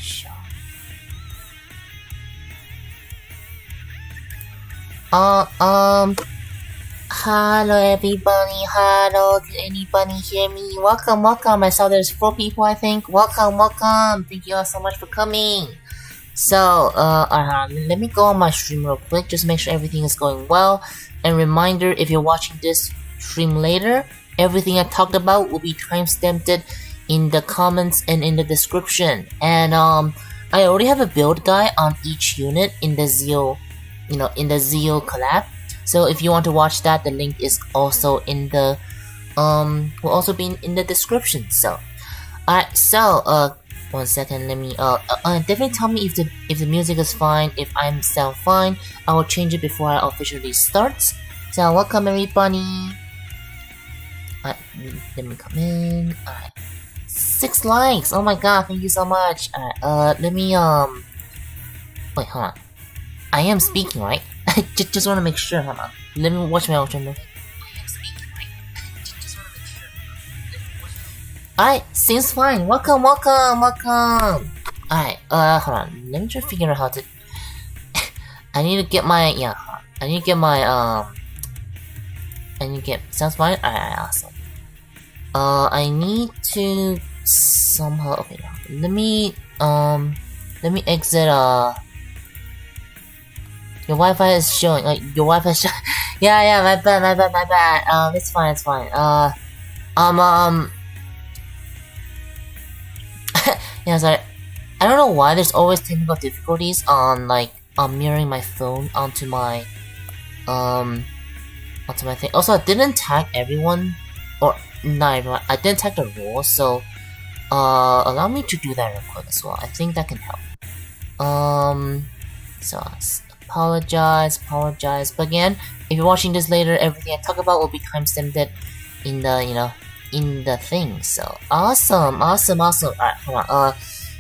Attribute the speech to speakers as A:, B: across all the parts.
A: Sure. Hello everybody, hello, can anybody hear me? Welcome, welcome. I saw there's 4 people, I think. Welcome, welcome. Thank you all so much for coming. So, let me go on my stream real quick, just make sure everything is going well. And reminder, if you're watching this stream later, everything I talked about will be timestamped in the comments and in the description. And, I already have a build guide on each unit in the Zeo, in the Zeo collab. So if you want to watch that, the link is also in the, will also be in the description. So, alright, so, 1 second, let me, definitely tell me if the music is fine, if I sound fine. I will change it before I officially start. So, welcome everybody. Alright, let me come in. Alright. 6 likes! Oh my god, thank you so much. Alright, let me, wait, hold on. I am speaking, right? just want to make sure, hold on. Let me watch my own channel. Alright, seems fine. Welcome, welcome, welcome! Alright, hold on. Let me try to figure out how to... I need to get my, yeah, I need to get my, sounds fine? Alright, awesome. I need to somehow, okay, let me exit, your Wi-Fi is showing, your Wi-Fi is showing, yeah, my bad, it's fine, yeah, sorry, I don't know why there's always technical difficulties on, mirroring my phone onto my thing. Also, I didn't tag everyone, or not everyone, I didn't tag the role, so, allow me to do that real quick as well. I think that can help. So, apologize, but again, if you're watching this later, everything I talk about will be timestamped in the, in the thing. So, awesome. Alright, hold on,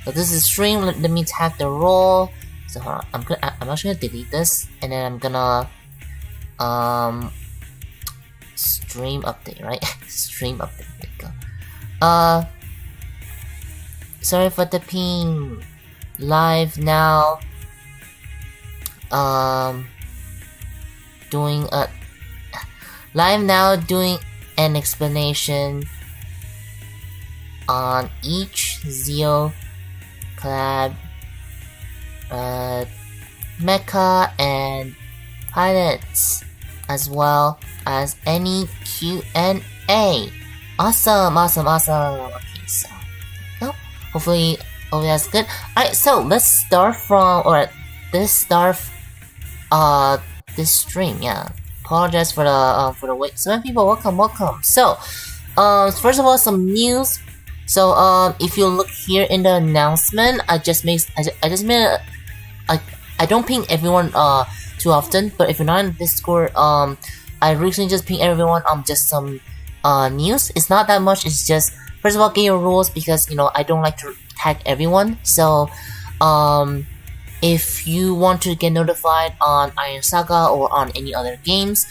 A: so this is stream, let me tag the role. So, hold on, I'm actually gonna delete this, and then I'm gonna, stream update, right? Stream update, there you go. Sorry for the ping. Live now. Doing an explanation on each Zeo collab, mecha and pilots, as well as any Q&A. Awesome. Okay, so hopefully that's good. Alright, so let's start from, this stream, yeah. Apologize for the wait. So many people, welcome. So, first of all, some news. So, if you look here in the announcement, I just made I don't ping everyone too often, but if you're not in Discord, I recently just ping everyone just some news. It's not that much. It's just, first of all, get your rules, because I don't like to tag everyone. So, if you want to get notified on Iron Saga or on any other games,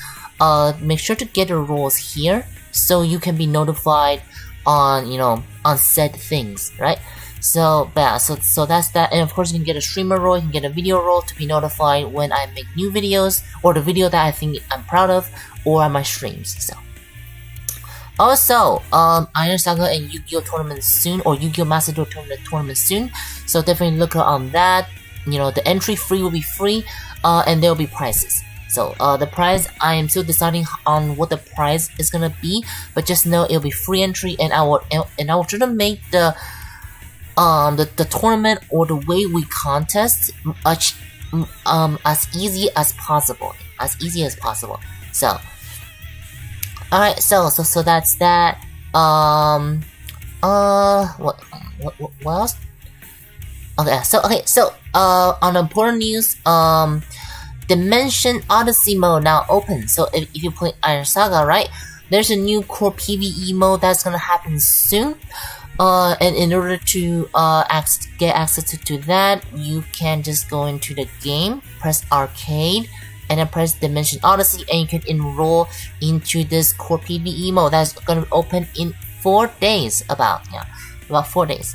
A: make sure to get your roles here, so you can be notified on, on said things, right? So, yeah, so that's that, and of course you can get a streamer role, you can get a video role to be notified when I make new videos, or the video that I think I'm proud of, or on my streams, so. Also, Iron Saga and Yu-Gi-Oh! Tournament soon, or Yu-Gi-Oh! Master Duel tournament soon, so definitely look out on that. The entry fee will be free, and there will be prizes. So, the prize, I am still deciding on what the prize is gonna be, but just know it'll be free entry, and I will try to make the tournament or the way we contest as easy as possible. So, alright, so that's that. What else? Okay, so on important news, Dimension Odyssey mode now open. So if you play Iron Saga, right, there's a new core PvE mode that's gonna happen soon. And in order to get access to that, you can just go into the game, press arcade, and then press Dimension Odyssey, and you can enroll into this core PvE mode that's gonna open in 4 days, about 4 days.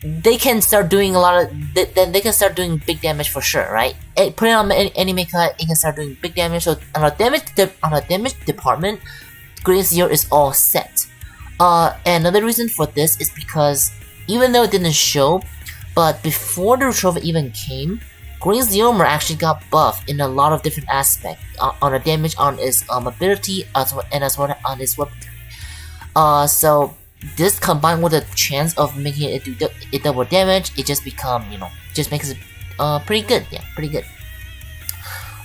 A: they can start doing a lot of. Then they can start doing big damage for sure, right? Put it on any Mecha, it can start doing big damage. So on a damage department, Green Zero is all set. And another reason for this is because even though it didn't show, but before the retrieval even came, Green Zeorymer actually got buffed in a lot of different aspects on the damage on his ability as well on his weaponry. So this combined with the chance of making it do double damage, it just just makes it pretty good. Yeah, pretty good.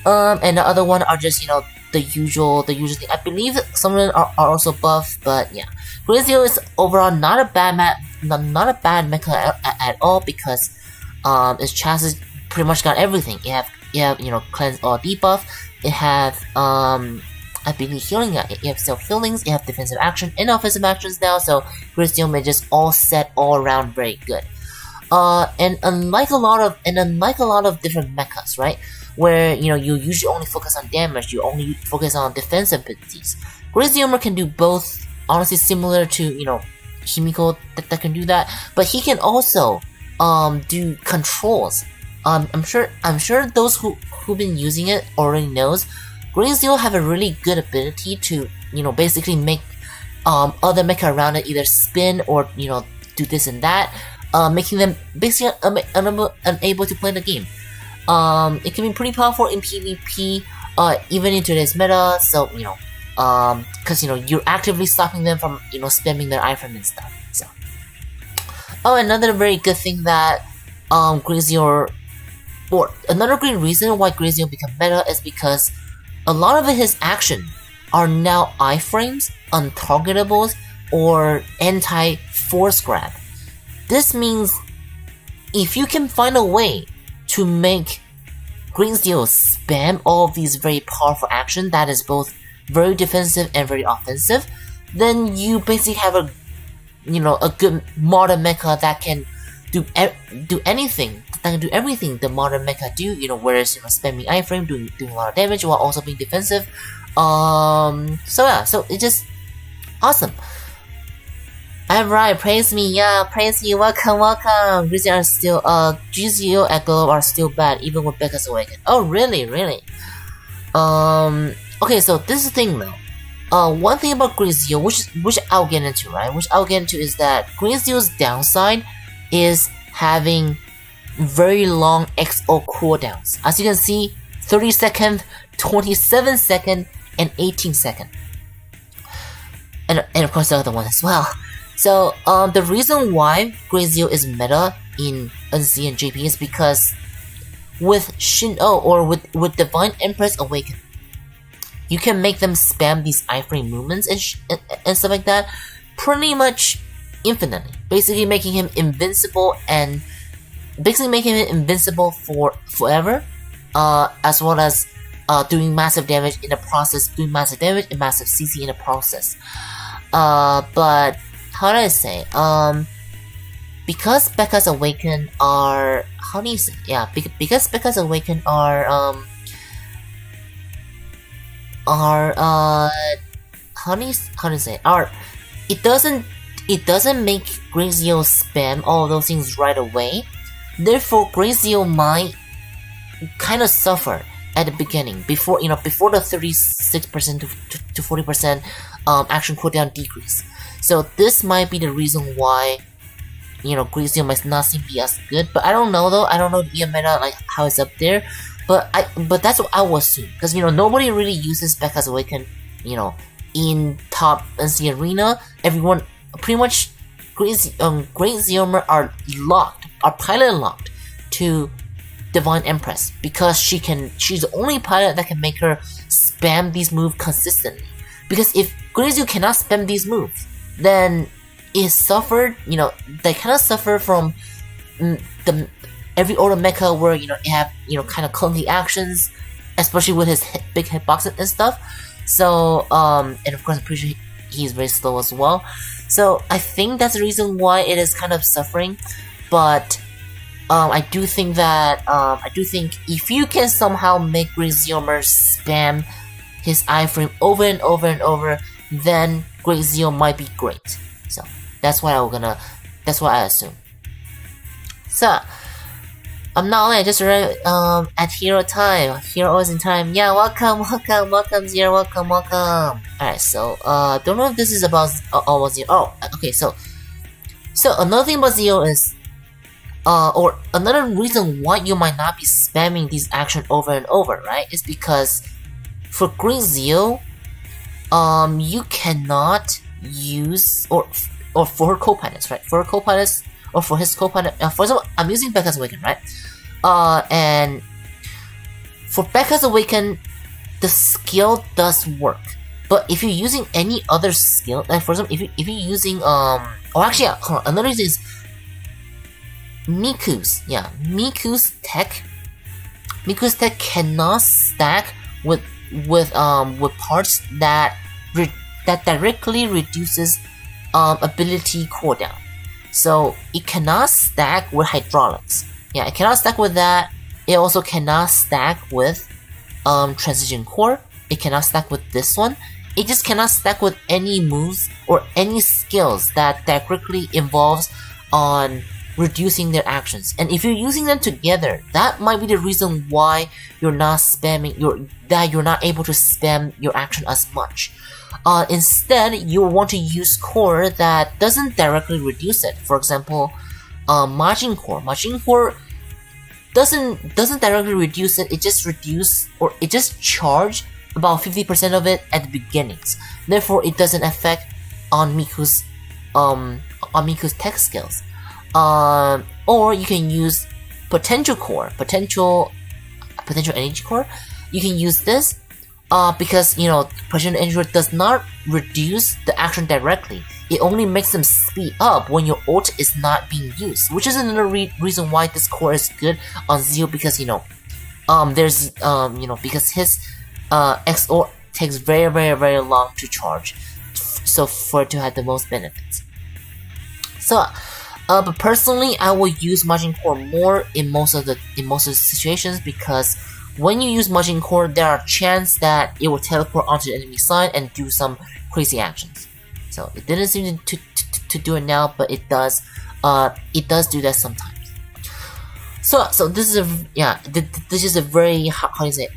A: And the other one are just the usual thing. I believe some of them are also buffed, but yeah, Green Zero is overall not a bad mecha at all because its chassis pretty much got everything. You have cleanse all debuff. It have I believe healing. You have self healings. You have defensive action and offensive actions now. So Green Zero is just all set all around very good. And unlike a lot of different mechas, right, where you usually only focus on damage, you only focus on defensive abilities. Green Zero can do both. Honestly, similar to Himiko that can do that, but he can also do controls. I'm sure those who've been using it already knows. Green Zero have a really good ability to basically make other mecha around it either spin or do this and that, making them basically unable to play the game. It can be pretty powerful in PvP, even in today's meta. So because you're actively stopping them from spamming their iframe and stuff. So, another very good thing that Green Zero, or another great reason why Green Zero become meta is because a lot of his action are now iframes, untargetables, or anti-force grab. This means if you can find a way to make Green Zero spam all of these very powerful action that is both very defensive and very offensive, then you basically have a good modern mecha that can do anything, that can do everything the modern mecha do. Whereas spamming iframe, doing a lot of damage while also being defensive. So it's just awesome. Alright, praise me, yeah, praise you, welcome. Green Zero are still GZO at Collab are still bad, even with Becca's Awaken. Oh really? Okay, so this is the thing though. One thing about Green Zero, which I'll get into, right? Which I'll get into is that Green Zero's downside is having very long XO cooldowns. As you can see, 30 second, 27 second, and 18 second. And of course the other one as well. So the reason why Green Zero is meta in NC and JP is because with Shin-Oh or with Divine Empress Awaken, you can make them spam these iframe movements and stuff like that pretty much infinitely. Basically making him invincible for forever, as well as doing massive damage in the process, doing massive damage and massive CC in the process. But how do I say? Because Becca's Awaken are because Becca's Awaken are it doesn't make Green Zero spam all of those things right away. Therefore, Green Zero might kind of suffer at the beginning before the 36% to 40% action cooldown decrease. So this might be the reason why Green Zero might not seem to be as good. But I don't know though. I don't know the meta like how it's up there. But that's what I would assume, because nobody really uses Becca's Awaken in top NC arena. Everyone pretty much Green Zeorymer are pilot locked to Divine Empress because she's the only pilot that can make her spam these moves consistently. Because if Green Zero cannot spam these moves, then it suffered. They kind of suffer from the every auto mecha where it have kind of clunky actions, especially with his big hitbox and stuff. So and of course I'm pretty sure he's very slow as well. So I think that's the reason why it is kind of suffering. But I do think if you can somehow make Green Zeorymer spam his iframe over and over and over, then Green Zero might be great. So that's what I assume. So, not only I just arrived at hero time. Hero is in time. Yeah, welcome, Zero, welcome. Alright, so don't know if this is about Zero. Oh, okay, so another thing about Zero is or another reason why you might not be spamming these actions over and over, right? Is because for Green Zeo, you cannot use or for her co-pilots, right? For her co-pilots or for his co-pilot, for example, I'm using Becca's Awaken, right? And for Becca's Awaken, the skill does work. But if you're using any other skill, like for example, if you're using or actually, hold on, another reason is Miku's tech cannot stack with parts that directly reduces ability cooldown. So it cannot stack with hydraulics. Yeah, it cannot stack with that. It also cannot stack with transition core. It cannot stack with this one. It just cannot stack with any moves or any skills that directly involves on reducing their actions. And if you're using them together, that might be the reason why you're not spamming you're not able to spam your action as much. Instead, you want to use core that doesn't directly reduce it. For example, Majin Core. Majin Core doesn't directly reduce it. It just charge about 50% of it at the beginnings. Therefore, it doesn't affect on Miku's tech skills. Or you can use potential energy core. You can use this because potential energy core does not reduce the action directly. It only makes them speed up when your ult is not being used, which is another reason why this core is good on Zeo, because because his XO takes very, very, very long to charge, so for it to have the most benefits. So but personally, I will use Majin Core more in most of the situations, because when you use Majin Core, there are chances that it will teleport onto the enemy side and do some crazy actions. So it didn't seem to do it now, but it does do that sometimes. So this is a very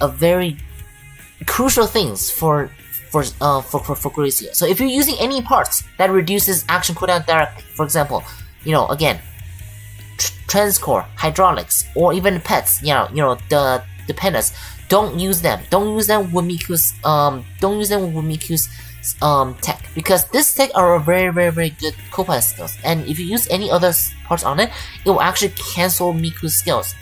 A: a very crucial things for Grazia. So if you're using any parts that reduces action cooldown directly, for example, again, transcore, hydraulics, or even pets, the pandas, don't use them. Don't use them with Miku's tech, because this tech are a very, very, very good co-pilot skills. And if you use any other parts on it, it will actually cancel Miku's skills.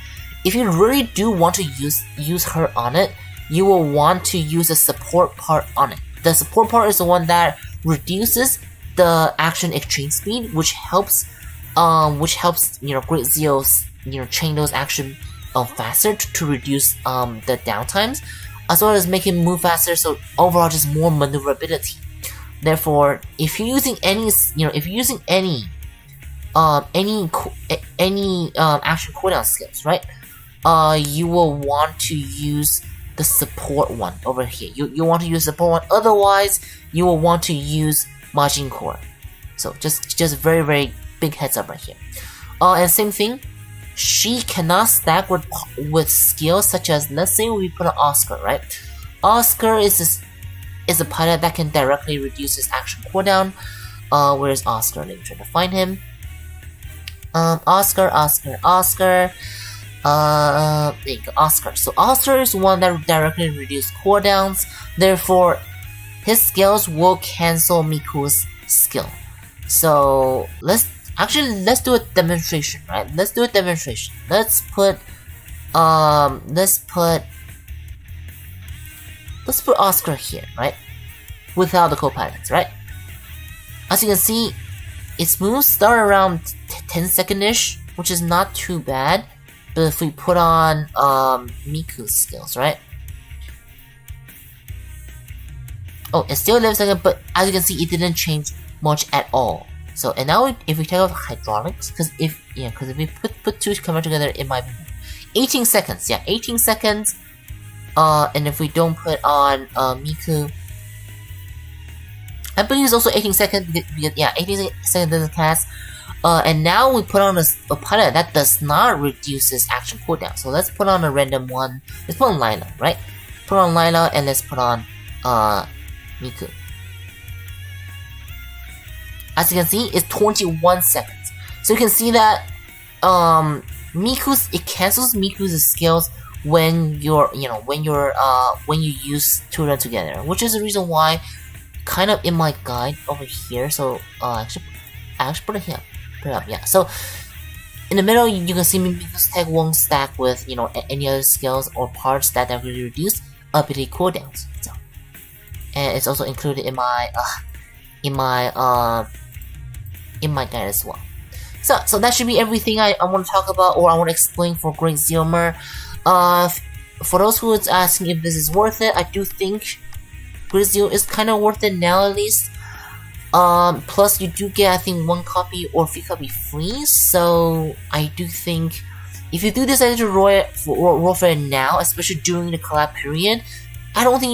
A: If you really do want to use her on it, you will want to use a support part on it. The support part is the one that reduces the action exchange speed, which helps Great Zeos chain those action faster to reduce the downtimes, as well as make him move faster, so overall just more maneuverability. Therefore, if you're using any action cooldown skills, right, you will want to use the support one over here. You want to use support one, otherwise you will want to use Majin Core. So just very, very big heads up right here. And same thing, she cannot stack with skills such as, let's say we put on Oscar, right? Oscar is a pilot that can directly reduce his action cooldown. Where is Oscar? Let me try to find him. Oscar. There you go, Oscar. So Oscar is one that directly reduces cooldowns. Therefore, his skills will cancel Miku's skill. So let's do a demonstration, right? Let's do a demonstration. Let's put Oscar here, right? Without the co-pilots, right? As you can see, its moves start around 10 second-ish, which is not too bad. But if we put on Miku's skills, right? Oh, it's still 11 seconds, but as you can see, it didn't change much at all. So, and now if we take off hydraulics, because if we put two combined together, it might be 18 seconds. Yeah, 18 seconds. And if we don't put on Miku, I believe it's also 18 seconds. Yeah, 18 seconds doesn't cast. And now we put on a pilot that does not reduce his action cooldown. So let's put on a random one. Let's put on Lila, right? Put on Lila and let's put on Miku. As you can see, it's 21 seconds. So you can see that it cancels Miku's skills when you're when you use two of them together, which is the reason why kind of in my guide over here. So actually put it here. Put it up, yeah. So in the middle, you can see Miku's tag won't stack with any other skills or parts that really reduce ability cooldowns. So, and it's also included in my guide as well. So that should be everything I want to talk about or I want to explain for Great Zeorymer. For those who is asking if this is worth it, I do think Great Zeo is kind of worth it now at least. Plus you do get I think 1 copy or 3 copy free, so I do think if you do decide to roll for it now, especially during the collab period, I don't think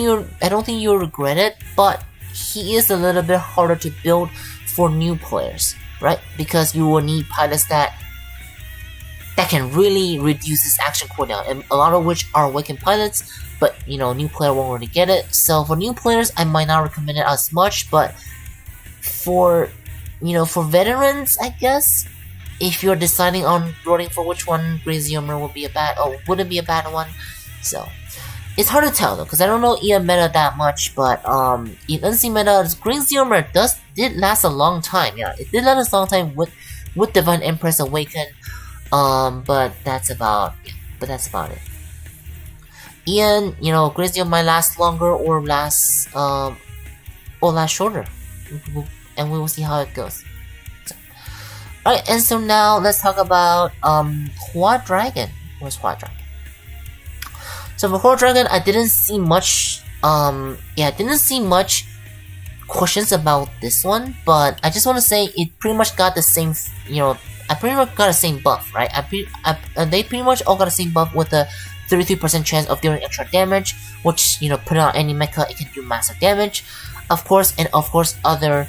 A: you'll regret it. But he is a little bit harder to build for new players, right? Because you will need pilots that can really reduce his action cooldown, and a lot of which are awakened pilots. But new player won't really get it. So for new players, I might not recommend it as much, but for veterans, I guess, if you're deciding on voting for which one, Great Zeorymer would be a bad or wouldn't be a bad one. So it's hard to tell though, because I don't know EN meta that much. But in NC meta, Great Zeorymer did last a long time. Yeah, it did last a long time with Divine Empress Awaken. But that's about it. EN, Great Zeorymer might last longer or last shorter. And we will see how it goes. Alright, and so now let's talk about Hua Dragon. Where's Hua Dragon? So for Hua Dragon, I didn't see much questions about this one, but I just want to say it pretty much got the same, I pretty much got the same buff, right? They pretty much all got the same buff with the 33% chance of dealing extra damage, which put on any mecha, it can do massive damage. Of course, other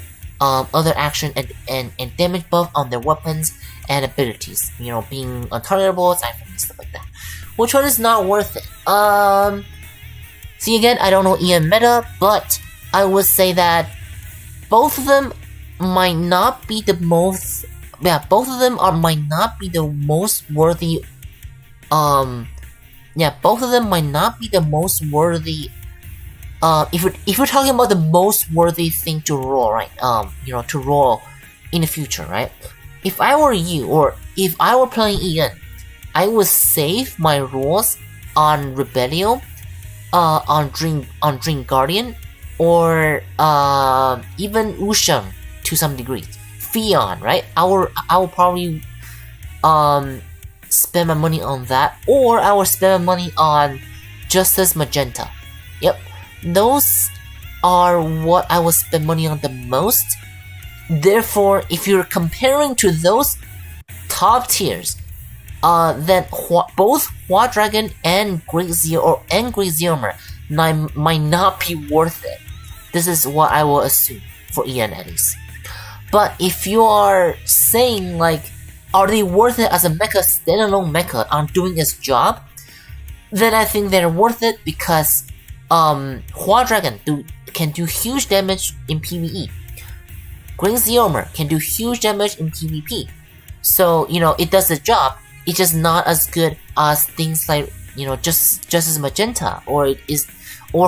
A: action and damage buff on their weapons and abilities. Being untargetable, aside from stuff like that. Which one is not worth it? See again, I don't know EN meta, but I would say that both of them might not be the most. Yeah, both of them might not be the most worthy. Both of them might not be the most worthy. If we're talking about the most worthy thing to roll, right? To roll in the future, right? If I were you, or if I were playing EN, I would save my rolls on Rebellion, on Dream Guardian, or even Ushang to some degree. Fion, right? I will probably spend my money on that, or I will spend my money on Justice Magenta. Yep. Those are what I will spend money on the most. Therefore, if you're comparing to those top tiers, then both Hua Dragon and Great Zeorymer might not be worth it. This is what I will assume for EN at least. But if you are saying are they worth it as a mecha, standalone mecha on doing its job, then I think they're worth it because Hua Dragon can do huge damage in PvE. Great Zeorymer can do huge damage in PvP. So, it does the job. It's just not as good as things like, Justice Magenta, or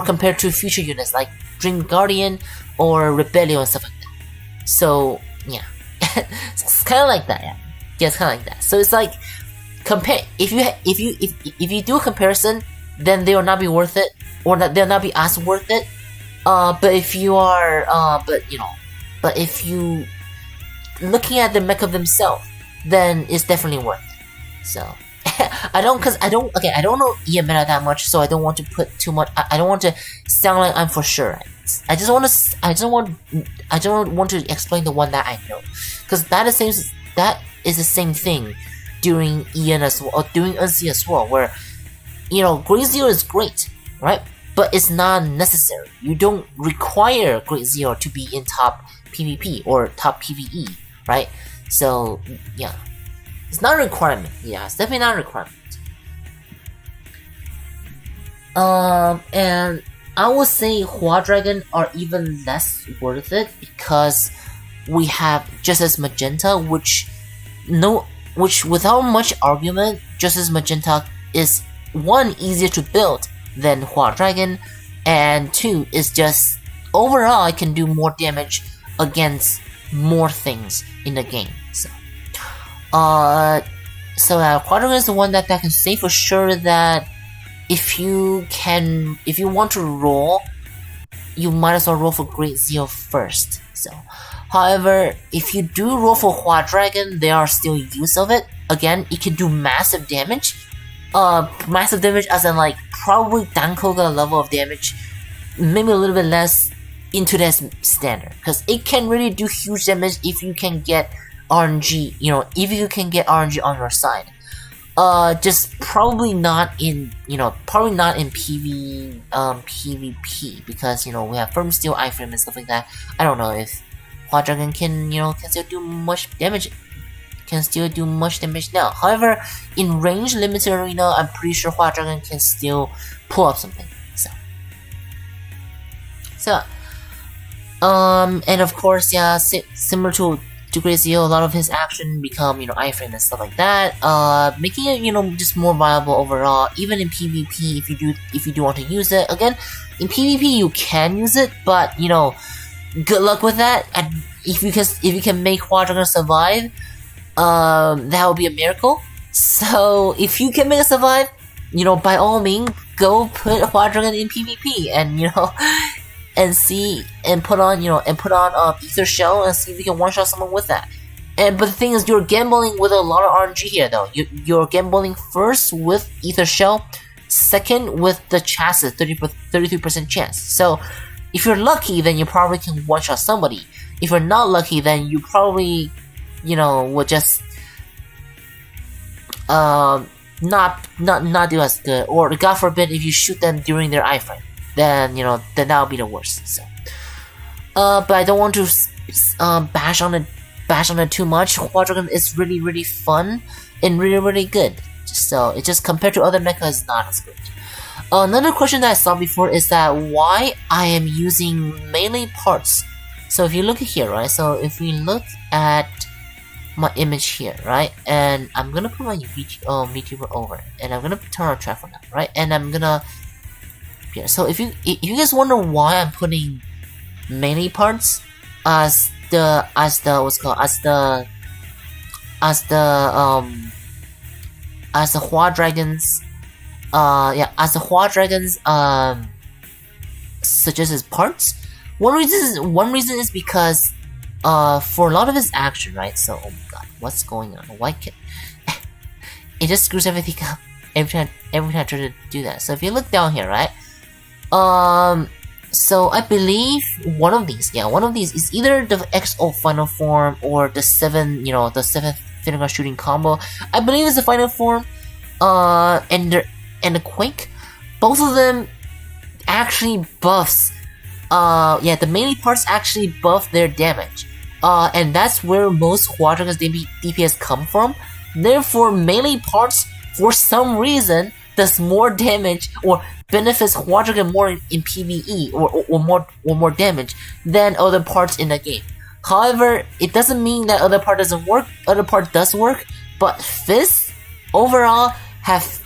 A: compared to future units like Dream Guardian or Rebellion and stuff like that. So, yeah. It's kinda like that, yeah. Yeah, it's kinda like that. So it's like if you do a comparison, then they will not be worth it, or that they'll not be as worth it. But if you are but if you looking at the mecha themselves, then it's definitely worth it. So I don't know EN meta that much, so I don't want to put too much. I don't want to sound like I'm for sure. I don't want to explain the one that I know, because that is the same thing during EN as well, or during NC as well, where Great Zeo is great, right? but it's not necessary. You don't require Great Zero to be in top PvP or top PvE, right? So yeah, it's not a requirement. Yeah, it's definitely not a requirement. And I would say Hua Dragon are even less worth it because we have Justice Magenta, which without much argument, Justice Magenta is 1, easier to build than Hua Dragon, and 2, is just overall it can do more damage against more things in the game. So Hua Dragon is the one that can say for sure that if you want to roll, you might as well roll for Great Zeal first. So, however, if you do roll for Hua Dragon, there are still use of it. Again, it can do massive damage. Massive damage as in like probably Dankoga level of damage, maybe a little bit less into that standard, because it can really do huge damage if you can get RNG. If you can get RNG on your side. Just probably not in PvP, because we have Firm Steel, iframe, and stuff like that. I don't know if Hua Dragon can still do much damage. Can still do much damage now. However, in range limited arena, I'm pretty sure Hua Dragon can still pull up something. And of course, yeah, similar to Great Zeal, a lot of his action become iframe and stuff like that, making it just more viable overall. Even in PvP, if you do want to use it. Again, in PvP you can use it, but good luck with that. And if you can make Hua Dragon survive, that would be a miracle. So if you can make it survive, by all means, go put Hua Dragon in PvP and and see and put on Ether Shell and see if you can one shot someone with that. But the thing is, you're gambling with a lot of RNG here though. You're gambling first with Ether Shell, second with the chassis, 33% chance. So if you're lucky, then you probably can one shot somebody. If you're not lucky, then you probably would just not do as good, or God forbid if you shoot them during their iframe, then that would be the worst. So but I don't want to bash on it too much. Hua Dragon is really, really fun and really, really good. So it just compared to other mechas, is not as good. Another question that I saw before is that why I am using melee parts. So if you look at here, right? So if we look at my image here, right? And I'm gonna put my VTuber over, and I'm gonna turn on track for now, right? And I'm gonna so if you guys wonder why I'm putting melee parts as the Hua Dragons suggested parts. One reason is because for a lot of his action, right? So oh my god, what's going on? Why can't it just screws everything up every time I try to do that. So if you look down here, right? So I believe one of these is either the XO final form or the 7th finger shooting combo. I believe it's the final form, and the Quake. Both of them actually buffs. The melee parts actually buff their damage. And that's where most Hua Dragon's DPS come from. Therefore, melee parts, for some reason, does more damage or benefits Hua Dragon more in PvE or more damage than other parts in the game. However, it doesn't mean that other part doesn't work. Other part does work, but Fist overall have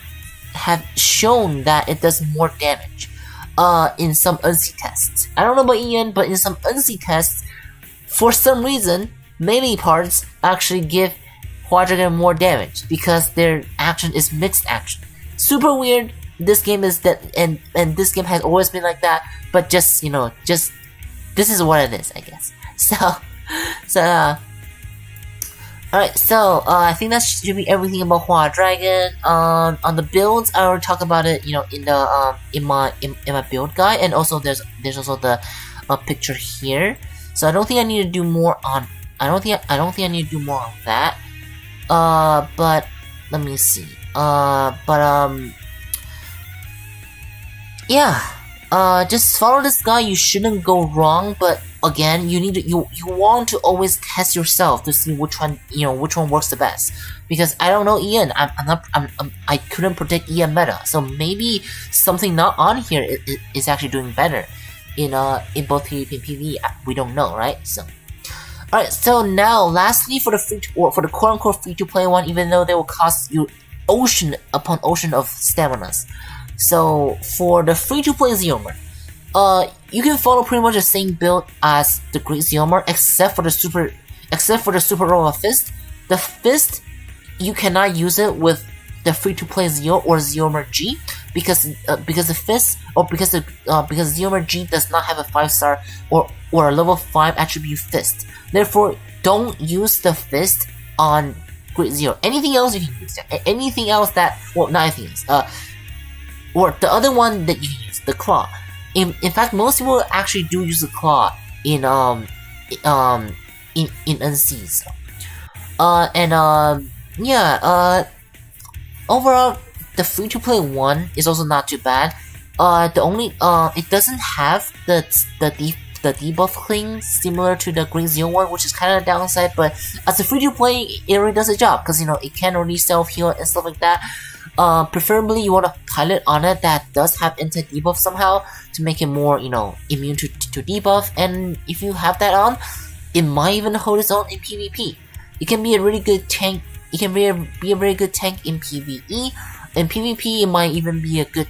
A: shown that it does more damage. In some UNC tests. I don't know about Ian, but in some UNC tests, for some reason, melee parts actually give Hua Dragon more damage because their action is mixed action. Super weird. This game is that, and this game has always been like that. But just this is what it is, I guess. Alright, so I think that should be everything about Hua Dragon. On the builds, I will talk about it, in the in my build guide, and also there's also the picture here. So I don't think I need to do more on. I don't think I need to do more on that. But let me see. Yeah. just follow this guy. You shouldn't go wrong, but again, you want to always test yourself to see which one works the best. Because I don't know Ian, I couldn't predict Ian meta, so maybe something not on here is actually doing better in both PvP and PvE. We don't know, right? So. Alright, so now, lastly, for the quote-unquote free-to-play one, even though they will cost you ocean upon ocean of staminas. So, for the free-to-play Zeorymer, you can follow pretty much the same build as the Great Zeorymer, except for the Super Royal Fist. The Fist, you cannot use it with the free-to-play Zeo or Zeorymer G, because the Fist, or because Zeorymer G does not have a 5-star or a level 5 attribute Fist. Therefore, don't use the Fist on Great Zeo. Anything else you can use. Anything else that, well, not anything else. Or the other one that you can use, the Claw. In fact, most people actually do use the Claw in NC. So. Overall, the free-to-play one is also not too bad. It doesn't have the debuff thing similar to the Green Zero one, which is kind of a downside, but as a free-to-play, it really does a job, because, it can already self-heal and stuff like that. Preferably, you want a pilot on it that does have anti-debuff somehow, to make it more, immune to debuff, and if you have that on, it might even hold its own in PvP. It can be a really good tank. It can be a very good tank in PvE. In PvP, it might even be a good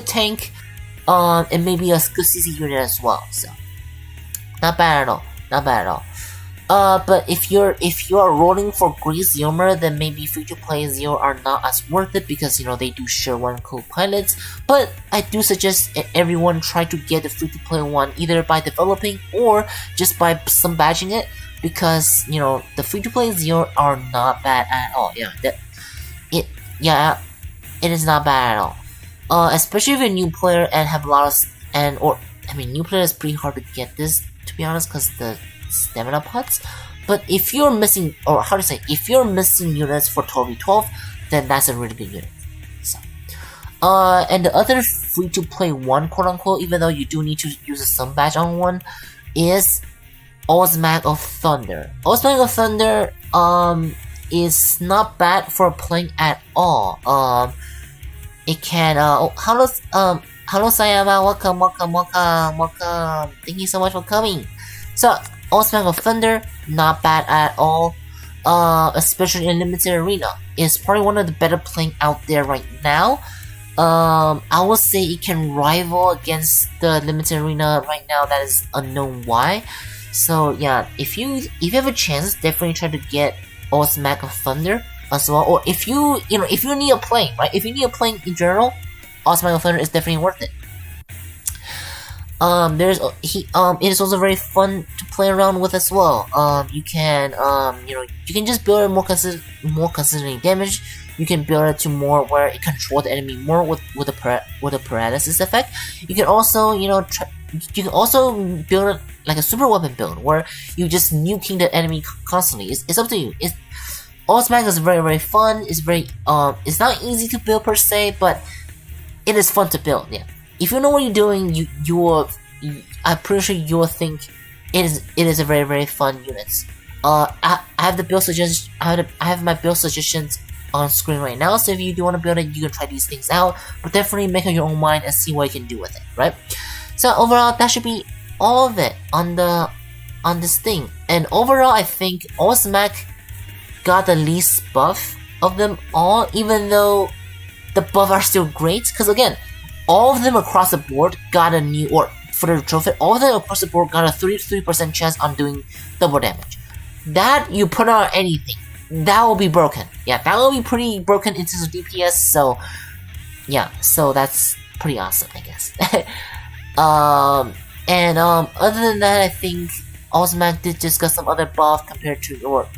A: tank, and maybe a good CC unit as well. So, not bad at all. But if you're rolling for Great Zeorymer, then maybe free-to-play Zeo are not as worth it, because they do share one cool pilots. But I do suggest everyone try to get the free-to-play one, either by developing or just by some badging it, because the free-to-play Zeo are not bad at all. It is not bad at all. Especially if you're a new player and have a lot of new player is pretty hard to get this, to be honest, because the stamina pots. But if you're missing, if you're missing units for 12v12, then that's a really good unit. So, and the other free-to-play one, quote-unquote, even though you do need to use a sun badge on one, is Osmag of Thunder. Osmag of Thunder, is not bad for playing at all. It can, hello Sayama, welcome. Thank you so much for coming. So, Osmag of Thunder, not bad at all. Especially in Limited Arena. It's probably one of the better playing out there right now. I would say it can rival against the Limited Arena right now, that is unknown why. So yeah, if you have a chance, definitely try to get Osmag of Thunder as well. Or if you need a plane, right? If you need a plane in general, Osmag of Thunder is definitely worth it. It is also very fun to play around with as well. You can just build it more consistently damage. You can build it to more where it controls the enemy more with a paralysis effect. You can also build it like a super weapon build where you just nuking the enemy constantly. It's up to you. Osmag is very, very fun. It's very it's not easy to build per se, but it is fun to build. Yeah, if you know what you're doing, I'm pretty sure you'll think it is a very, very fun unit. I have the build suggestions. I have my build suggestions on screen right now. So if you do want to build it, you can try these things out. But definitely make up your own mind and see what you can do with it. Right. So overall, that should be all of it on this thing. And overall, I think Osmag got the least buff of them all, even though the buffs are still great. Because again, all of them across the board got a new, or for the trophy, all of them across the board got a 33% chance on doing double damage. That you put on anything, that will be broken. Yeah, that will be pretty broken in terms of DPS. So yeah, so that's pretty awesome, I guess. Other than that, I think Osmag did just got some other buff compared to your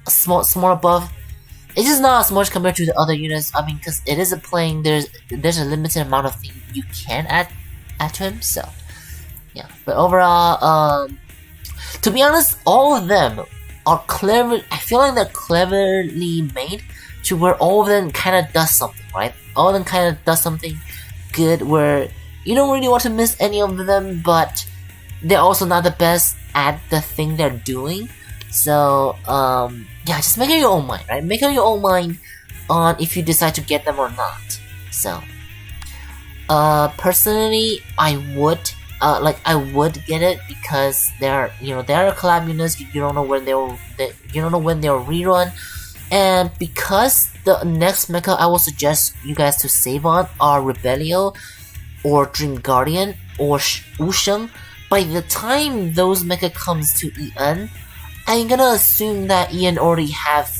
A: smaller buff. It's just not as much compared to the other units. I mean, because it is a playing, there's a limited amount of things you can add to him. So yeah, but overall, to be honest, all of them are clever. I feel like they're cleverly made to where all of them kind of does something, right? All of them kind of does something good where you don't really want to miss any of them, but they're also not the best at the thing they're doing. So yeah, just make up your own mind, right? Make up your own mind on if you decide to get them or not. So personally, I would get it because they're collab units. You don't know when they'll rerun, and because the next mecha I will suggest you guys to save on are Rebellio or Dream Guardian or Wusheng. By the time those mecha comes to EN, I'm gonna assume that EN already have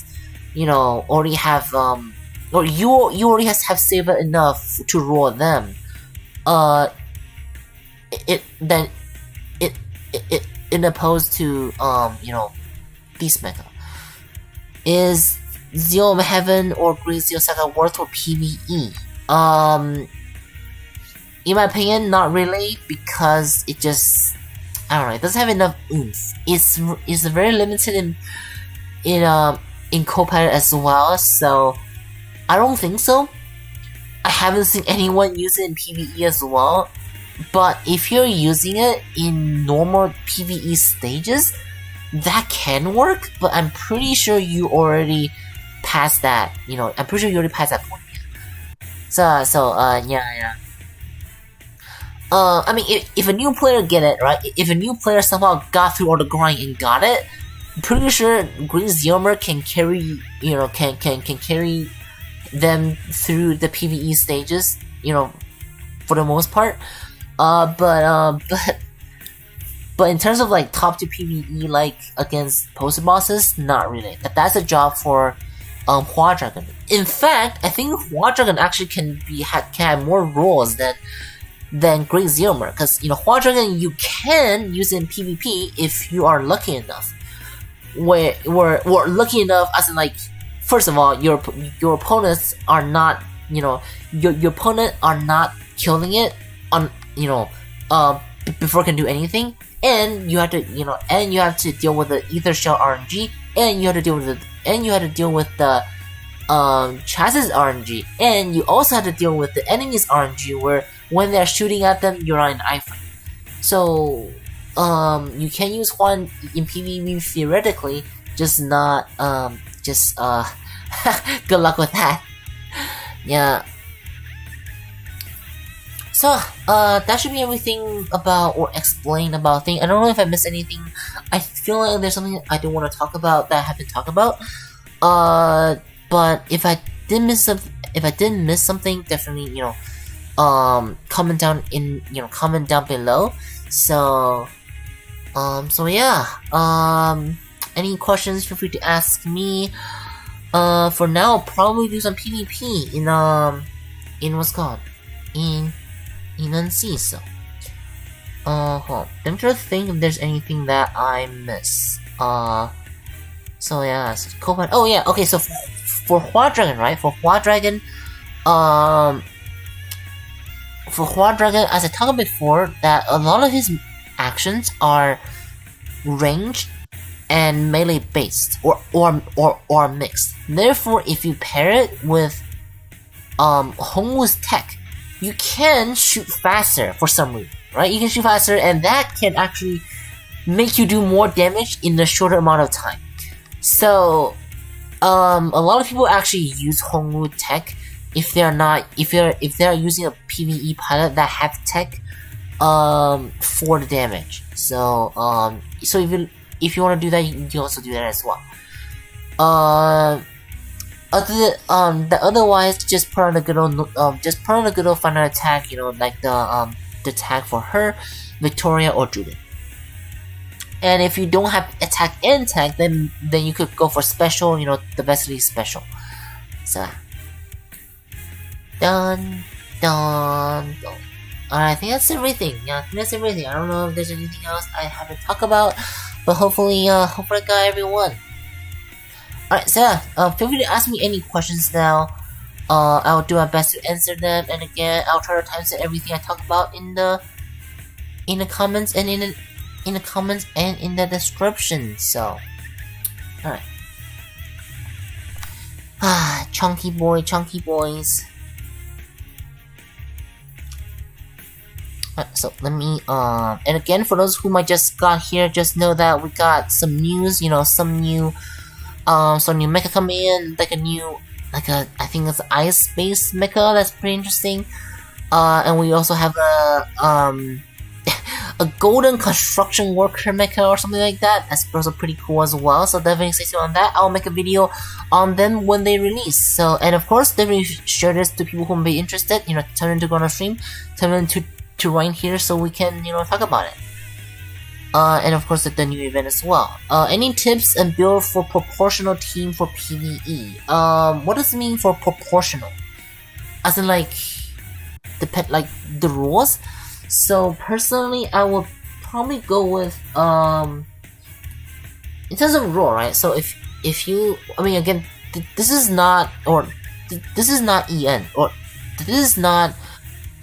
A: or you already have saved enough to roll them. In opposed to Beast Mecha. Is Zeorymer Heaven or Great Zeo Saga worth for PvE? In my opinion, not really, because it just, I don't know, it doesn't have enough oomph. It's very limited in co-pilot as well, so I don't think so. I haven't seen anyone use it in PvE as well, but if you're using it in normal PvE stages, that can work, but I'm pretty sure you already passed that, I'm pretty sure you already passed that point. Yeah. I mean, if a new player get it, right? If a new player somehow got through all the grind and got it, I'm pretty sure Green Zeorymer can carry, can carry them through the PvE stages, for the most part. But in terms of like top 2 PvE, like against poster bosses, not really. That's a job for Hua Dragon. In fact, I think Hua Dragon actually can have more roles than Great Zeorymer, because Hua Dragon you can use it in PvP if you are lucky enough. Where lucky enough as in, like, first of all, your opponents are not your opponent are not killing it on before it can do anything, and you have to deal with the Ether Shell RNG, and you have to deal with the chassis RNG, and you also have to deal with the enemy's RNG, where when they're shooting at them, you're on an iframe. So you can use one in PvP theoretically, just not good luck with that. Yeah. So that should be everything about or explain about things. I don't know if I missed anything. I feel like there's something I don't want to talk about that I haven't talked about. But if I did miss something, definitely comment down below. So yeah. Any questions? Feel free to ask me. For now, I'll probably do some PvP in what's called in NC. So I'm trying to think if there's anything that I miss. So yeah, co-pilot. Oh yeah, okay. So for Hua Dragon, right? For Hua Dragon, as I talked before, that a lot of his actions are ranged and melee based, or mixed. Therefore, if you pair it with Hongwoo's tech, you can shoot faster for some reason, right? You can shoot faster, and that can actually make you do more damage in a shorter amount of time. So, a lot of people actually use Hongwoo tech if they're using a PvE pilot that have tech for the damage. So if you want to do that, you can also do that as well. Otherwise, just put on a good old final attack, like the tag for her, Victoria, or Judith. And if you don't have attack and tag, then you could go for special, the Vesely special. So done. Alright, I think that's everything. Yeah, I think that's everything. I don't know if there's anything else I haven't talked about, but hopefully I got everyone. Alright, so yeah, feel free to ask me any questions now. I'll do my best to answer them, and again, I'll try to timestamp everything I talk about in the comments and in the description. So, alright. Chunky boys. So let me and again, for those who might just got here, just know that we got some news, some new mecha come in, like I think it's ice based mecha that's pretty interesting. And we also have a golden construction worker mecha or something like that. That's also pretty cool as well. So definitely stay tuned on that. I'll make a video on them when they release. So, and of course, definitely share this to people who may be interested. Tell them to go on a stream, tell them to write here so we can talk about it. And of course the new event as well. Any tips and build for proportional team for PvE? What does it mean for proportional? As in like the rules? So personally, I would probably go with in terms of rule, right? So if you, I mean, again, this is not this is not EN, or this is not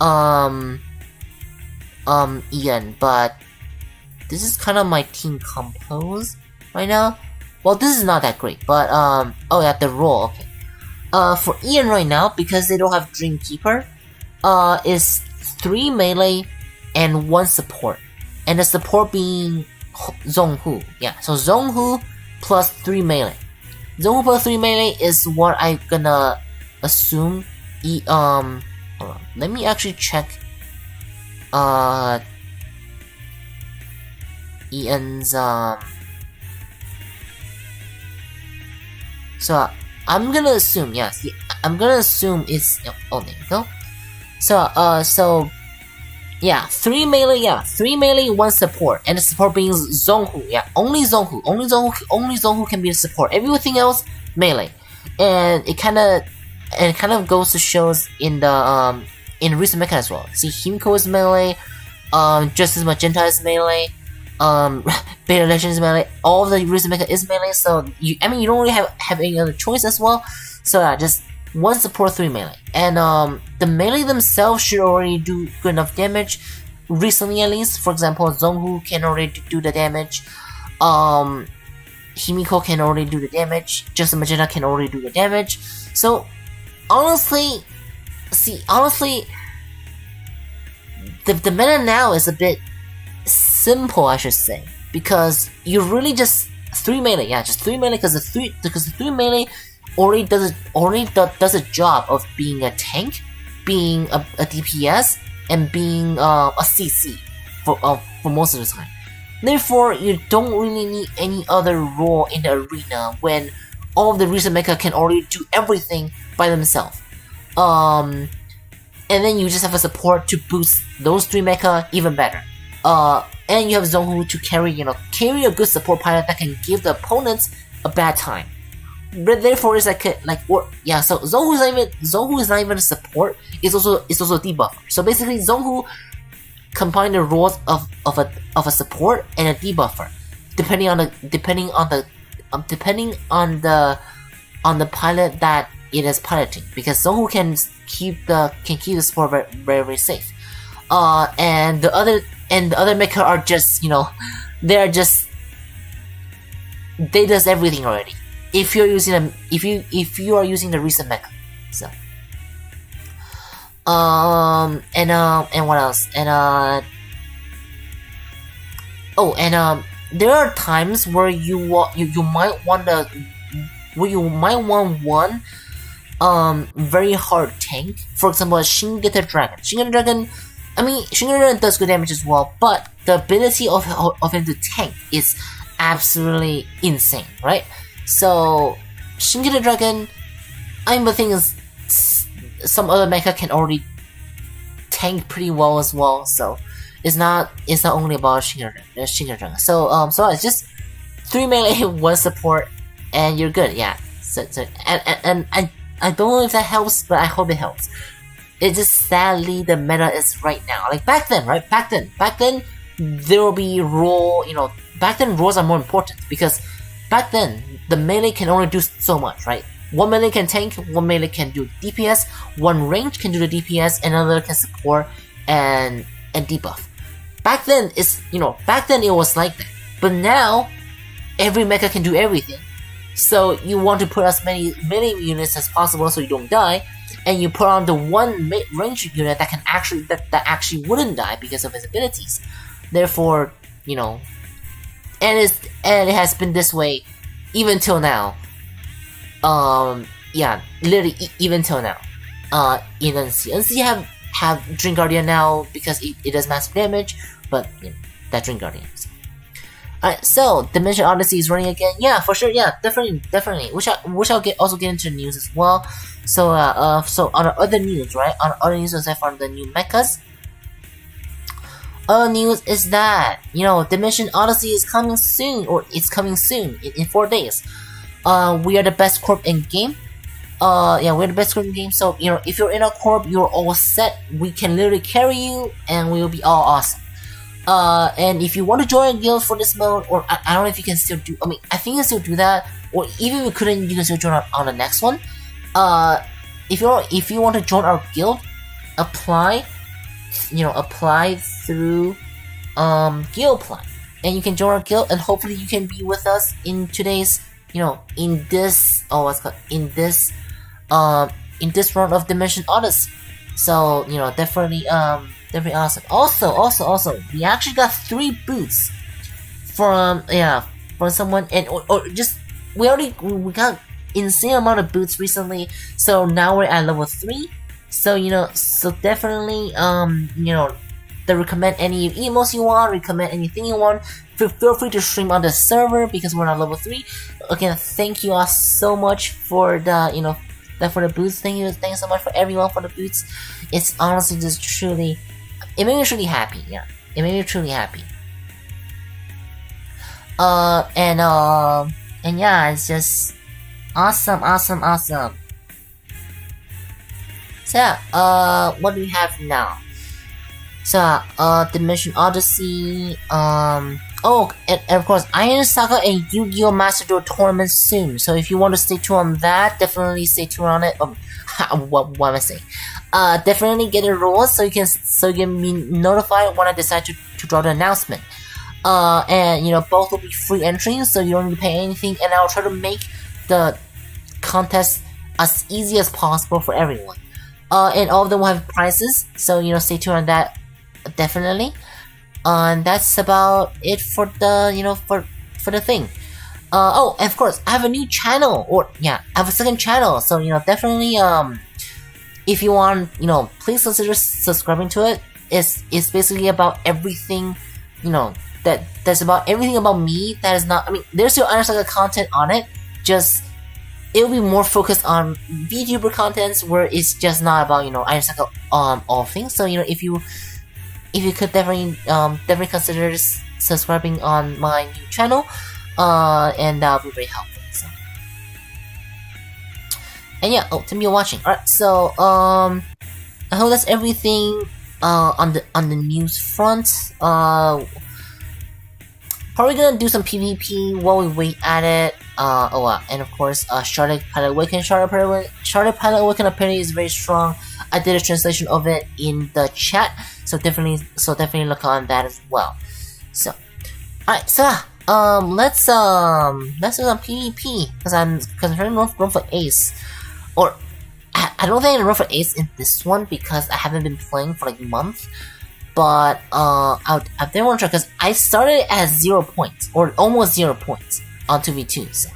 A: EN, but this is kind of my team compose right now. Well, this is not that great, but oh yeah, the role. Okay. For EN right now, because they don't have Dreamkeeper, is 3 melee and 1 support, and the support being Zhonghu. Yeah, so Zhonghu plus 3 melee. Zhonghu plus 3 melee is what I'm gonna assume. Hold on, let me actually check. Ian's so I'm gonna assume, yes, I'm gonna assume it's, oh, there we go. So yeah, 3 melee, 1 support, and the support being Zhonghu, only Zhonghu can be the support. Everything else melee, and it kind of goes to shows in the in recent mecha as well. See, Himiko is melee, Justice Magenta is melee, Beta Legend is melee. All of the recent mecha is melee, so you don't really have any other choice as well. So yeah, just 1 support, 3 melee, and the melee themselves should already do good enough damage. Recently, at least, for example, Zhonghu can already do the damage. Himiko can already do the damage. Justice Magenta can already do the damage. So honestly, the meta now is a bit simple, I should say, because you really just 3 melee, just 3 melee, because the 3 melee already does a job of being a tank, being a DPS, and being a CC for most of the time. Therefore, you don't really need any other role in the arena when all of the recent mecha can already do everything by themselves. And then you just have a support to boost those 3 mecha even better. And you have Zhonghu to carry a good support pilot that can give the opponents a bad time. But therefore, it's so Zhonghu is not even a support. It's also a debuffer. So basically, Zhonghu combine the roles of a support and a debuffer, depending on the pilot that it is piloting, because Zhonghu can keep the support very, very, very safe. And the other mecha are just they does everything already. If you are using the recent mecha, so and what else? And there are times where you might want one very hard tank. For example, Shingeta Dragon. Shingeta Dragon does good damage as well, but the ability of him to tank is absolutely insane, right? So Shingeta Dragon, the thing is, some other mecha can already tank pretty well as well. So it's not only about Shingeta Dragon. So it's just 3 melee, 1 support, and you're good. Yeah. So and I don't know if that helps, but I hope it helps. It's just sadly the meta is right now. Like back then, right? Back then there will be role. Back then roles are more important, because back then the melee can only do so much, right? 1 melee can tank, 1 melee can do DPS, 1 range can do the DPS, another can support and debuff. Back then it was like that. But now every mecha can do everything. So you want to put as many melee units as possible so you don't die, and you put on the one mid-range unit that can actually that actually wouldn't die because of his abilities. Therefore, you know, and it has been this way even till now. Yeah, literally even till now. In NC have Dream Guardian now because it does massive damage, but you know, that Dream Guardian. So. Alright, so Dimension Odyssey is running again. Yeah, for sure. Yeah, definitely. Which I'll also get into the news as well. So so on other news, right? On other news aside from the new mechas. Other news is that, you know, Dimension Odyssey is coming soon, or it's coming soon in 4 days. We are the best corp in game. Yeah, we're the best corp in game. So you know, if you're in a corp, you're all set. We can literally carry you, and we will be all awesome. And if you want to join a guild for this mode, or I don't know if you can still do. I mean, I think you can still do that. Or even if you couldn't, you can still join on the next one. If you want to join our guild, apply. You know, apply through guild plan, and you can join our guild, and hopefully you can be with us in today's, you know, in this in this round of Dimension Odyssey. So you know, definitely awesome. Also, we actually got 3 boots from someone, and or just we got insane amount of boots recently. So now we're at level 3. So you know, so definitely you know, to recommend any emos you want, recommend anything you want. Feel free to stream on the server because we're on level 3. Again, thank you all so much for the, you know, for the boots. Thank you so much for everyone for the boots. It's honestly just truly, it made me truly happy. Yeah, it made me truly happy. And yeah, it's just awesome. So yeah, what do we have now? So Dimension Odyssey, oh, and of course, Iron Saga and Yu-Gi-Oh! Master Duel tournament soon. So if you want to stay tuned on that, definitely stay tuned on it. What am I saying? Definitely get enrolled so you can be notified when I decide to draw the announcement. And you know, both will be free entries, so you don't need to pay anything. And I'll try to make the contest as easy as possible for everyone. And all of them will have prizes, so you know, stay tuned on that, definitely. And that's about it for the, you know, for the thing. Oh, and of course, I have a new channel, or yeah, I have a second channel. So you know, definitely, if you want, you know, please consider subscribing to it. It's basically about everything, you know, that's about everything about me. That is not. I mean, there's still other Saga content on it. Just it'll be more focused on VTuber contents, where it's just not about, you know, Iron Saga all things. So you know, if you could definitely consider subscribing on my new channel, and that would be very helpful. So. And yeah, thank you for watching. Alright, so I hope that's everything on the news front. Probably gonna do some PvP while we wait at it. And of course, Charlotte Pilot Awaken. Charlotte Pilot Awaken apparently is very strong. I did a translation of it in the chat, so definitely look on that as well. So, alright, so let's do some PvP because I'm trying to run for Ace, or I don't think I'm gonna run for Ace in this one because I haven't been playing for like a month. But I didn't want to try because I started at 0 points, or almost 0 points on 2v2. So,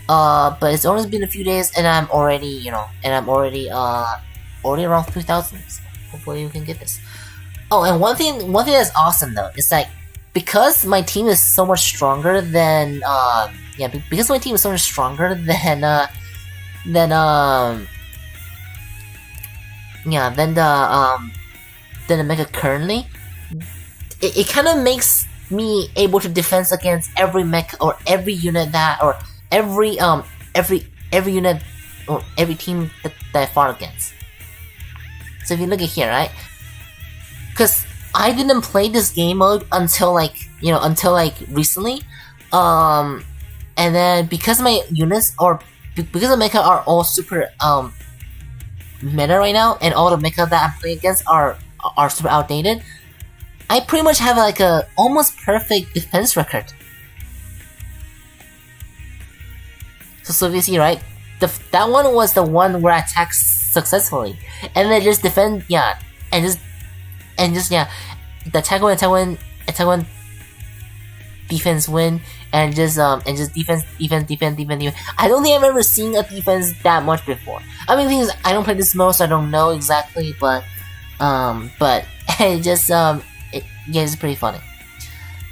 A: but it's only been a few days, and I'm already, you know, already around 3,000. So hopefully we can get this. Oh, and one thing that's awesome though is like, because my team is so much stronger than because my team is so much stronger than the Mecha currently, it kind of makes me able to defense against every Mecha or every unit or every unit or every team that I fought against. So if you look at here, right? Because I didn't play this game mode until recently, and then because my units because the Mecha are all super meta right now, and all the Mecha that I'm playing against are super outdated, I pretty much have like a almost perfect defense record. So if you see, right, that one was the one where I attacked successfully, and then just defend, yeah, and just yeah, the attack one, defense win, and just defense. I don't think I've ever seen a defense that much before. I mean, the thing is, I don't play this mode, so I don't know exactly, but it just yeah, it's pretty funny.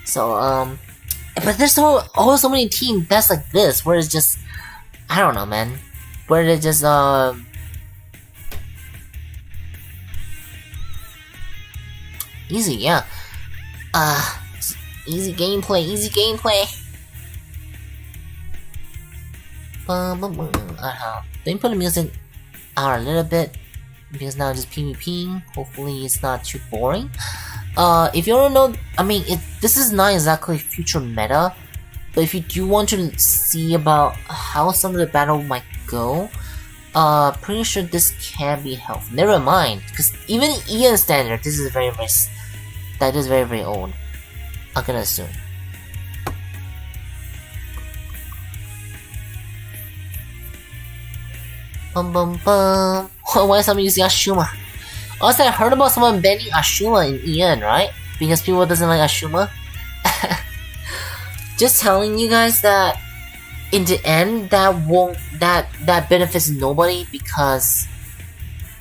A: So but there's so many teams that's like this, where it's just, I don't know, man, where they just easy, yeah, easy gameplay. Let me put the music out a little bit, because now it's just PvP. Hopefully it's not too boring. If you don't know, I mean, this is not exactly future meta, but if you do want to see about how some of the battle might go, pretty sure this can be helpful. Never mind, because even Ian standard, this is very old, I'm gonna assume. Why is someone using Ashuma? Also, I heard about someone banning Ashuma in EN, right? Because people doesn't like Ashuma. Just telling you guys that in the end, that benefits nobody, because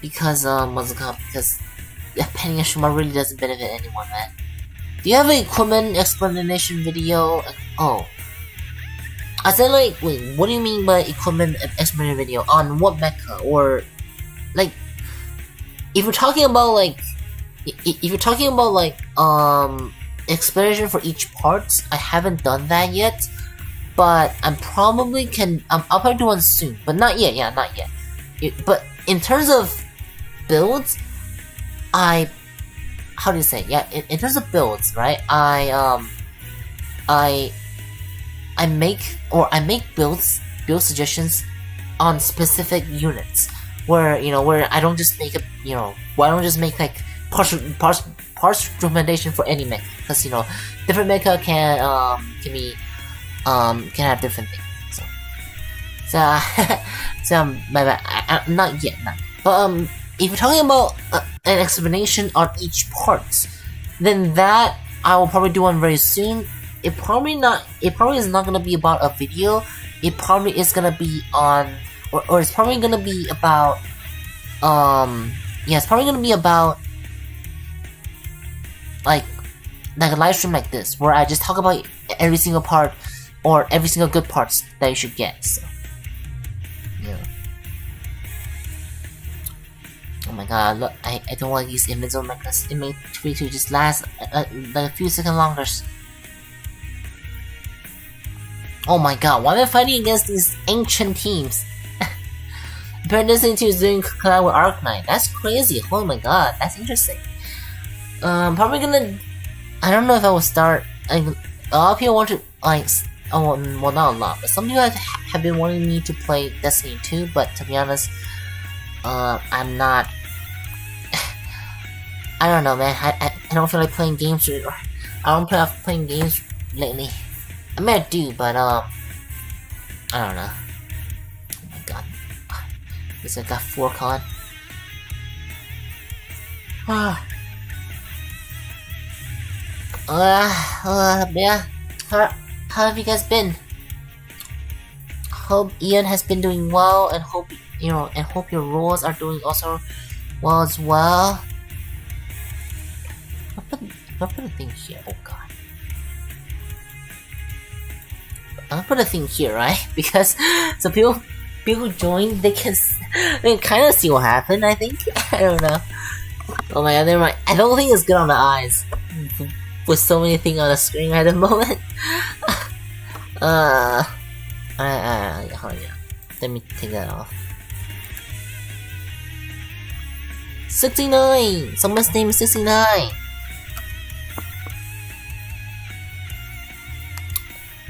A: what's it called? Because banning Ashuma really doesn't benefit anyone, man. Do you have an equipment explanation video? Oh. I said, like, wait, what do you mean by equipment explanation video? On what mecha? Or, like, if you're talking about, like, explanation for each part, I haven't done that yet, but I'll probably do one soon, but not yet, yeah, not yet. But in terms of builds, how do you say? Yeah, in terms of builds, right? I make build suggestions on specific units, where I don't just make like parts recommendation for any mecha, because different mecha can have different things. So my bad. Not yet. But if you're talking about an explanation on each part, then that I will probably do one very soon. It probably is not gonna be about a video. It probably is gonna be on, or it's probably gonna be about, yeah, it's probably gonna be about like a live stream like this, where I just talk about every single part, or every single good parts that you should get. So, yeah. Oh my god, look, I don't like these invincible mechas. It made 3-2 just last like a few seconds longer. Oh my god, why am I fighting against these ancient teams? Apparently this team is doing collab with Arknight. That's crazy. Oh my god, that's interesting. Probably gonna, I don't know if I will start, like, a lot of people want to, like, well, not a lot, but some people have been wanting me to play Destiny 2, but to be honest, I'm not, I don't know, man. I don't feel like playing games, or I don't feel like playing games lately. I might do, but I don't know. Oh my god, guess I got 4 con. Yeah. How have you guys been? Hope Ian has been doing well, and hope hope your roles are doing also well as well. I'll put a thing here. Oh god. I'll put a thing here, right? Because so people who join, they can kind of see what happened. I think. I don't know. Oh my god, never mind. I don't think it's good on the eyes with so many things on the screen at the moment. Yeah. Let me take that off. 69. Someone's name is 69.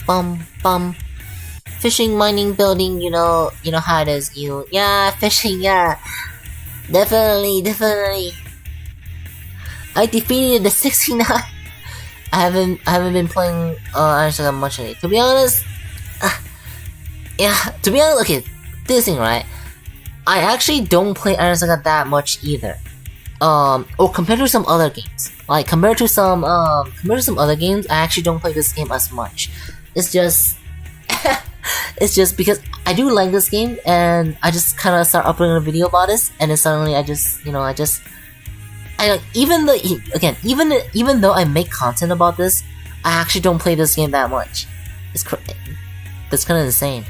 A: Bum. Fishing, mining, building, you know how it is, yeah, fishing, yeah. Definitely. I defeated the 69. I haven't been playing actually that much lately. To be honest, okay, this thing, right? I actually don't play Iron Saga that much either. Or compared to some other games, like compared to some other games, I actually don't play this game as much. It's just, it's just because I do like this game, and I just kind of start uploading a video about this, and then suddenly I even though I make content about this, I actually don't play this game that much. That's kind of insane.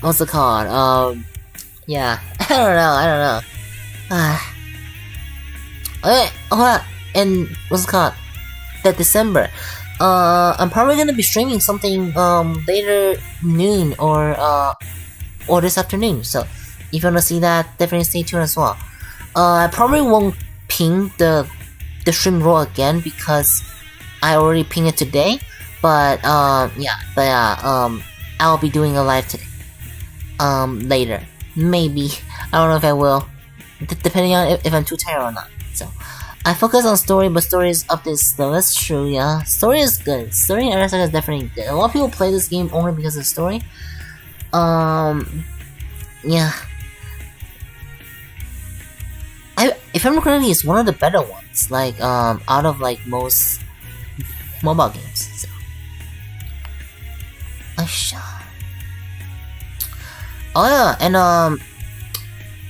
A: What's it called? Yeah, I don't know. Okay, hold on. And what's it called? That December. I'm probably gonna be streaming something later noon or this afternoon. So if you wanna see that, definitely stay tuned as well. I probably won't ping the stream role again because I already pinged it today. But I'll be doing a live today. Later. Maybe. I don't know if I will. Depending on if I'm too tired or not. So, I focus on story, but story is up this though. That's true, yeah. Story is good. Story in Iron Saga is definitely good. A lot of people play this game only because of the story. Yeah. If I'm correctly, it's one of the better ones. Like, out of like most mobile games. So. Oh yeah,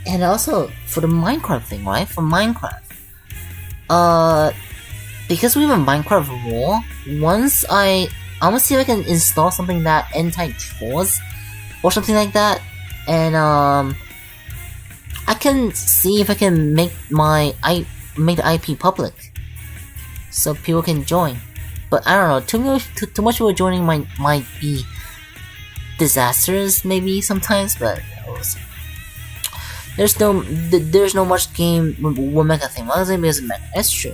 A: and also for the Minecraft thing, right? For Minecraft, because we have a Minecraft role, once I'm gonna see if I can install something that anti-trolls or something like that, and I can see if I can make the IP public so people can join. But I don't know, too much people joining might be disasters maybe sometimes, but there's no much game with Mecha thing. What does it mean as Mecha? That's true.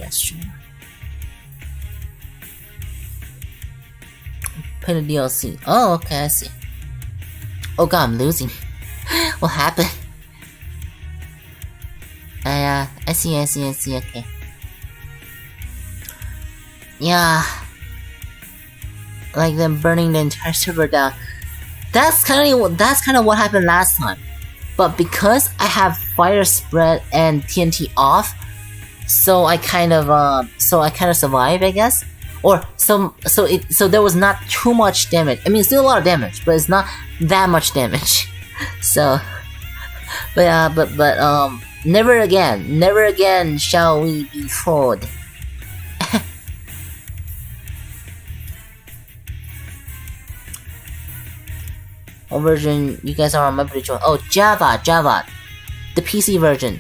A: Pay the DLC. Oh, okay, I see. Oh god, I'm losing. What happened? I see, okay. Yeah. Like them burning the entire server down. That's kind of what happened last time. But because I have fire spread and TNT off, so I kind of survived, I guess. Or so there was not too much damage. I mean, still a lot of damage, but it's not that much damage. So, but never again shall we be fooled. What version you guys are remember to join? Oh, Java, the PC version.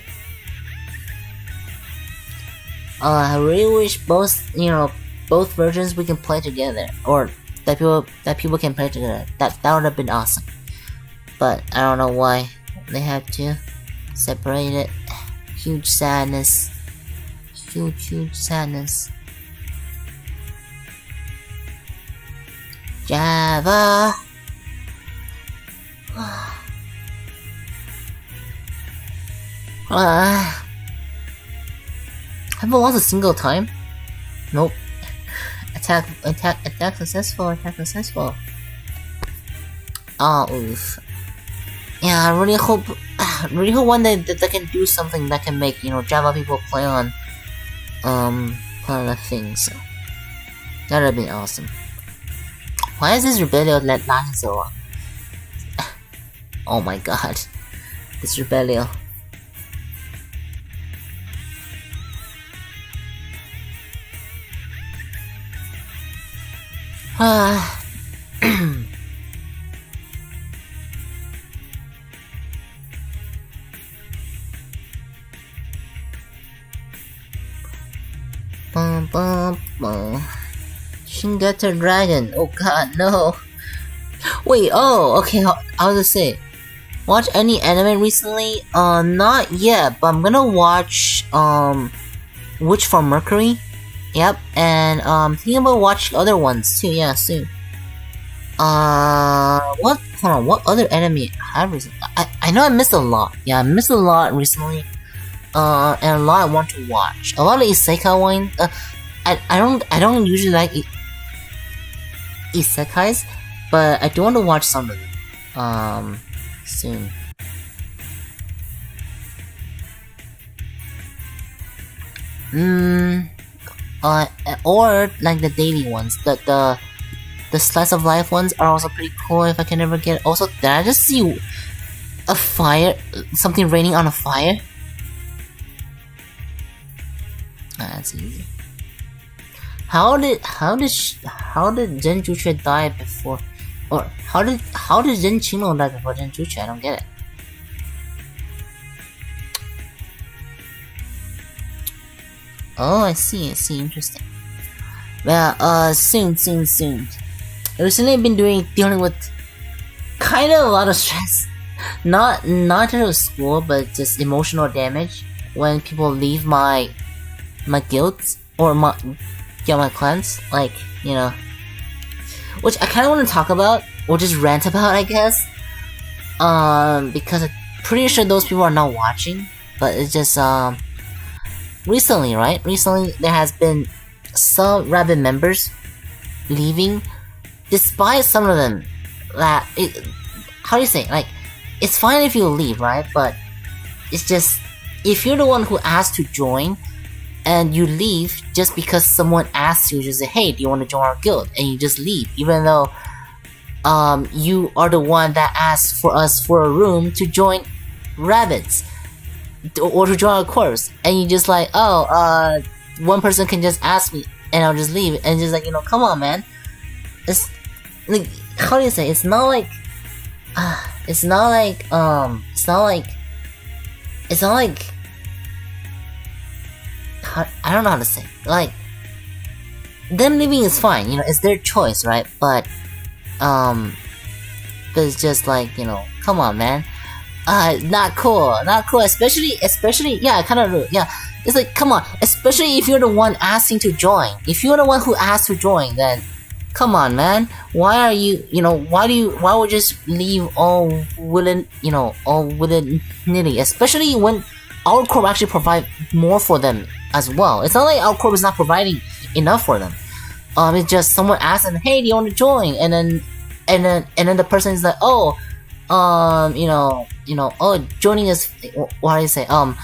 A: I really wish both versions we can play together, or that people can play together. That would have been awesome. But I don't know why they have to separate it. Huge sadness. Huge sadness. Java. Haven't lost a single time. Nope. Attack successful. Oh, oof. Yeah, I really hope one day that they can do something that can make Java people play on that thing. So that'd have been awesome. Why is this rebellion lasting so long? Oh my god, this rebellion. Shingata Dragon. Oh god, no. Wait, oh, okay, I was gonna say, watch any anime recently? Not yet, but I'm gonna watch, Witch from Mercury. Yep, and, thinking about watching other ones too, yeah, soon. Hold on, what other anime I have recently? I know I missed a lot. Yeah, I missed a lot recently. And a lot I want to watch. A lot of isekai one. I don't usually like isekais, but I do want to watch some of them soon. Or like the daily ones, the slice of life ones are also pretty cool if I can ever get. Also, did I just see a fire? Something raining on a fire? That's easy. How did Zenjuche die before, or how did Zenchino die before Zenjuche? I don't get it. Oh, I see, interesting. Well, soon. Recently I've been dealing with kind of a lot of stress. Not just school, but just emotional damage when people leave my guilds or my clans, like, you know, which I kind of want to talk about or just rant about, I guess. Because I'm pretty sure those people are not watching, but it's just recently there has been some Rabbit members leaving, despite some of them that how do you say, like, it's fine if you leave, right? But it's just, if you're the one who asked to join and you leave just because someone asks you, just say, hey, do you want to join our guild, and you just leave, even though you are the one that asked for us for a room to join rabbits or to join a course, and you just like, oh, one person can just ask me and I'll just leave, and just like, you know, come on, man. It's like, how do you say, it's not like I don't know how to say, like, them leaving is fine, you know, it's their choice, right? But it's just like, you know, come on, man. Not cool, especially, yeah, kind of rude, yeah. It's like, come on, especially if you're the one asking to join. If you're the one who asked to join, then come on, man. Why are you, you know, why would you just leave all willing, you know, all willy-nilly, especially when our corp actually provide more for them as well. It's not like our corp is not providing enough for them. It's just someone asks them, hey, do you want to join? And then the person is like, oh, you know, oh, joining is, what do you say, or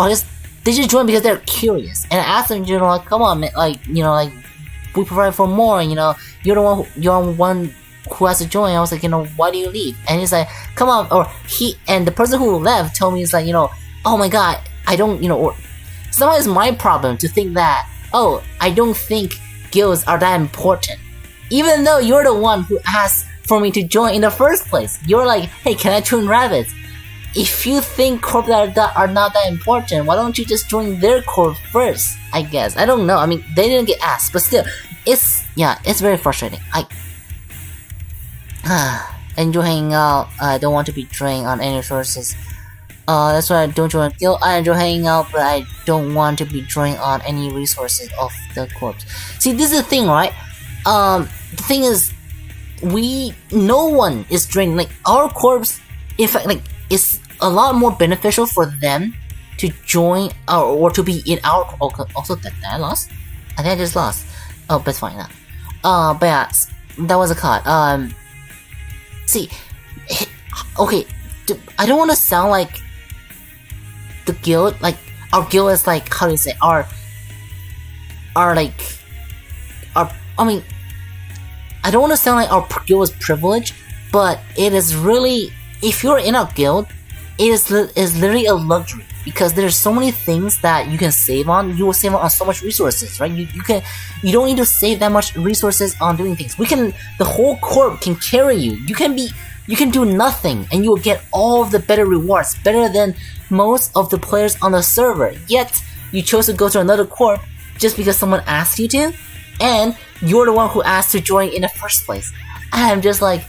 A: just, they just join because they're curious, and I asked them, you know, like, come on, man, like, you know, like, we provide for more, you know, you're the one who has to join. I was like, you know, why do you leave? And he's like, come on, or and the person who left told me, it's like, you know, oh my god, I don't, you know, or somehow it's my problem to think that, oh, I don't think guilds are that important, even though you're the one who asked for me to join in the first place. You're like, hey, can I join rabbits? If you think corp that are not that important, why don't you just join their corp first? I guess, I don't know. I mean, they didn't get asked, but still, it's very frustrating. I enjoy hanging out. I don't want to be drained on any resources. That's why I don't join a guild. I enjoy hanging out, but I don't want to be drained on any resources of the corps. See, this is the thing, right? The thing is, no one is drained. Like, our corps, in fact, like, it's a lot more beneficial for them to join or to be in our. Also, did I lost? I think I just lost. Oh, but it's fine now. But yeah, that was a cut. See, okay, I don't want to sound like the guild, like, our guild is like, how do you say, I mean, I don't want to sound like our guild is privileged, but it is really, if you're in our guild, it is literally a luxury, because there's so many things that you can save on. You will save on so much resources, right? You don't need to save that much resources on doing things. The whole corp can carry you. You can do nothing, and you will get all of the better rewards, better than most of the players on the server. Yet, you chose to go to another corp just because someone asked you to, and you're the one who asked to join in the first place. I'm just like,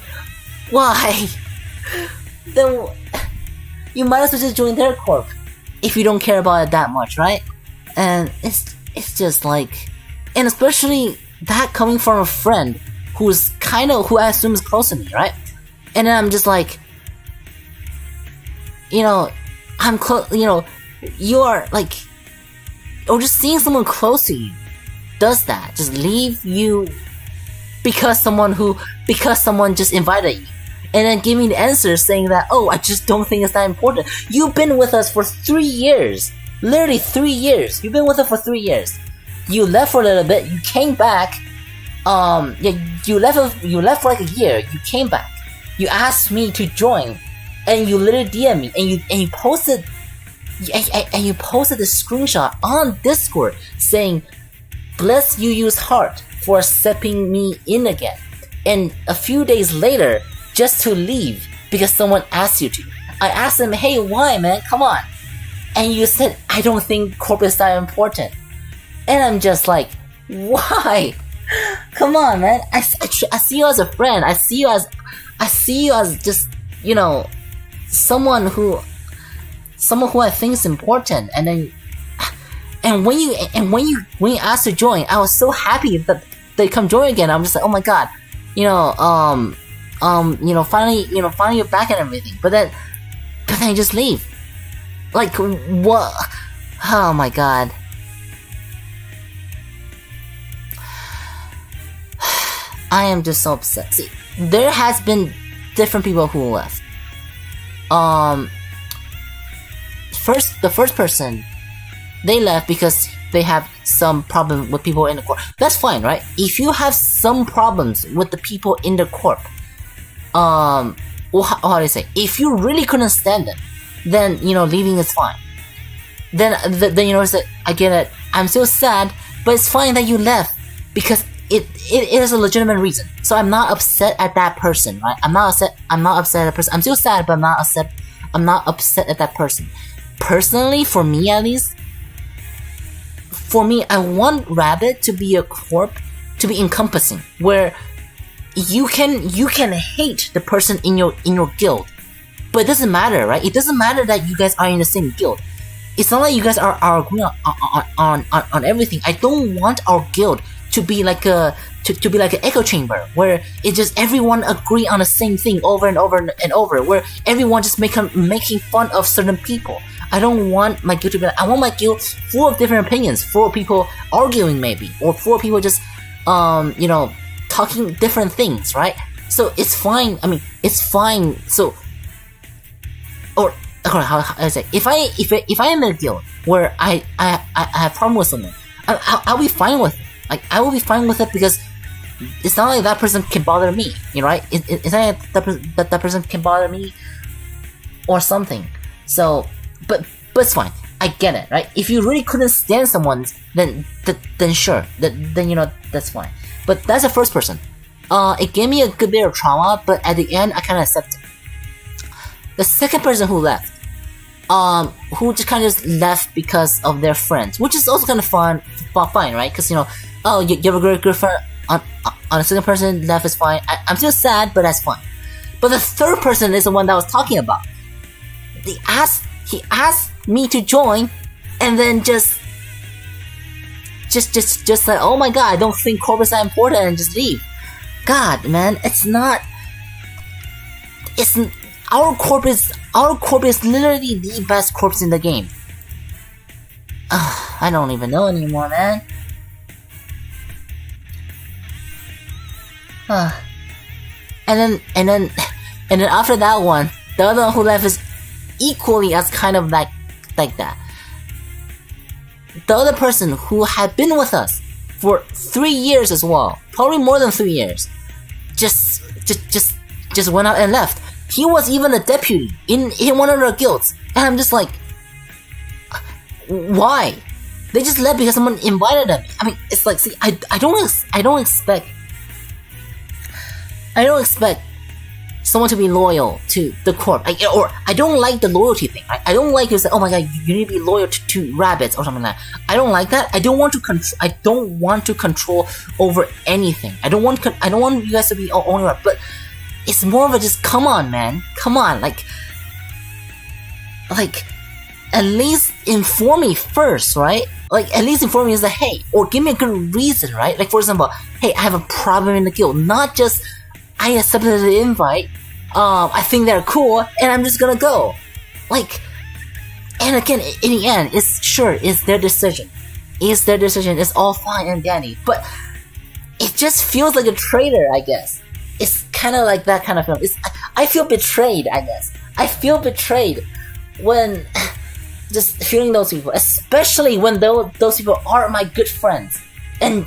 A: why? Then you might as well just join their corp if you don't care about it that much, right? And it's just like, and especially that coming from a friend who I assume is close to me, right? And then I'm just like, you know, I'm close, you know, you are like, or just seeing someone close to you does that, just leave you because someone just invited you, and then give me the answer saying that, oh, I just don't think it's that important. You've been with us for 3 years, literally 3 years. You've been with us for 3 years. You left for a little bit. You came back. You left for like a year. You came back. You asked me to join, and you literally DM me, and you posted the screenshot on Discord saying, "Bless YuYu's heart for accepting me in again." And a few days later, just to leave because someone asked you to. I asked him, "Hey, why, man? Come on." And you said, "I don't think corporate is that important." And I'm just like, why? Come on, man. I see you as a friend. I see you as just, someone who I think is important. And when you asked to join, I was so happy that they come join again. I'm just like, oh my god, finally you're back and everything. But then you just leave. Like, what? Oh my god. I am just so upset. See, there has been different people who left. The first person, they left because they have some problem with people in the corp. That's fine, right? If you have some problems with the people in the corp, how do you say? If you really couldn't stand them, then leaving is fine. Then I get it. I'm still sad, but it's fine that you left because it is a legitimate reason. So I'm not upset at that person, right? I'm not upset at that person. I'm still sad, but I'm not upset at that person. Personally, for me at least, I want Rabbit to be a corp, to be encompassing, where you can hate the person in your guild, but it doesn't matter, right? It doesn't matter that you guys are in the same guild. It's not like you guys are agreeing on everything. I don't want our guild to be like an echo chamber where it just everyone agree on the same thing over and over and over, where everyone just making fun of certain people. I don't want my guild to be like, I want my guild full of different opinions, full of people arguing maybe, or full of people just talking different things, right? So it's fine. I mean, it's fine. So, or how I say, if I am in a guild where I have problem with someone, I'll be fine with it. Like, I will be fine with it because it's not like that person can bother me, right? It's not like that person can bother me or something. So, but it's fine. I get it, right? If you really couldn't stand someone, then sure, then that's fine. But that's the first person. It gave me a good bit of trauma, but at the end, I kind of accepted. The second person who left, who just kind of just left because of their friends, which is also kind of fine, right? Because you have a great girlfriend. On the second person left is fine. I'm still sad, but that's fine. But the third person is the one that I was talking about. He asked me to join, and then just like, oh my god, I don't think corporate's that important, and just leave. God, man, our corp is literally the best corpse in the game. I don't even know anymore, man. And then after that one, the other one who left is equally as kind of like that. The other person who had been with us for 3 years as well, probably more than 3 years, just went out and left. He was even a deputy in one of our guilds, and I'm just like, why? They just left because someone invited them. I mean, it's like, see, I don't expect someone to be loyal to the corp, or I don't like the loyalty thing. I don't like you say, oh my god, you need to be loyal to rabbits or something like that. I don't like that. I don't want to control over anything. I don't want you guys to be owner, but it's more of a just, come on, man, come on, like at least inform me first, right? Like, at least inform me as a hey, or give me a good reason, right? Like, for example, hey, I have a problem in the guild, not just I accepted the invite, I think they're cool, and I'm just gonna go. Like, and again, in the end, it's their decision. It's all fine and dandy, but just feels like a traitor, I guess. It's kind of like that kind of film. I feel betrayed, I guess. I feel betrayed when just feeling those people, especially when those people are my good friends, and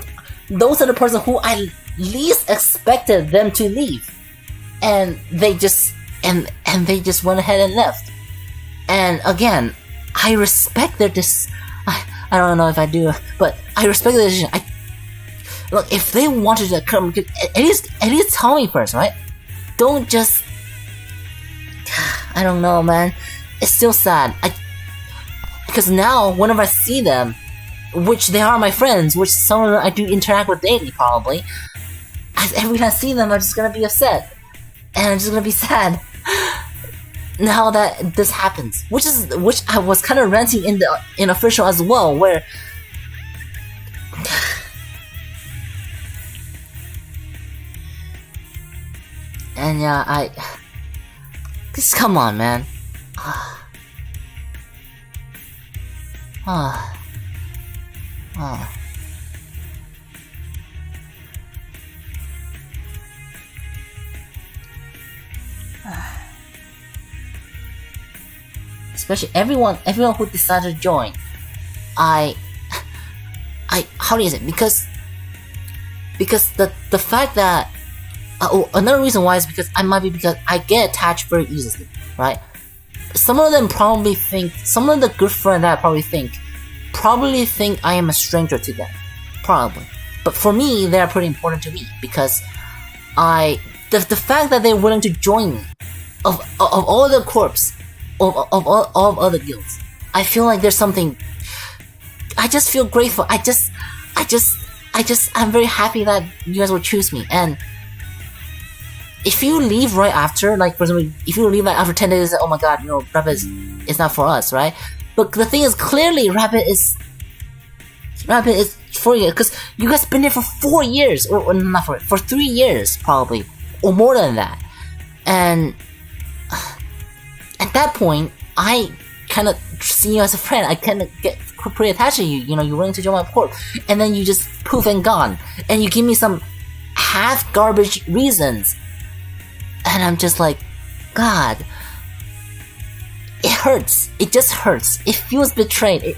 A: those are the person who I least expected them to leave, and they just they just went ahead and left. And again, I respect their I don't know if I do, but I respect their decision. Look, if they wanted to come, at least tell me first, right? Don't just. I don't know, man. It's still sad. Because now, whenever I see them, which they are my friends, which some of them I do interact with daily, probably. Every time I see them, I'm just gonna be upset, and I'm just gonna be sad. Now that this happens, which I was kind of ranting in official as well, where and yeah, just come on, man. Especially everyone who decided to join. How do you say? Because the fact that another reason why is because I get attached very easily, right? Some of them probably think, some of the good friends that I probably think I am a stranger to them, probably. But for me, they are pretty important to me because the fact that they're willing to join me of all the corps. Of all other guilds, I feel like there's something. I just feel grateful. I'm very happy that you guys would choose me. And if you leave right after, like for example, if you leave like after 10 days, oh my god, Rapid is not for us, right? But the thing is, clearly Rapid is for you because you guys been there for 4 years, or not for 3 years probably, or more than that, and. At that point, I kind of see you as a friend. I kind of get pretty attached to you. You're willing to join my corp, and then you just poof and gone, and you give me some half garbage reasons, and I'm just like, God, it hurts. It just hurts. It feels betrayed.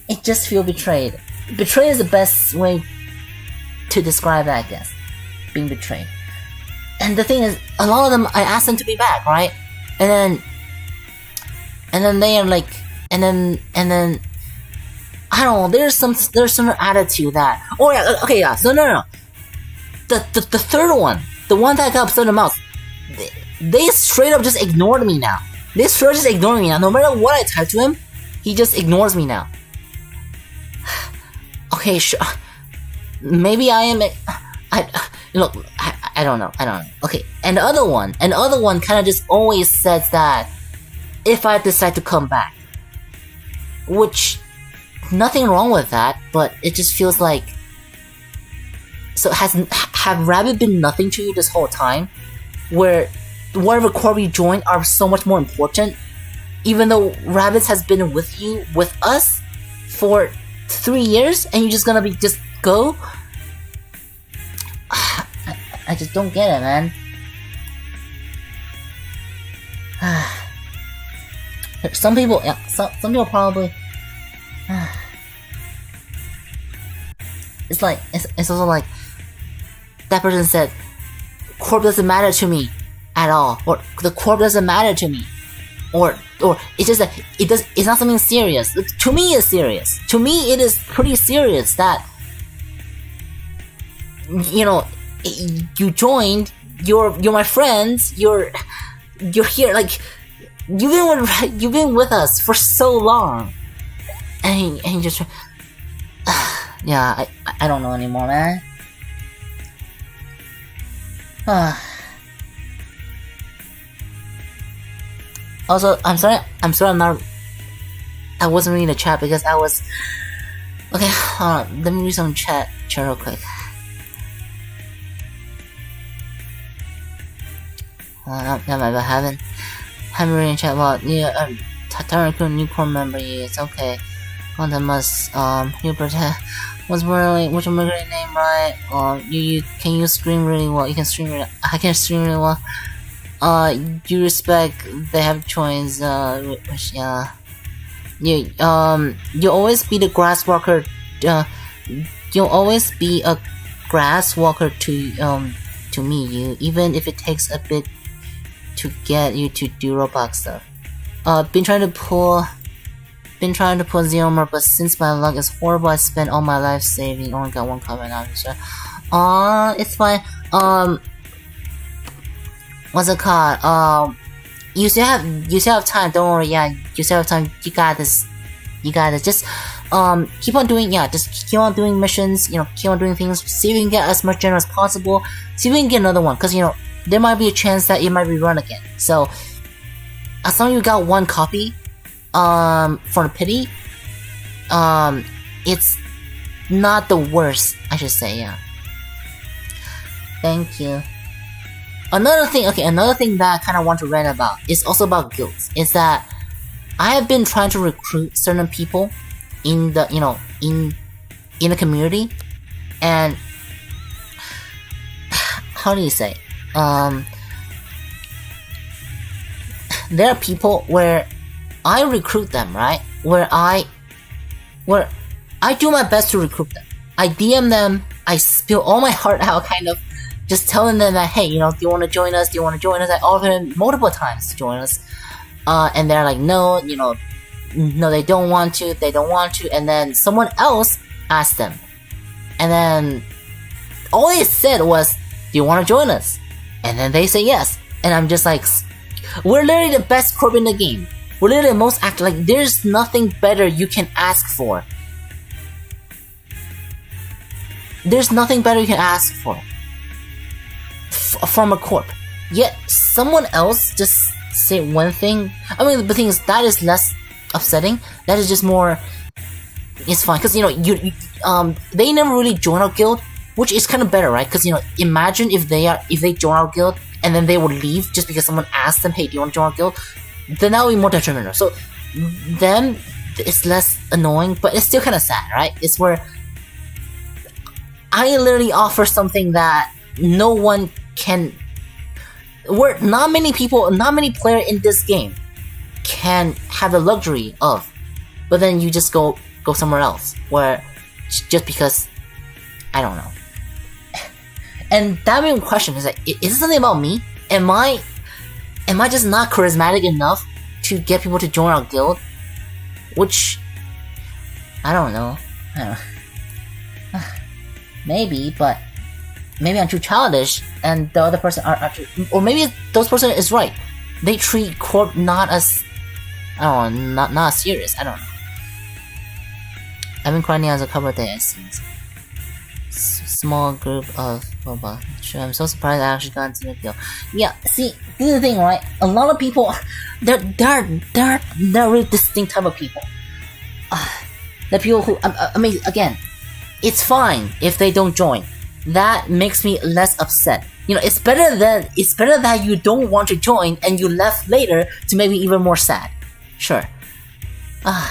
A: It just feels betrayed. Betrayed is the best way to describe that, I guess. Being betrayed. And the thing is, a lot of them, I asked them to be back, right? And then they are like, and then I don't know. There's some attitude that. Oh yeah, okay, yeah. So no. The third one, the one that got upset in the mouth, they straight up just ignored me now. They straight up just ignoring me now. No matter what I type to him, he just ignores me now. Okay, sure. Maybe I am. I don't know. Okay, and the other one kind of just always says that. If I decide to come back, which nothing wrong with that, but it just feels like. So have Rabbit been nothing to you this whole time, where whatever corp you join are so much more important, even though Rabbits has been with us for 3 years, and you're just gonna just go? I just don't get it, man. Some people probably. It's also like that person said, "Corp doesn't matter to me at all," or "the corp doesn't matter to me," or it's just that it's not something serious. To me, it's serious. To me, it is pretty serious that you joined. You're my friends. You're here. Like you've been with us for so long, and you just yeah. I don't know anymore, man. Also, I'm sorry I wasn't reading the chat because I was. Okay, hold on. Let me read some chat real quick. I haven't read chat. Well, yeah, Tyrannical new core member. Yeah, it's okay. Contamus, Hubert, what's really, which I'm great name, right? Can you scream really well? You can scream really, I can scream really well. You respect, they have choice, yeah. You always be the grass walker, you'll always be a grass walker to me, even if it takes a bit to get you to do Roblox stuff. Been trying to pull Zeorymer, but since my luck is horrible, I spent all my life saving. Only got one comment out, sure. It's fine. What's it called? You still have time. Don't worry. Yeah, you still have time. You got this. Just keep on doing. Yeah, just keep on doing missions. Keep on doing things. See if we can get as much general as possible. See if we can get another one. Cause there might be a chance that it might rerun again. So as long as you got one copy. For the pity, it's not the worst, I should say, yeah. Thank you. Another thing that I kind of want to rant about is also about guilds. Is that I have been trying to recruit certain people in the, in the community, and how do you say? There are people where I recruit them, right? Where I do my best to recruit them. I DM them, I spill all my heart out, kind of, just telling them that, hey, do you want to join us? I offer them multiple times to join us. And they're like, no, no, they don't want to, and then someone else asked them. And then, all they said was, do you want to join us? And then they say yes. And I'm just like, we're literally the best corp in the game. We're literally the most active, like, there's nothing better you can ask for. There's nothing better you can ask for. From a corp. Yet, someone else just say one thing. I mean, the thing is, that is less upsetting. That is just more, it's fine. Cause, they never really join our guild, which is kind of better, right? Cause, imagine if they join our guild, and then they would leave just because someone asked them, hey, do you want to join our guild? Then that would be more detrimental. So, then it's less annoying, but it's still kind of sad, right? It's where I literally offer something that no one can, where not many players in this game can have the luxury of, but then you just go somewhere else, where, just because, I don't know. And that main question is like, is it something about me? Am I just not charismatic enough to get people to join our guild? Which, I don't know. Maybe, but maybe I'm too childish, and the other person are actually, or maybe those person is right. They treat corp not as, I don't know, not as serious. I don't know. I've been grinding as a couple of days. Small group of robot. Sure, I'm so surprised I actually got into the guild. Yeah, see, this is the thing, right? A lot of people, they're really distinct type of people. The people who, I mean, again, it's fine if they don't join. That makes me less upset. It's better that you don't want to join and you left later to make me even more sad. Sure. But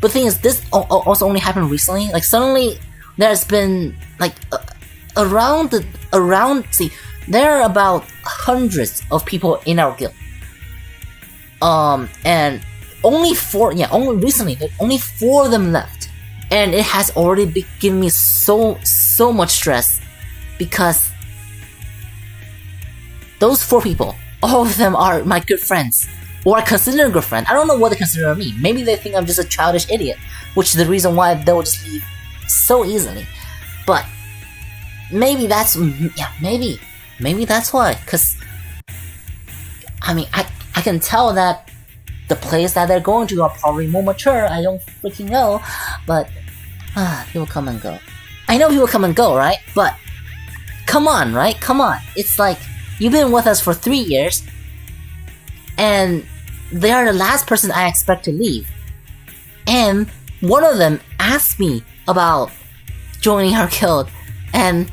A: the thing is, this also only happened recently. Like, suddenly, there's been, like, see, there are about hundreds of people in our guild. And only recently, only 4 of them left. And it has already given me so much stress, because those 4 people, all of them are my good friends, or I consider a good friend. I don't know what they consider me. Maybe they think I'm just a childish idiot, which is the reason why they'll just leave so easily. But maybe that's, maybe that's why. Cause I mean, I can tell that the place that they're going to are probably more mature. I don't freaking know, but people come and go. I know people come and go, right? But come on, right? Come on. It's like, you've been with us for 3 years, and they are the last person I expect to leave. And one of them asked me about joining our guild, and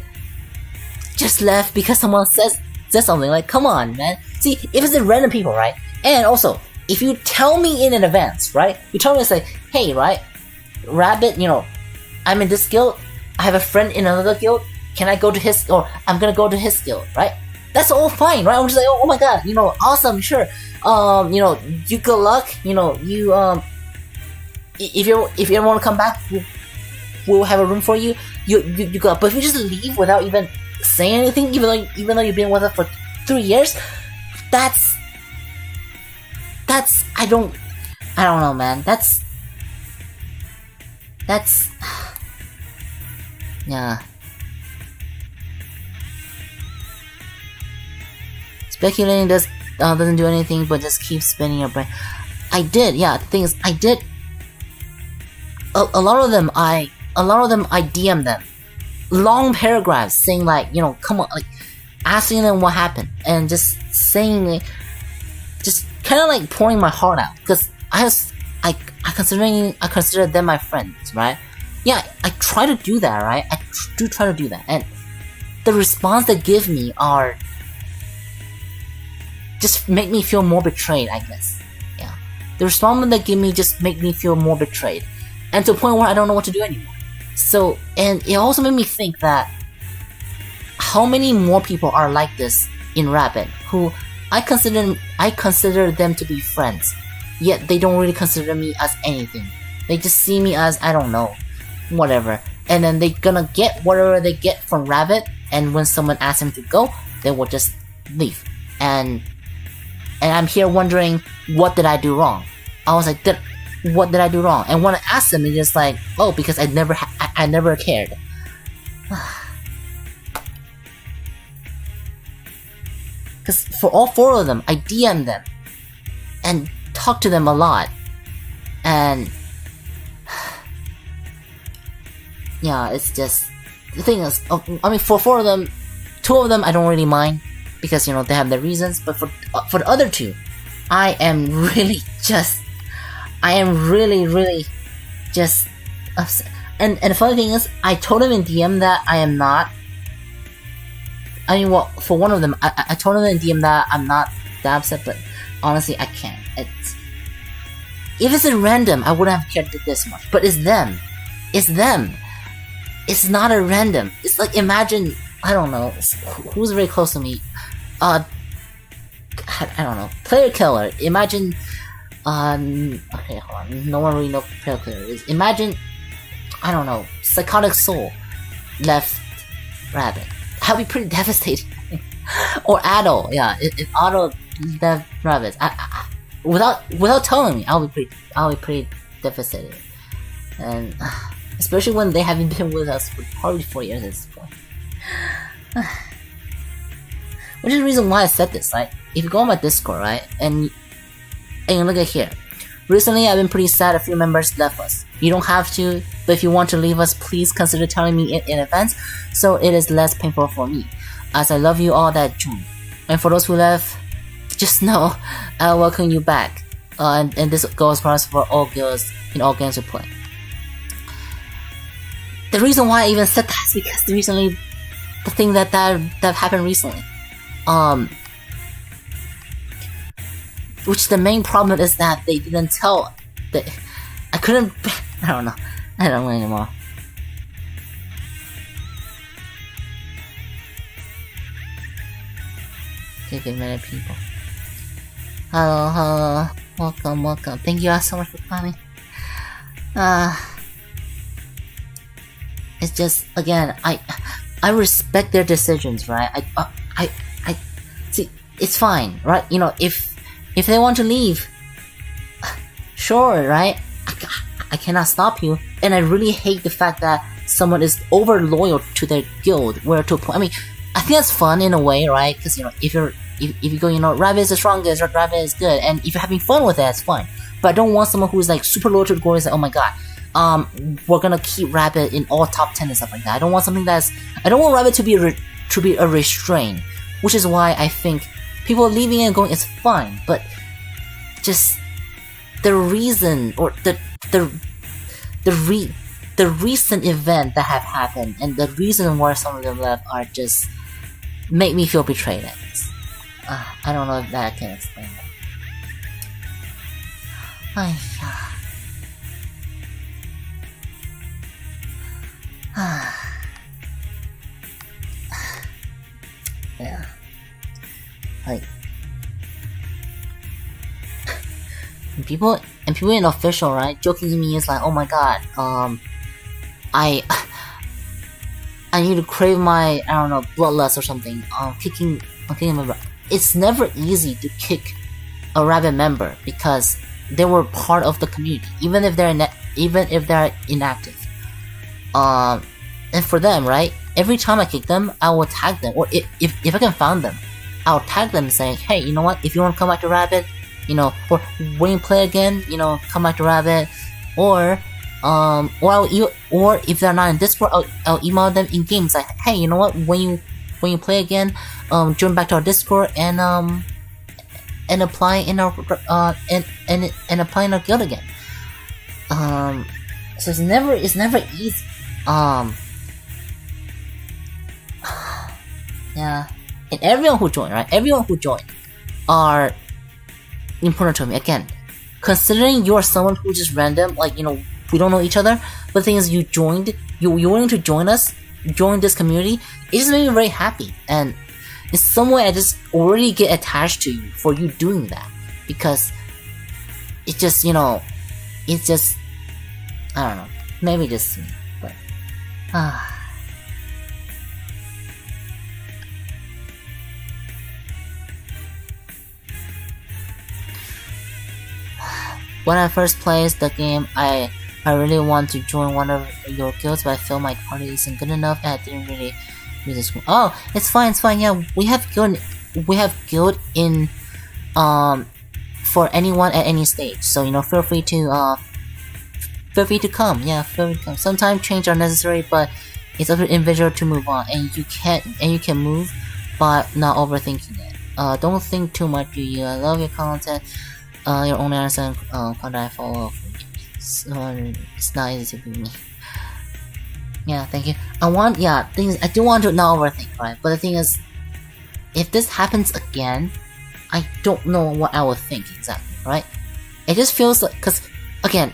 A: just left because someone says something. Like, come on, man. See, if it's the random people, right? And also, if you tell me in advance, right? You tell me, it's like, hey, right? Rabbit, I'm in this guild, I have a friend in another guild, can I go to his, or I'm gonna go to his guild, right? That's all fine, right? I'm just like, oh my god, awesome, sure. You good luck, if you ever want to come back, we'll have a room for you. You go, but if you just leave without even saying anything, even though you've been with us for 3 years, that's I don't know, man. That's yeah. Speculating doesn't do anything but just keep spinning your brain. I did, yeah. The thing is, I did. A lot of them I DM them long paragraphs saying like, come on, like asking them what happened and just saying, just kind of like pouring my heart out, because I consider them my friends, right? Yeah, I try to do that, right? I do try to do that, and the response they give me are just make me feel more betrayed, I guess. Yeah, the response they give me just make me feel more betrayed, and to a point where I don't know what to do anymore. So, and it also made me think that how many more people are like this in Rabbit, who I consider them to be friends, yet they don't really consider me as anything. They just see me as, I don't know, whatever. And then they gonna get whatever they get from Rabbit, and when someone asks them to go, they will just leave. And I'm here wondering, what did I do wrong? I was like, what did I do wrong? And when I asked them, it's just like, oh, because I never cared. Because for all 4 of them, I DM them and talk to them a lot, and yeah, it's just, the thing is, I mean, for 4 of them, 2 of them I don't really mind, because they have their reasons, but for the other 2, I am really just upset. And the funny thing is, I told him in DM that I am not. I mean, well, for one of them, I told him in DM that I'm not that upset, but honestly, I can't. If it's a random, I wouldn't have cared this much. But it's them. It's them. It's not a random. It's like, imagine, I don't know, who's very close to me? I don't know, Player Killer. Imagine, okay, hold on, no one really knows what Player Killer is. Imagine, I don't know, Psychotic Soul left Rabbit. I'd be pretty devastated. Or Adol, yeah, if Adol left Rabbit, without telling me, I'll be pretty devastated. And especially when they haven't been with us for probably 4 years at this point. Which is the reason why I said this, right? If you go on my Discord, right, and look at here. Recently, I've been pretty sad a few members left us. You don't have to, but if you want to leave us, please consider telling me in advance, so it is less painful for me, as I love you all that joined. And for those who left, just know, I'll welcome you back. And this goes for all girls in all games we play. The reason why I even said that is because the thing that happened recently. Which the main problem is that they didn't tell. I couldn't. I don't know. I don't know anymore. Okay, many people. Hello. Welcome. Thank you all so much for coming. It's just, again, I respect their decisions, right? I see, it's fine, right? If they want to leave, sure, right? I cannot stop you, and I really hate the fact that someone is over loyal to their guild, where to a point. I mean, I think that's fun in a way, right? Because if you go, Rabbit is the strongest, or Rabbit is good, and if you're having fun with that, it's fine. But I don't want someone who's like super loyal to the guild. Is like, oh my god, we're gonna keep Rabbit in all top 10 and stuff like that. I don't want Rabbit to be a restraint, which is why I think people leaving and going is fine, but just the reason, or the recent event that have happened, and the reason why some of them left are just make me feel betrayed, I guess. I don't know if that can explain that. Yeah. Like and people in official, right, joking to me is like, oh my god, I need to crave my, I don't know, bloodlust or something. Kicking a member. It's never easy to kick a rabbit member because they were part of the community, even if they're inactive. And for them, right, every time I kick them, I will tag them, or if I can find them, I'll tag them saying, hey, you know what, if you want to come back to rabbit, you know, or when you play again, you know, come back to rabbit, or if they're not in Discord, I'll email them in games like, hey, you know what, when you play again, join back to our Discord and apply in our and apply in our guild again. So it's never easy. Yeah, and everyone who joined, right? Everyone who joined are important to me. Again, considering you're someone who's just random, like, you know, we don't know each other, but the thing is, you're willing to join us, join this community. It just made me very happy, and in some way I just already get attached to you for you doing that, because it just, you know, it's just, I don't know, maybe just me, but when I first played the game, I really want to join one of your guilds, but I feel my party isn't good enough and I didn't really use this. Oh, it's fine, yeah, we have guild in for anyone at any stage, so, you know, feel free to come. Yeah, feel free to come. Sometimes changes are necessary, but it's up to the individual to move on, and you can move but not overthinking it. Don't think too much, you. I love your content. Your own answer content I follow. So it's not easy to be me. Yeah, thank you. I do want to not overthink, right? But the thing is, if this happens again, I don't know what I would think exactly, right? It just feels like, cause again,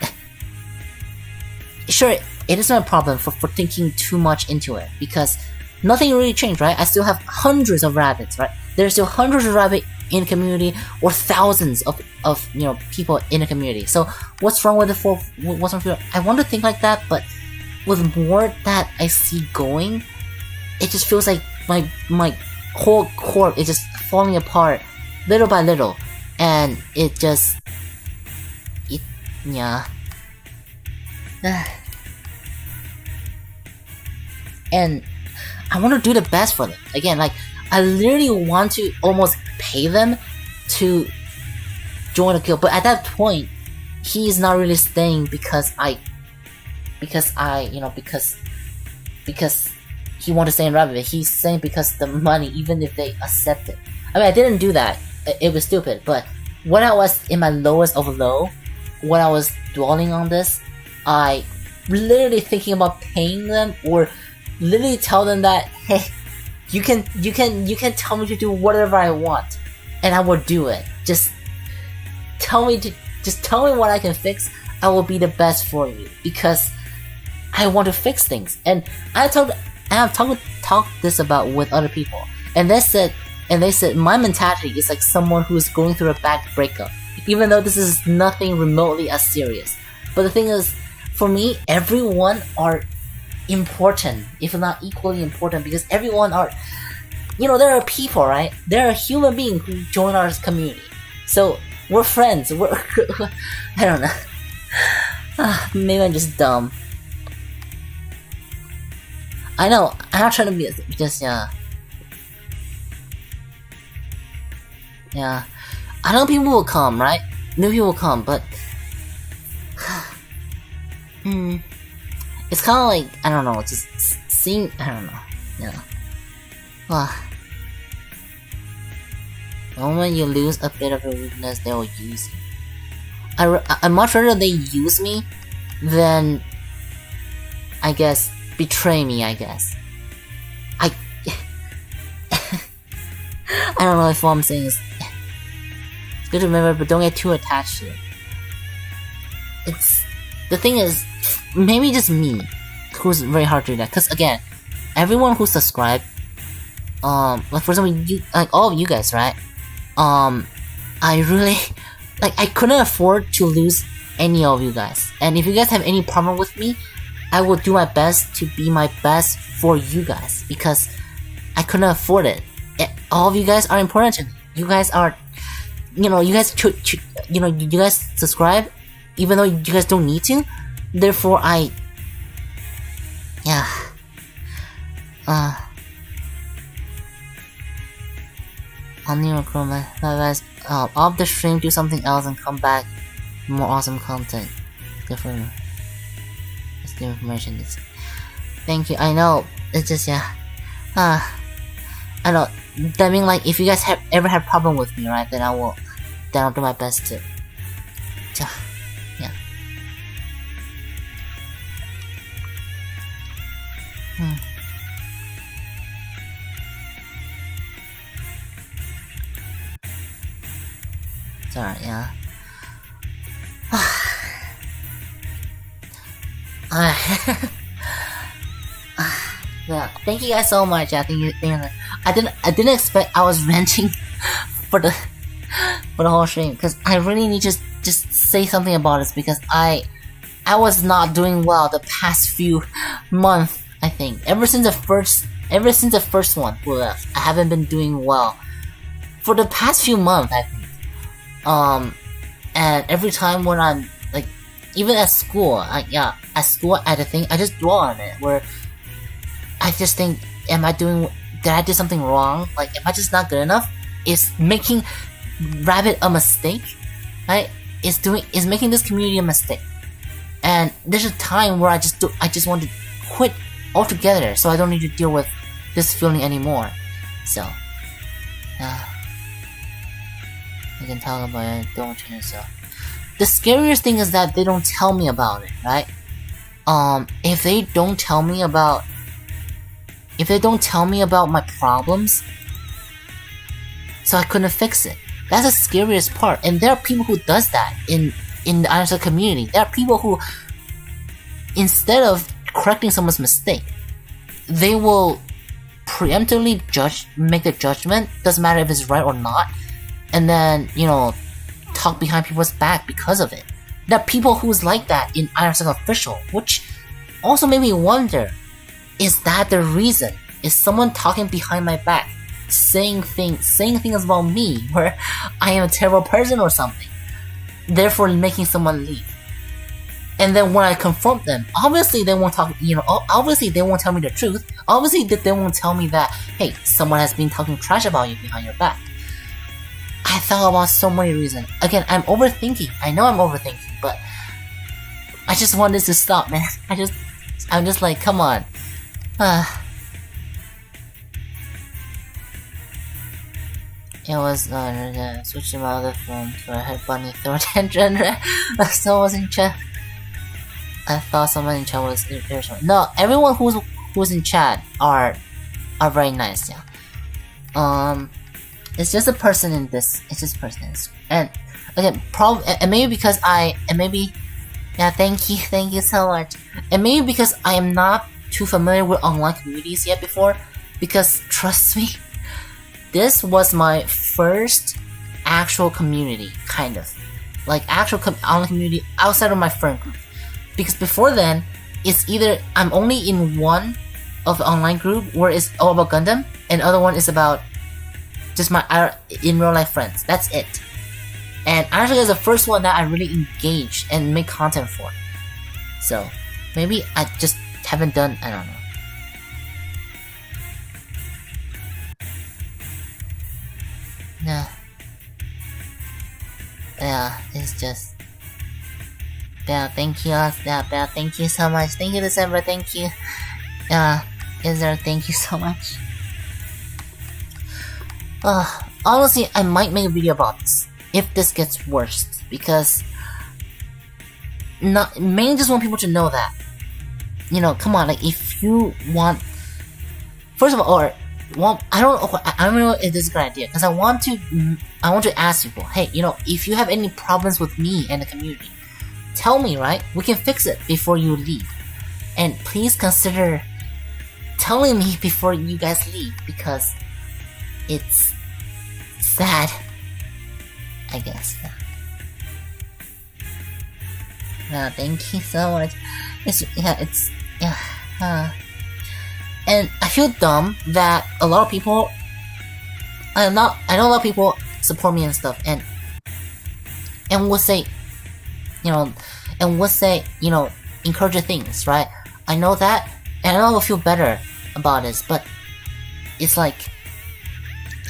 A: sure, it is not a problem for thinking too much into it, because nothing really changed, right? I still have hundreds of rabbits, right? There's still hundreds of rabbits in the community, or thousands of you know, people in the community. So what's wrong with what's wrong with it? I want to think like that, but with more that I see going, it just feels like my whole core is just falling apart little by little, and yeah. And I want to do the best for them. Again, like, I literally want to almost pay them to join a guild, but at that point, he's not really staying because he wants to stay in Rabbit. He's staying because the money, even if they accept it. I mean, I didn't do that. It was stupid, but when I was in my lowest of low, when I was dwelling on this, I literally thinking about paying them, or literally tell them that, hey, you can tell me to do whatever I want, and I will do it. Just tell me what I can fix. I will be the best for you, because I want to fix things. And I've talked this about with other people, and they said my mentality is like someone who is going through a bad breakup, even though this is nothing remotely as serious. But the thing is, for me, everyone are important, if not equally important, because everyone are, you know, there are people, right? There are human beings who join our community, so we're friends. We're I don't know. Maybe I'm just dumb. I know, I'm not trying to be just, yeah. I know people will come, right? New people will come, but it's kind of like, I don't know, just seeing, I don't know, yeah. The moment you lose a bit of your weakness, they will use you. I'd much rather they use me than, I guess, betray me, I guess. I don't know if what I'm saying is, it's good to remember, but don't get too attached to it. The thing is, maybe just me, who's very hard to do that. Because again, everyone who subscribed, like for example, like all of you guys, right? I really, like, I couldn't afford to lose any of you guys. And if you guys have any problem with me, I will do my best to be my best for you guys, because I couldn't afford it. All of you guys are important to me. You guys are, you guys you guys subscribe, even though you guys don't need to. Therefore, I'll need to record my guys off the stream, do something else, and come back. More awesome content. Different. It's the information. Thank you. I know. It's just I know. That means, like, if you guys ever have problem with me, right? Then I'll do my best to yeah. Sorry, yeah. Yeah, thank you guys so much. Yeah, thank you. I didn't expect I was ranting for the whole stream, because I really need to just say something about this, because I was not doing well the past few months. I think ever since the first one who left, I haven't been doing well for the past few months, I think. And every time when I'm, like, even at school, I just dwell on it, where I just think, did I do something wrong? Like, am I just not good enough? Is making Rabbit a mistake? Right? Is making this community a mistake? And there's a time where I just want to quit altogether, so I don't need to deal with this feeling anymore. So, I can talk about it, don't change yourself. The scariest thing is that they don't tell me about it, right? If they don't tell me about my problems, so I couldn't fix it. That's the scariest part. And there are people who does that in the IRC community. There are people who, instead of correcting someone's mistake, they will preemptively make a judgment, doesn't matter if it's right or not, and then, talk behind people's back because of it. There are people who's like that in IRC official, which also made me wonder, is that the reason? Is someone talking behind my back, saying things about me, where I am a terrible person or something, therefore making someone leave? And then when I confront them, obviously they won't talk, obviously they won't tell me the truth. Obviously they won't tell me that, hey, someone has been talking trash about you behind your back. I thought about so many reasons. Again, I'm overthinking. I know I'm overthinking, but I just want this to stop, man. I'm just like, come on. It was switching my other phone to a head bunny throw tantrum. Someone was in chat. I thought someone in chat was irrational. No, everyone who's in chat are very nice, yeah. It's just a person in this. It's just a person in this. And again, maybe because thank you so much. And maybe because I am not too familiar with online communities yet before, because trust me, this was my first actual community, kind of. Like actual online community outside of my friend group. Because before then, it's either I'm only in one of the online group where it's all about Gundam, and the other one is about just my in real life friends. That's it. And actually, it's the first one that I really engaged and make content for. So maybe I just haven't done. I don't know. No. Yeah, it's just. Yeah, thank you. Yeah, thank you so much. Thank you, December. Thank you. Thank you so much. Honestly, I might make a video about this if this gets worse, because mainly just want people to know that, come on, like, if you want, first of all, I don't know if this is a good idea, because I want to ask people, hey, if you have any problems with me and the community, tell me, right? We can fix it before you leave. and please consider telling me before you guys leave, because it's sad, I guess. Thank you so much. And I feel dumb that a lot of people, I know a lot of people support me and stuff, and will say, encouraging things, right? I know that, and I will feel better about this, but it's like,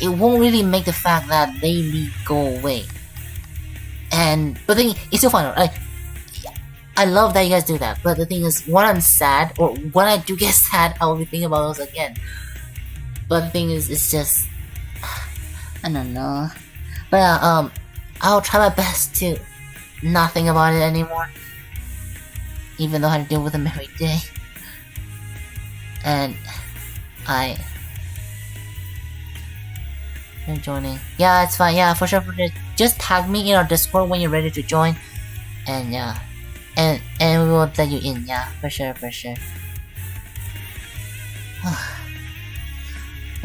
A: it won't really make the fact that they leave go away. But the thing, it's still fun, right? I love that you guys do that, but the thing is, when I'm sad, or when I do get sad, I will be thinking about those again. But the thing is, it's just, I don't know. But I'll try my best to not think about it anymore, even though I have to deal with them every day. And you're joining. Yeah, it's fine. Yeah, for sure. Just tag me in our Discord when you're ready to join, and yeah. And we will let you in, yeah, for sure. But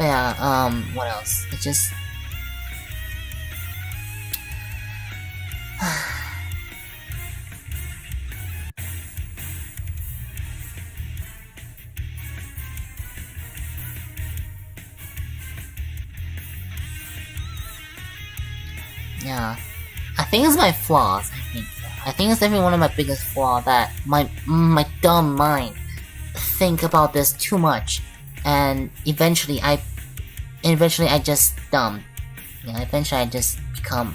A: yeah, what else? It just yeah, I think it's my flaws. I think it's definitely one of my biggest flaws, that my dumb mind think about this too much, and eventually I just dumb. Yeah, eventually I just become.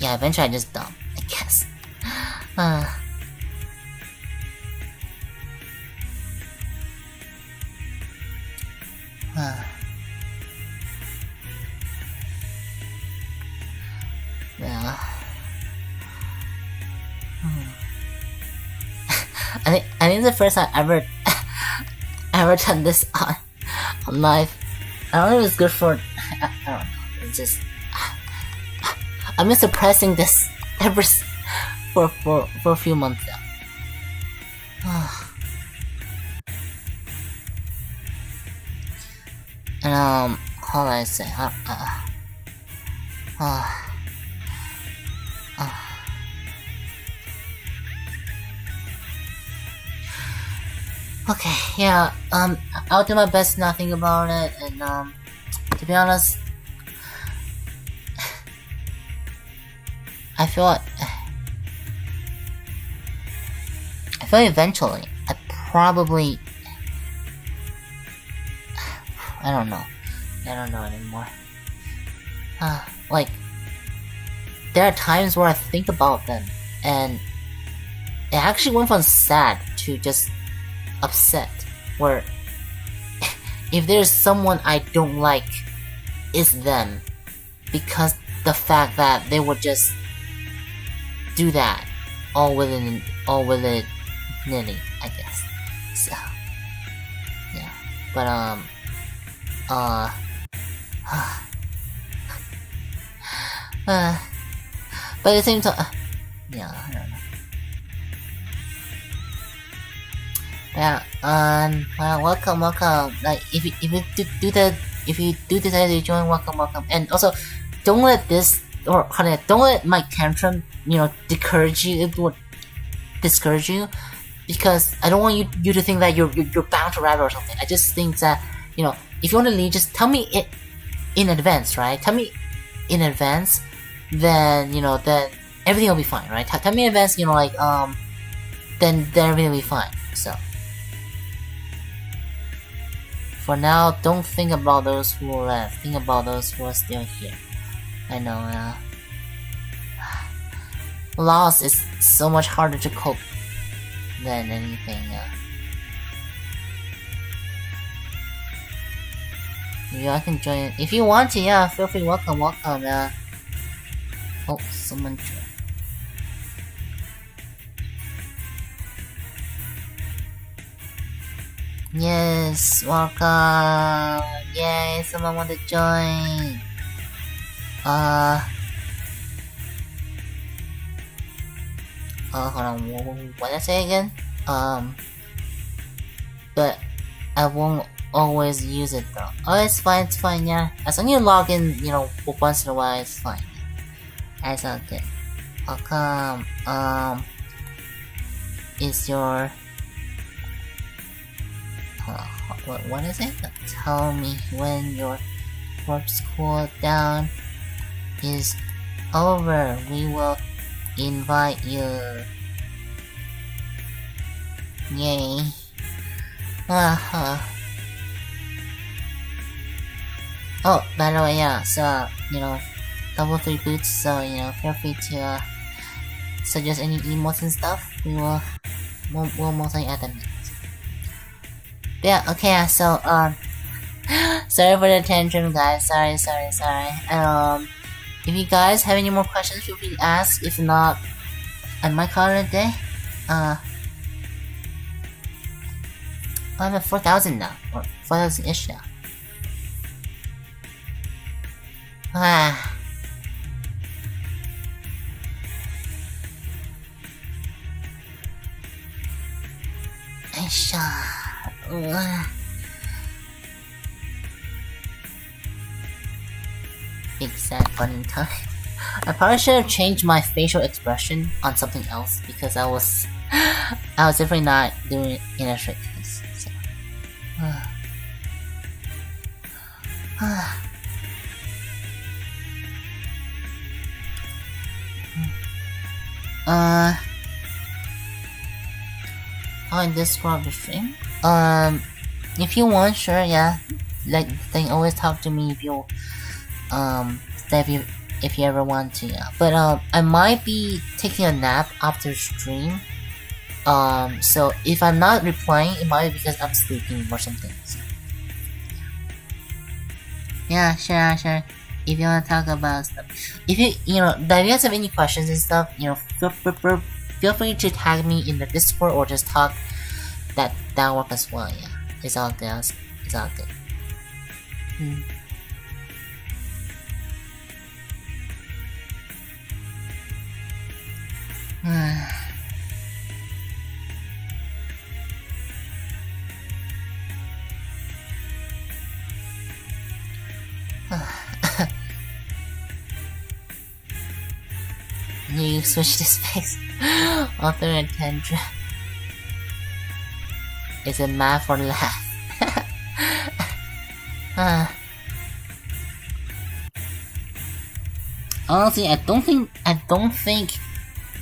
A: Yeah, eventually I just dumb, I guess. Yeah. I think the first time ever done this on live. I don't know if it's good for. I don't know. It's just I've been suppressing this ever for a few months now. And how do I say? Okay, yeah, I'll do my best not think about it, and to be honest, I feel eventually, I probably, I don't know anymore. Like, there are times where I think about them, and it actually went from sad to just upset, where if there's someone I don't like, it's them, because the fact that they would just do that all within nitty, I guess. So yeah, but but at the same time, yeah, I don't know. Yeah, well, welcome. Like, if you do decide to join, welcome. And also, don't let this, or don't let my tantrum, discourage you. It would discourage you, because I don't want you to think that you're bound to rabbit or something. I just think that, if you want to leave, just tell me it in advance, right? Tell me in advance, then then everything will be fine, right? Tell me in advance, then everything will be fine. So. For now, don't think about those who left. Think about those who are still here. I know, loss is so much harder to cope than anything. Yeah, I can join if you want to. Yeah, feel free. Welcome. Oh, someone joined. Yes, welcome. Yay, someone want to join. Hold on. What did I say again? but I won't always use it though. Oh, it's fine, yeah. As long as you log in, you know, once in a while, it's fine. That's all good. How come, is your... what is it? Tell me when your corpse cooldown is over. We will invite you. Yay. Oh, by the way, yeah, so, you know, level 3 boots, so, you know, feel free to, suggest any emotes and stuff. We'll mostly add them. Yeah, okay, so, sorry for the tantrum, guys, sorry. If you guys have any more questions, feel free to ask. If not, I might call it a day. I'm at 4,000 now, or 4,000-ish now. Big sad funny time. I probably should have changed my facial expression on something else because I was definitely not doing it in a straight face. So. On Discord the stream. If you want, sure, yeah. Like, they always talk to me if you if you ever want to, yeah. But I might be taking a nap after stream. So if I'm not replying, it might be because I'm sleeping or something. So. Yeah, sure. If you wanna talk about stuff, if you know, if you guys have any questions and stuff, you know, feel free to tag me in the Discord or just talk. That work as well. Yeah, it's all good. It's all good. You switch to space. Author and tantrum. It's a math or laugh. Honestly, I don't think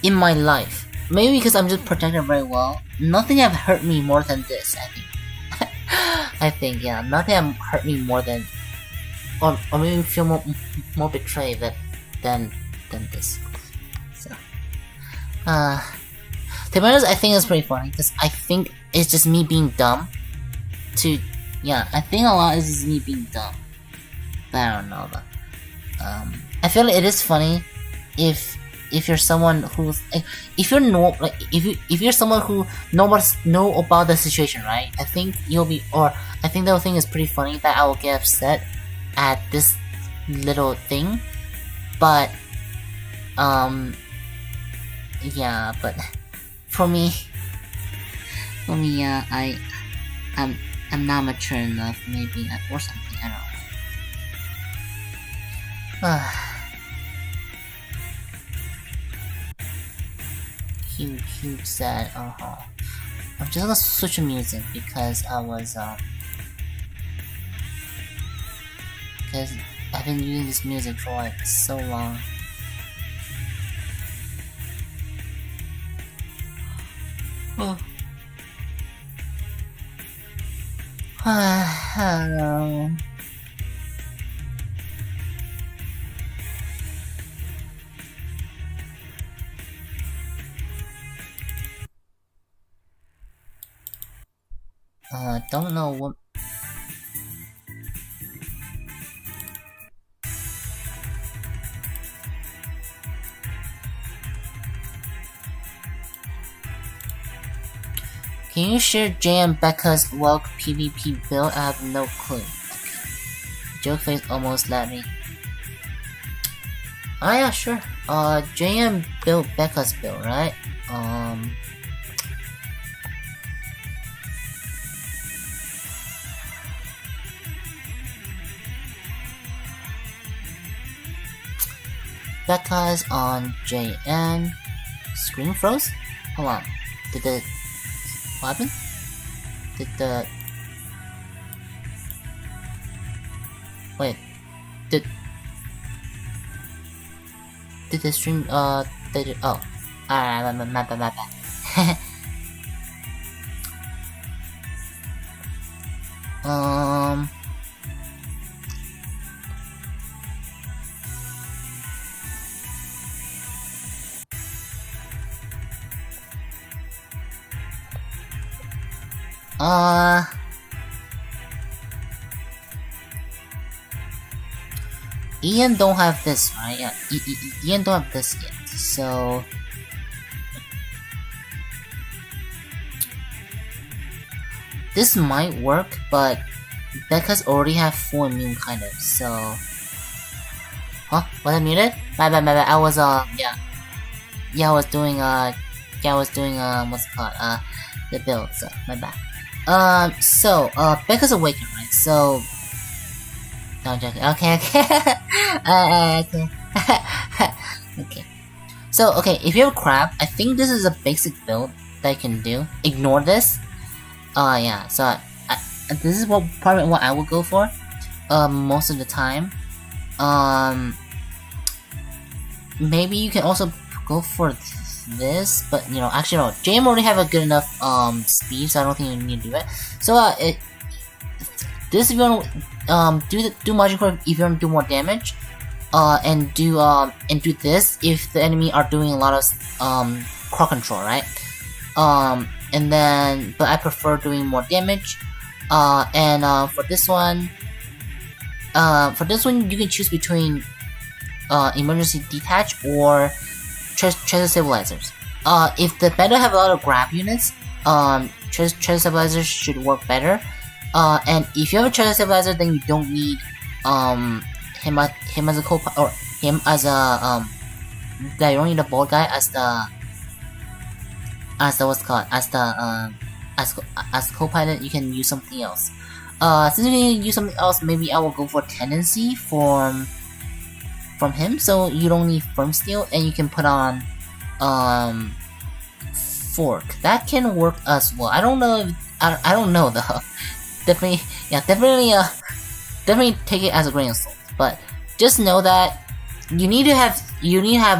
A: in my life, maybe because I'm just protected very well, nothing have hurt me more than this, I think. I think, yeah, nothing have hurt me more than, or maybe feel more betrayed than this. So, to be honest, I think it's pretty funny, because I think it's just me being dumb. I think a lot is just me being dumb. But I don't know, but, I feel like it is funny if you're someone who's like, if you're someone who know about the situation, right? I think you'll be, or I think the whole thing is pretty funny that I will get upset at this little thing, but yeah, but for me, I'm not mature enough, maybe, or something. I don't know. Huge sad. I'm just gonna switch to music because I was because I've been using this music for like so long. I don't know. Don't know what. Can you share Jay and Becca's Welk PvP build? I have no clue. Okay. Joke face almost let me. Oh yeah, sure. Jay and built Becca's build, right? Becca's on JN. Screen froze? Hold on. Did the... What happened? Did the... Wait. Did the stream, did it... Oh. Alright, my bad. Ian don't have this, right? Yeah, Ian don't have this yet, so... This might work, but Becca's already have 4 immune, kind of, so... Huh? Was I muted? My bad, I was, yeah. Yeah, I was doing, what's it called? The build, so, my bad. Becca's awakened, right? So... No, I'm joking. Okay. Okay. So, okay, if you have a crab, I think this is a basic build that you can do. Ignore this. Yeah, so this is probably what I would go for. Most of the time. Maybe you can also go for this, but, you know, actually no. JM already have a good enough, speed, so I don't think you need to do it. So, this if you want to do magic core if you want to do more damage, and do this if the enemy are doing a lot of core control, right? And then, but I prefer doing more damage. For this one you can choose between emergency detach or treasure stabilizers. If the meta have a lot of grab units, treasure stabilizers should work better. And if you have a treasure stabilizer, then you don't need him as a co or him as a you don't need a bald guy as co-pilot. You can use something else. Since you can use something else, maybe I will go for tendency from him, so you don't need firm steel, and you can put on fork. That can work as well. I don't know though. Definitely take it as a grain of salt. But just know that you need to have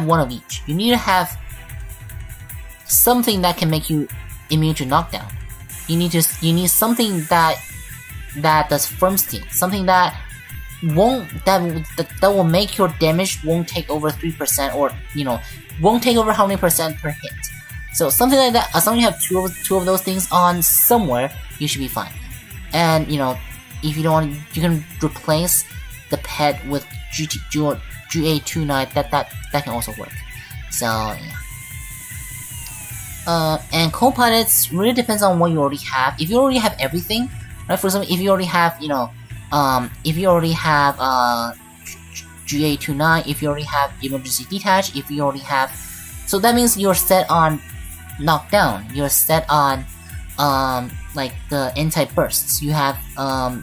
A: one of each. You need to have something that can make you immune to knockdown. You need something that does firm steel. Something that will make your damage won't take over 3%, or won't take over how many percent per hit. So something like that. As long as you have two of those things on somewhere, you should be fine. And if you don't want, you can replace the pet with GA29. That can also work. So yeah. And co-pilots really depends on what you already have. If you already have everything, right? For example, if you already have GA29, if you already have emergency detach, if you already have, so that means you're set on knockdown. You're set on like the anti-bursts. You have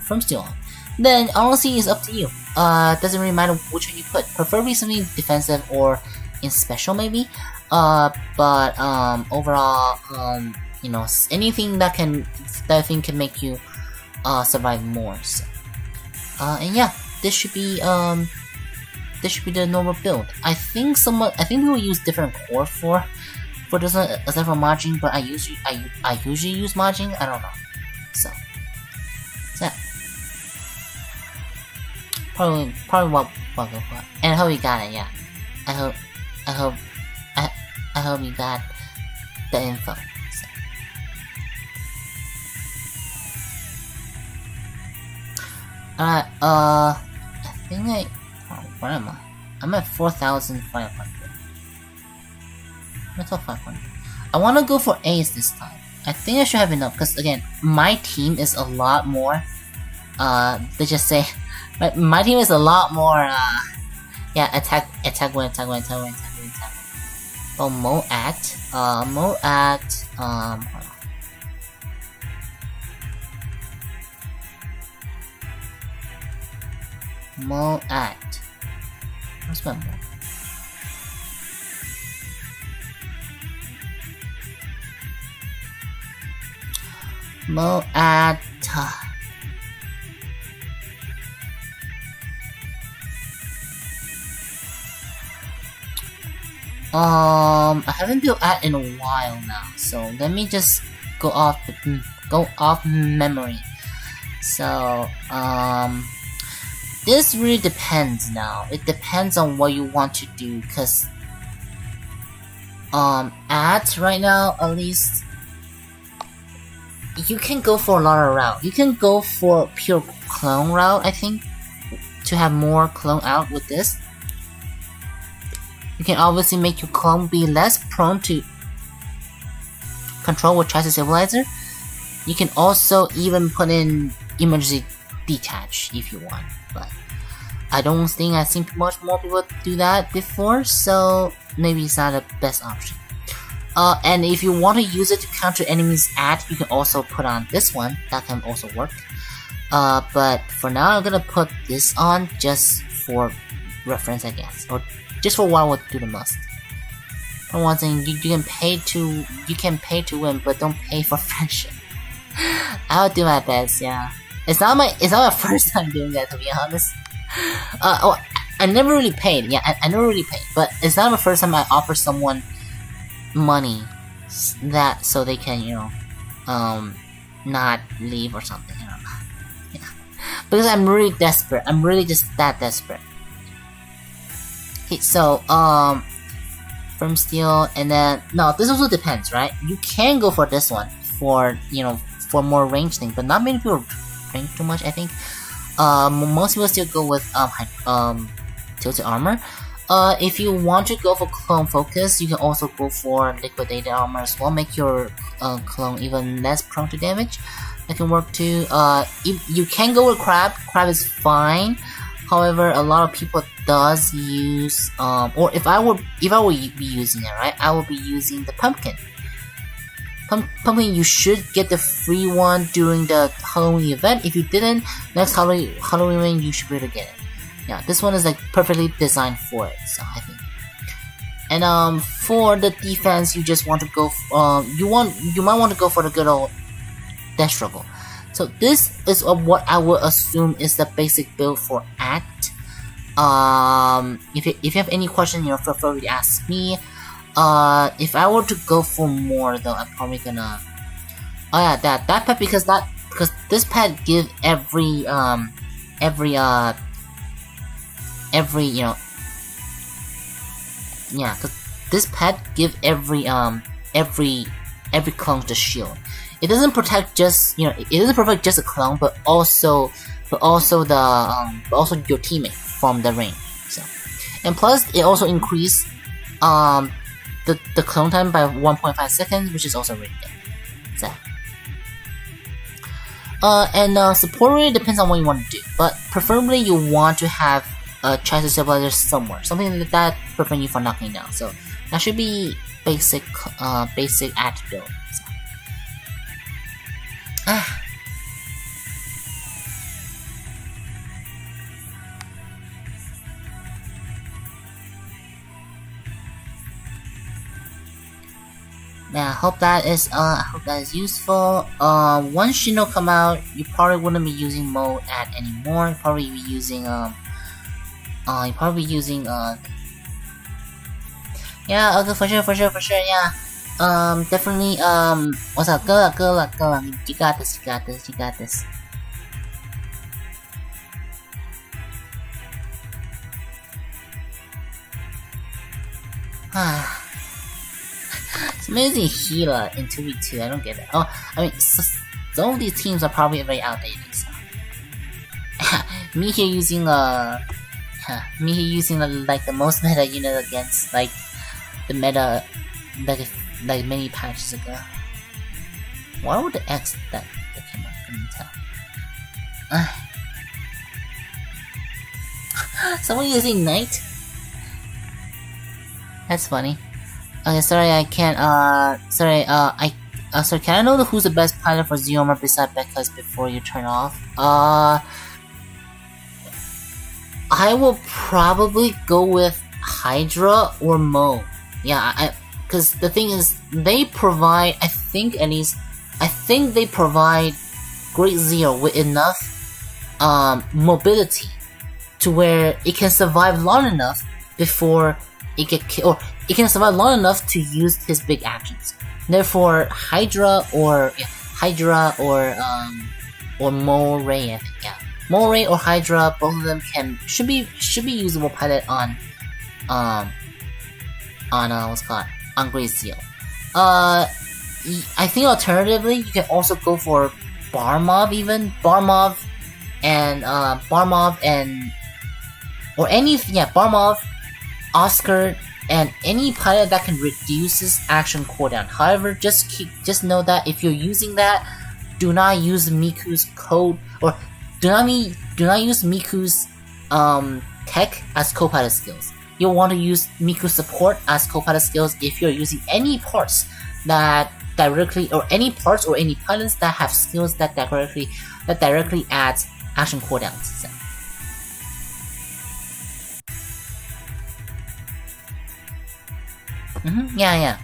A: firm steel on. Then honestly, it's up to you. Doesn't really matter which one you put. Preferably something defensive or in special maybe. But overall, anything that I think can make you survive more. So. And yeah, this should be the normal build. I think we will use different core for this one aside from margin, but I usually use margin. I don't know. So yeah. Probably what we'll go for. And I hope you got it, yeah. I hope you got the info. So. Alright, I think where am I? I'm at 4,500. I'm at 500. I wanna go for A's this time. I think I should have enough, because again, my team is a lot more, let's just say, my team is a lot more, yeah, attack win. Oh, Mo Act, hold on. Mo Act. Where's my Mo? Mo at I haven't built at in a while now, so let me just go off memory. So this really depends now. It depends on what you want to do, cause at right now at least you can go for a lot of route. You can go for pure clone route, I think, to have more clone out with this. You can obviously make your clone be less prone to control with Chassis Stabilizer. You can also even put in emergency detach if you want, but I don't think I've seen much more people do that before, so maybe it's not the best option. And if you want to use it to counter enemies at, you can also put on this one. That can also work. But for now, I'm gonna put this on just for reference, I guess, or just for what I would do the most. For one thing, you can pay to win, but don't pay for friendship. I'll do my best, yeah. It's not my first time doing that, to be honest. I never really paid. Yeah, I never really paid, but it's not the first time I offer someone money that so they can, you know, not leave or something. I don't know. Yeah, because I'm really desperate. I'm really just that desperate. Okay, so from steel, and then no, this also depends, right? You can go for this one for, you know, for more range thing, but not many people range too much, I think. Most people still go with tilted armor. If you want to go for clone focus, you can also go for liquidated armor as well. Make your clone even less prone to damage. That can work too. If you can go with crab. Crab is fine. However, a lot of people does use or if I would be using it, right, I would be using the pumpkin. Pumpkin, you should get the free one during the Halloween event. If you didn't, next Halloween you should be able to get it. Yeah, this one is like perfectly designed for it, so I think. And for the defense, you just want to go. You might want to go for the good old death struggle. So this is what I would assume is the basic build for Act. If you have any question, you know, feel free to ask me. If I were to go for more though, I'm probably gonna. Oh yeah, that pet because this pet give every you know, yeah, cause this pet give every clone the shield. It doesn't protect just, you know, it doesn't protect just a clone, but also your teammate from the range. So, and plus it also increase the clone time by 1.5 seconds, which is also really good. So, and support really depends on what you want to do, but preferably you want to have a chassis stabilizer somewhere, something like that prevent you from knocking down. So that should be basic act build. So. Yeah, I hope that is useful. Once Shino come out, you probably wouldn't be using mode at anymore. You'd probably be using yeah, okay, for sure, yeah. Definitely, what's up, go, you got this. It's amazing healer in 2v2, I don't get it. Oh, I mean, some of these teams are probably very outdated, so. me here using like the most meta unit against like the meta like many patches ago. Why would the X that came out? I couldn't tell. Someone using Knight? That's funny. Okay, sorry, I can't, sorry, can I know who's the best pilot for Zeorymer beside Becca's before you turn off? I will probably go with Hydra or Mo. Yeah, cause the thing is, they provide, I think, at least I think they provide Great Zeo with enough mobility to where it can survive long enough before it get killed, or it can survive long enough to use his big actions. Therefore, Hydra or Moray, I think, yeah. Moray or Hydra, both of them should be usable pilot on what's it called, on Great Zeo. I think alternatively you can also go for Barmov Barmov, Oscar, and any pilot that can reduce his action cooldown. However, just know that if you're using that, do not use Miku's code, or do not use Miku's tech as co-pilot skills. You'll want to use Miku's support as co-pilot skills if you're using any parts that directly, or any pilots that have skills that directly adds action cooldowns. So. Yeah.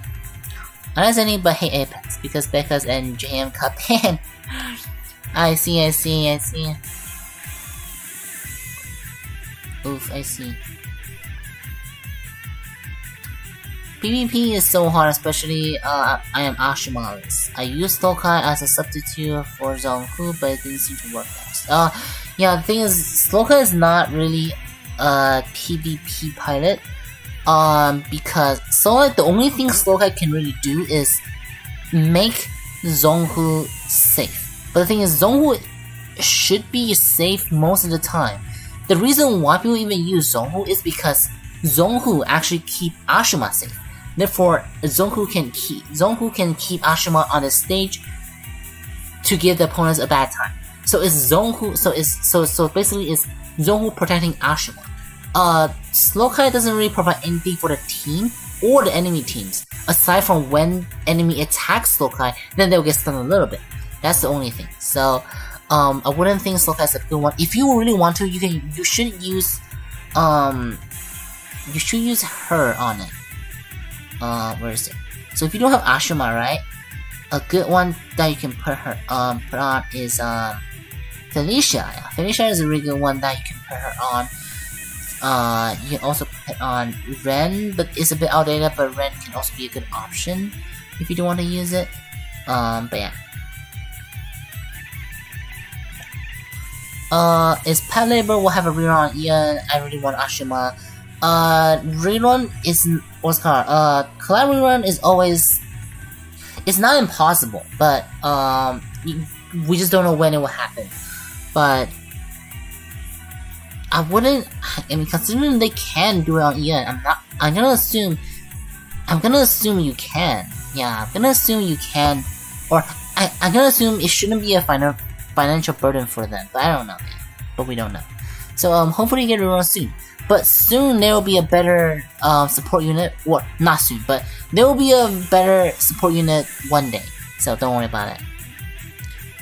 A: Unless any but hate Apex, because Becca's and JM cut ban. I see. Oof, I see. PvP is so hard, especially I am Ashimalis. I used Slowkai as a substitute for Zonku, but it didn't seem to work out. Yeah, the thing is, Slowkai is not really a PvP pilot. Because the only thing Slowkai can really do is make Zonhu safe. But the thing is, Zonhu should be safe most of the time. The reason why people even use Zonhu is because Zonhu actually keep Ashima safe. Therefore, Zonhu can keep Ashima on the stage to give the opponents a bad time. So basically it's Zonhu protecting Ashima. Slowkai doesn't really provide anything for the team or the enemy teams, aside from when enemy attacks Slowkai, then they'll get stunned a little bit. That's the only thing. So, I wouldn't think Slowkai is a good one. If you really want to, you should use her on it. Where is it? So if you don't have Ashima, right? A good one that you can put on is Felicia. Yeah, Felicia is a really good one that you can put her on. You can also put on Ren, but it's a bit outdated, but Ren can also be a good option if you don't want to use it. But yeah. Is Pet Labor will have a rerun on Ian. I really want Ashima. Rerun is what's called. Collab rerun is always. It's not impossible, but we just don't know when it will happen. But I mean, considering they can do it on Ian, I'm gonna assume you can. Yeah, I'm gonna assume you can, or I'm gonna assume it shouldn't be a financial burden for them. But I don't know. But we don't know. So hopefully you get it on soon. But soon there will be a better support unit. Well, not soon, but there will be a better support unit one day. So don't worry about it.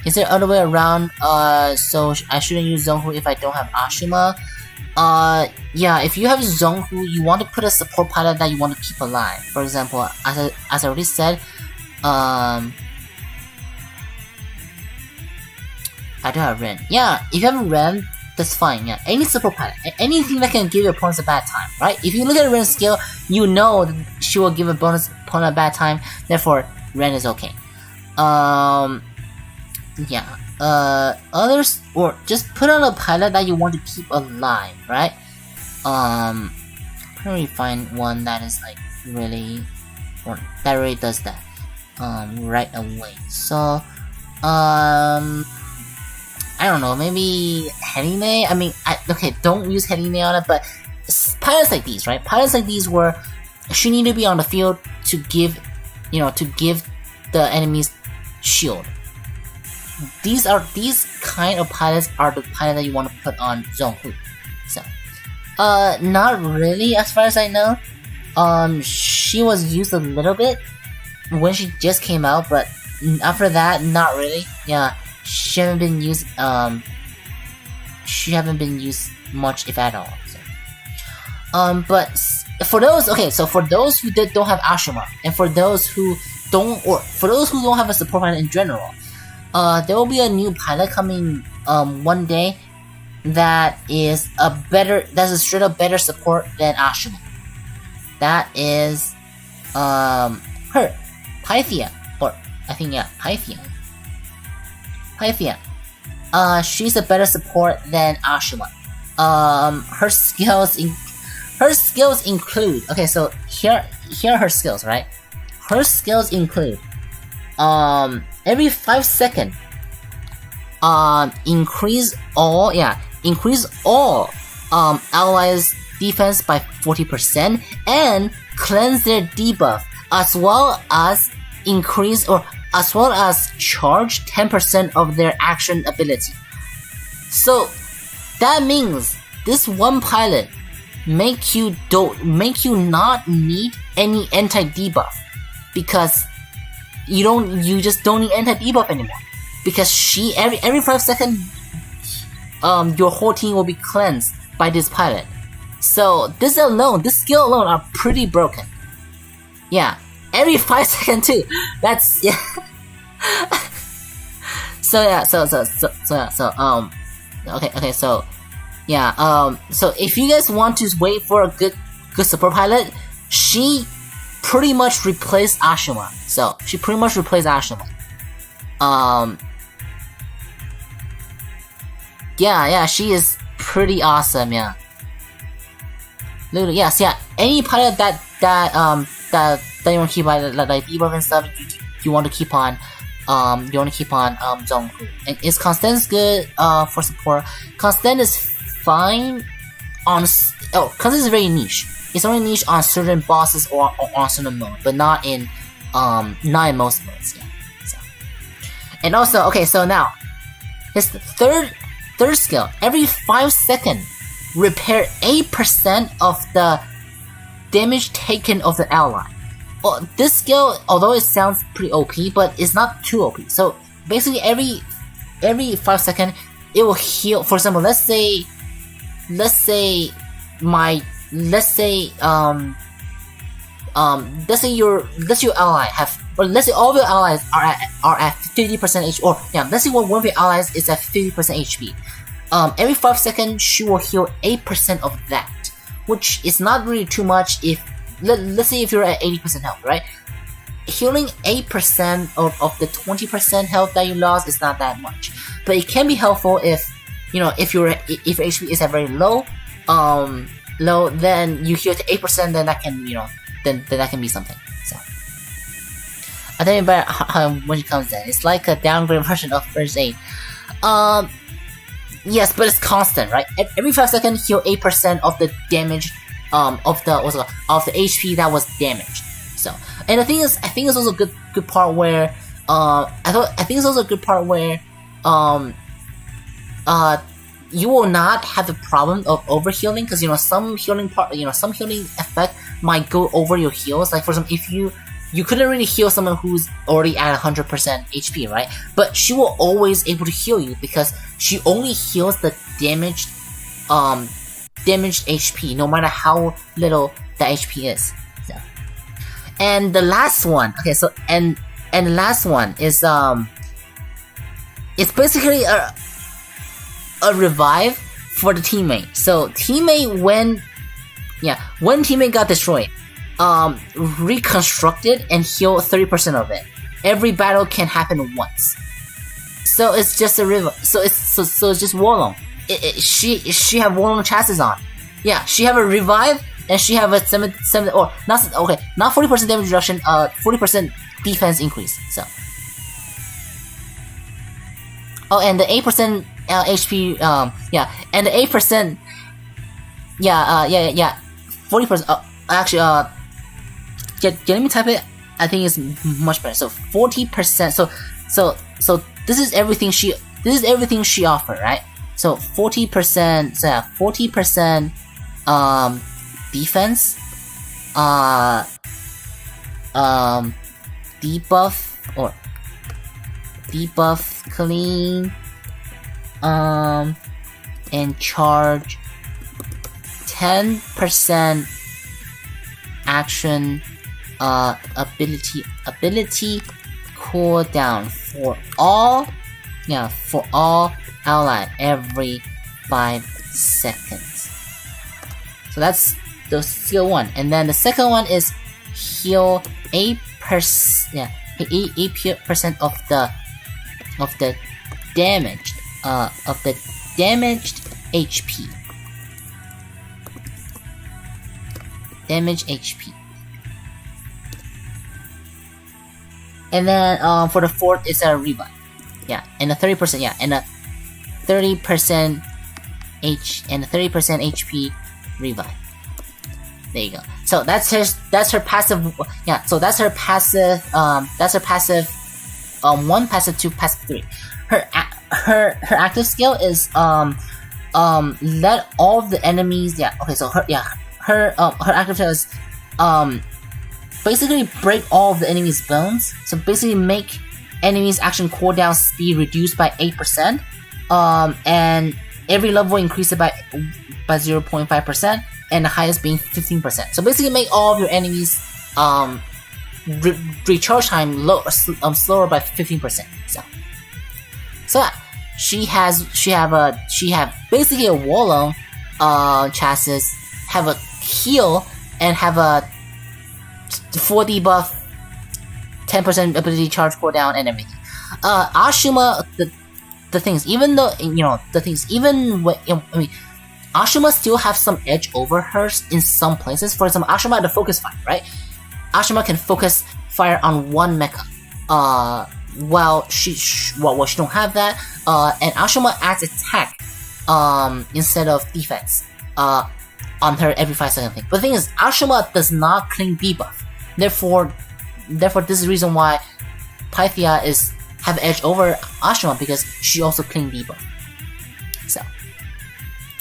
A: Is there other way around? So I shouldn't use Zonhu if I don't have Ashima. Yeah, if you have Zonhu, you want to put a support pilot that you want to keep alive. For example, as I already said, I don't have Ren. Yeah, if you have Ren, that's fine. Yeah, any support pilot, anything that can give your opponents a bad time, right? If you look at Ren's skill, you know that she will give a bonus opponent a bad time. Therefore, Ren is okay. Yeah. Others, or just put on a pilot that you want to keep alive, right? Probably find one that is like really, or that really does that, right away. So, I don't know, maybe Herine? I mean, okay, don't use Herine on it, but pilots like these, right? Pilots like these where she need to be on the field to give the enemies shield. These kind of pilots are the pilot that you want to put on Zonhu. So, not really, as far as I know. She was used a little bit when she just came out, but after that, not really. Yeah, she haven't been used. She haven't been used much, if at all. So. But for those, okay, so for those who don't have Ashima, and for those who don't, or for those who don't have a support pilot in general, there will be a new pilot coming one day that is that's a straight up better support than Ashima. That is her, Pythia, or I think Pythia. She's a better support than Ashima. Her skills include, okay, so here are her skills, right? Her skills include every 5 seconds increase all allies defense by 40% and cleanse their debuff, as well as charge 10% of their action ability. So that means this one pilot make you not need any anti-debuff, because you just don't need anti-debuff anymore, because every 5 seconds your whole team will be cleansed by this pilot. So this skill alone are pretty broken. Yeah, every 5 seconds too. That's yeah. So if you guys want to wait for a good support pilot, she pretty much replaced Ashima. Yeah, she is pretty awesome. Yeah. Literally, yes, yeah. Any pilot that you want to keep on, like debuff and stuff, you want to keep on Zongku. And is Constant good for support? Constant is fine on Constant is very niche. It's only niche on certain bosses or on certain mode, but not in most modes. Yeah. So. And also, okay, so now his third skill. Every 5 seconds, repair 8% of the damage taken of the ally. Well, this skill, although it sounds pretty OP, but it's not too OP. So basically, every 5 seconds, it will heal. For example, let's say your ally have, or let's say all of your allies are at 50% HP, or yeah, let's say one of your allies is at 50% HP. Every 5 seconds, she will heal 8% of that, which is not really too much. If let's say if you're at 80% health, right? Healing 8% of the 20% health that you lost is not that much, but it can be helpful if your HP is at very low, then you heal to 8%, then that can then that can be something. So I think about when it comes in, it's like a downgrade version of first aid. Yes, but it's constant, right? Every 5 seconds, heal 8% of the damage, of the HP that was damaged. So, and I think it's also a good part where, you will not have the problem of overhealing, because some healing effect might go over your heals. Like for example, if you couldn't really heal someone who's already at 100% HP, right? But she will always able to heal you, because she only heals the damaged HP, no matter how little the HP is. So. And the last one, okay, so and the last one is it's basically a revive for the teammate. So when teammate got destroyed, reconstructed and heal 30% of it. Every battle can happen once. So it's just a river. So it's just Warlong. She have Warlong chassis on. Yeah, she have a revive and she have a 7 or not 40% damage reduction. 40% defense increase. So. Oh, and the 8% HP. And the 8%. 40%. Actually, let me type it. I think it's much better. So 40%. So this is everything she offered, right? So 40%. So yeah, 40% defense. Debuff clean. And charge 10% action ability cooldown for all ally every 5 seconds. So that's the skill 1, and then the second one is heal 8% of the damaged HP. And then for the fourth is a revive. Yeah, and a 30%. Yeah, and a 30% HP revive. There you go. So that's her passive. Yeah, so that's her passive. That's her passive. 1, passive 2, passive 3. Her active skill is let all of the enemies. Yeah. Okay. So her active skill is basically break all of the enemies' bones. So basically make enemies' action cooldown speed reduced by 8%. And every level increase it by 0.5%, and the highest being 15%. So basically make all of your enemies recharge time slower by 15%. So she have basically a Wallon chassis, have a heal, and have a 4 debuff, 10% ability charge cooldown, and everything. Ashuma, the things, even though Ashuma still have some edge over hers in some places. For example, Ashuma had a focus fire, right? Ashuma can focus fire on one mecha. While she don't have that. And Ashuma adds attack instead of defense on her every 5 second thing. But the thing is, Ashuma does not cling debuff. Therefore, this is the reason why Pythia have edge over Ashuma, because she also cling debuff. So,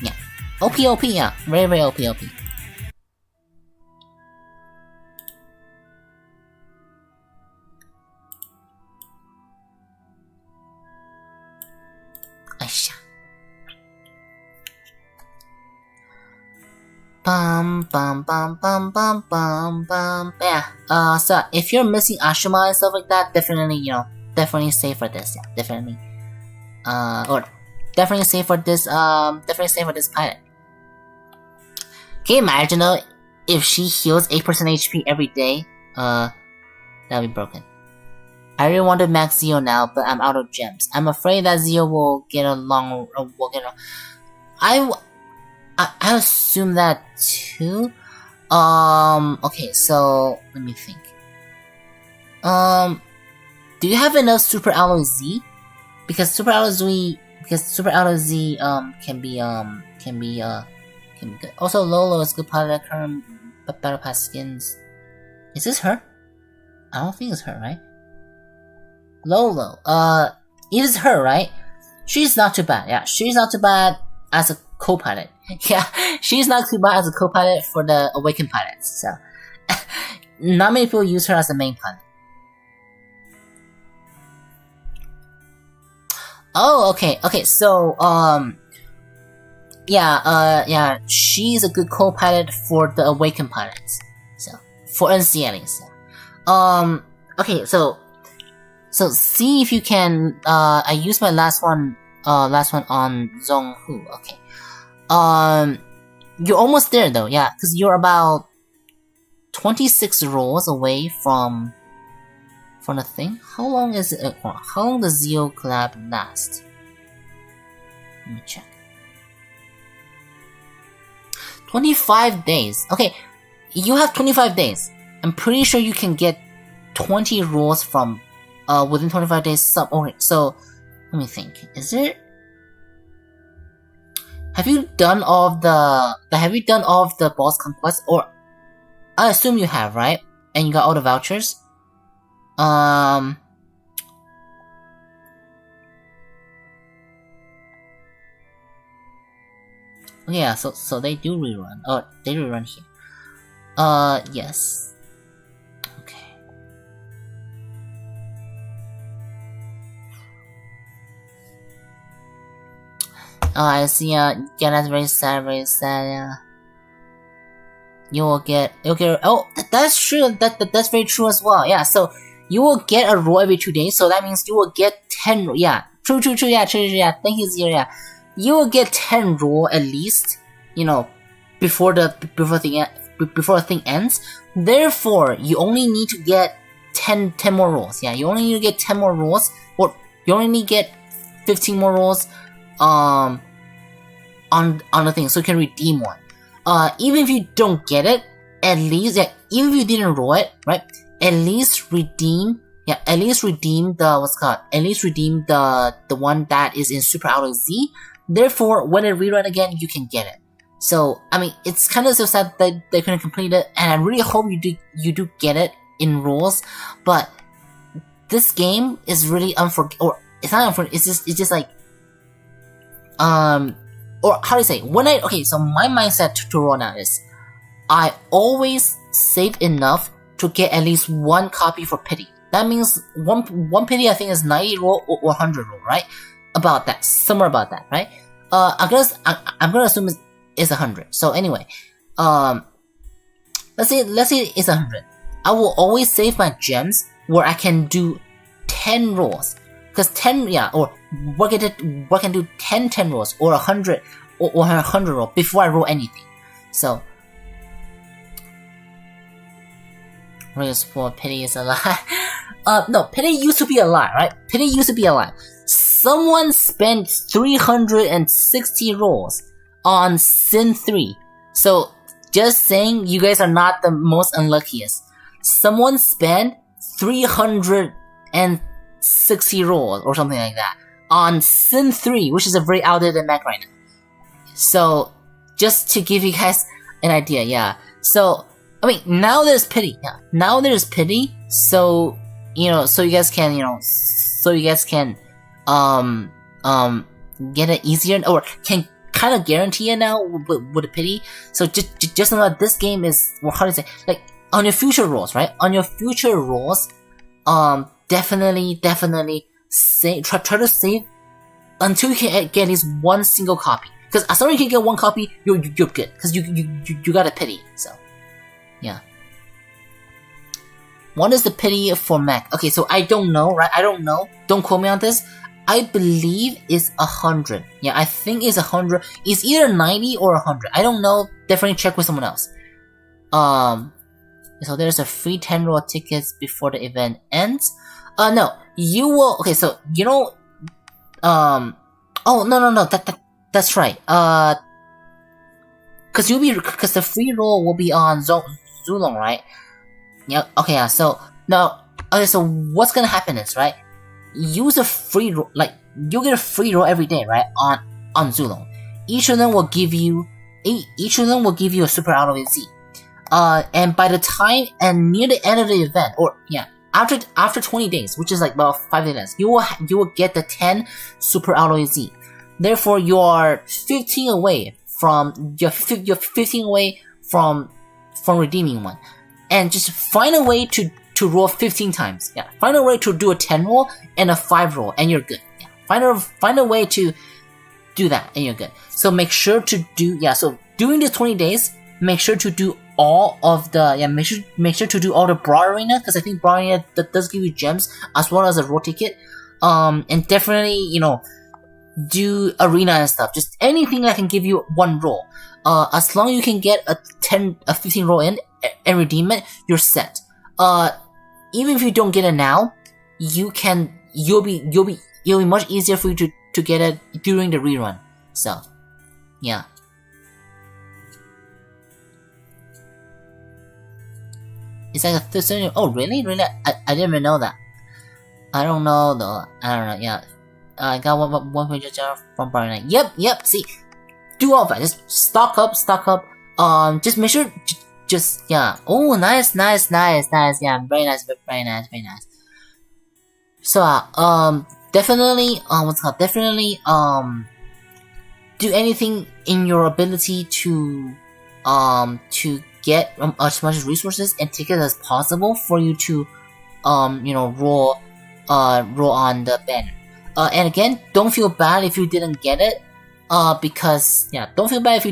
A: yeah. OP, yeah. Very, very OP. Aisha. Bum. Yeah. So if you're missing Ashuma and stuff like that, definitely save for this. Yeah, definitely. Or definitely save for this. Definitely save for this pilot. Can you imagine though, if she heals 8% HP every day? That'll be broken. I really want to max Zeo now, but I'm out of gems. I'm afraid that Zeo will get a long. I assume that too. Okay, so let me think. Do you have enough Super Alloy Z? Because Super Alloy Z can be good. Also, Lolo is good part of the current Battle Pass skins. Is this her? I don't think it's her, right? Lolo, it is her, right? She's not too bad. Yeah, she's not too bad as a co-pilot. Yeah, she's not too bad as a co-pilot for the Awakened pilots. So, not many people use her as the main pilot. Oh, okay. So, yeah, she's a good co-pilot for the Awakened pilots. So, for NC at least. Okay, so see if you can. I used my last one on Zhonghu. Okay. You're almost there though, yeah, because you're about 26 rolls away from the thing. How long is it? How long does Zeo Collab last? Let me check. 25 days. Okay, you have 25 days. I'm pretty sure you can get 20 rolls from within 25 days. Okay, so let me think. Is there? Have you done all of the boss conquests? Or I assume you have, right? And you got all the vouchers. Yeah. So they do rerun. Oh, they rerun here. Yes. Okay. Oh, I see. Yeah, that's very sad. Yeah. you'll get, oh, that's true, that's very true as well, yeah, so you will get a roll every 2 days, so that means you will get 10, yeah, true, yeah, thank you, Zero, yeah, you will get 10 roll at least, you know, before the thing ends, therefore, you only need to get 10 more rolls, yeah, you only need to get 10 more rolls, or you only need to get 15 more rolls, on the thing, so you can redeem one. Even if you don't get it, at least, yeah, even if you didn't roll it, right, at least redeem the, the one that is in Super Auto Z, therefore, when it rerun again, you can get it. So, I mean, it's kind of so sad that they couldn't complete it, and I really hope you do get it in rolls, but this game is really or it's not unforgettable, it's just like, or how do you say, okay, so my mindset to roll now is, I always save enough to get at least 1 copy for pity. That means one pity I think is 90 roll or 100 roll, right? About that, somewhere about that, right? I'm gonna assume it's 100. So anyway, let's say it's 100. I will always save my gems where I can do 10 rolls. Because 10, yeah, or what can do 10 rolls, or 100, or 100 rolls before I roll anything. So, race for pity is a lie. No, pity used to be a lie, right? Pity used to be a lie. Someone spent 360 rolls on Sin 3. So, just saying, you guys are not the most unluckiest. Someone spent 360 rolls or something like that on Sin 3, which is a very outdated mech right now. So, just to give you guys an idea, yeah. So, I mean, now there's pity, yeah. Now there's pity, so, you know, so you guys can, get it easier, or can kind of guarantee it now with the pity. So, just know that this game is, well, how to say, like, on your future rolls, right? On your future rolls, definitely try to save until you can get at least 1 single copy. Because as long as you can get 1 copy, you're good. Because you got a pity. So, yeah. What is the pity for mech? Okay, so I don't know, right? I don't know. Don't quote me on this. I believe it's 100. Yeah, I think it's 100. It's either 90 or 100. I don't know. Definitely check with someone else. So there's a free 10 roll tickets before the event ends. No, you will. Okay, so you know. Oh no. That's right. Because the free roll will be on Zulong, right? Yeah. Okay. Yeah. So now, okay. So what's gonna happen is, right? Use a free roll, like you get a free roll every day, right? On Zulong. Each of them will give you a Super Auto Z. And by the time and near the end of the event, or yeah, after 20 days, which is like about 5 days, you will get the 10 Super Auto Z. Therefore, you are 15 away from redeeming one, and just find a way to roll 15 times. Yeah, find a way to do a 10 roll and a 5 roll, and you're good. Yeah, find a way to do that, and you're good. So make sure to do So during the 20 days, make sure to do all of the make sure to do all the Broad Arena, because I think Broad Arena does give you gems as well as a roll ticket. And definitely do arena and stuff. Just anything that can give you 1 roll. As long as you can get a 15 roll in and redeem it, you're set. Even if you don't get it now, it'll be much easier for you to get it during the rerun. So, yeah. It's like a 30. Oh, really? I didn't even know that. I don't know though. I don't know. Yeah, I got one page from Barney. Yep. See, do all that. Just stock up. Just make sure. Yeah. Oh, nice. Yeah, very nice. So, definitely. Definitely. Do anything in your ability to get as much resources and tickets as possible for you to roll on the banner. And again, don't feel bad if you didn't get it, because don't feel bad if you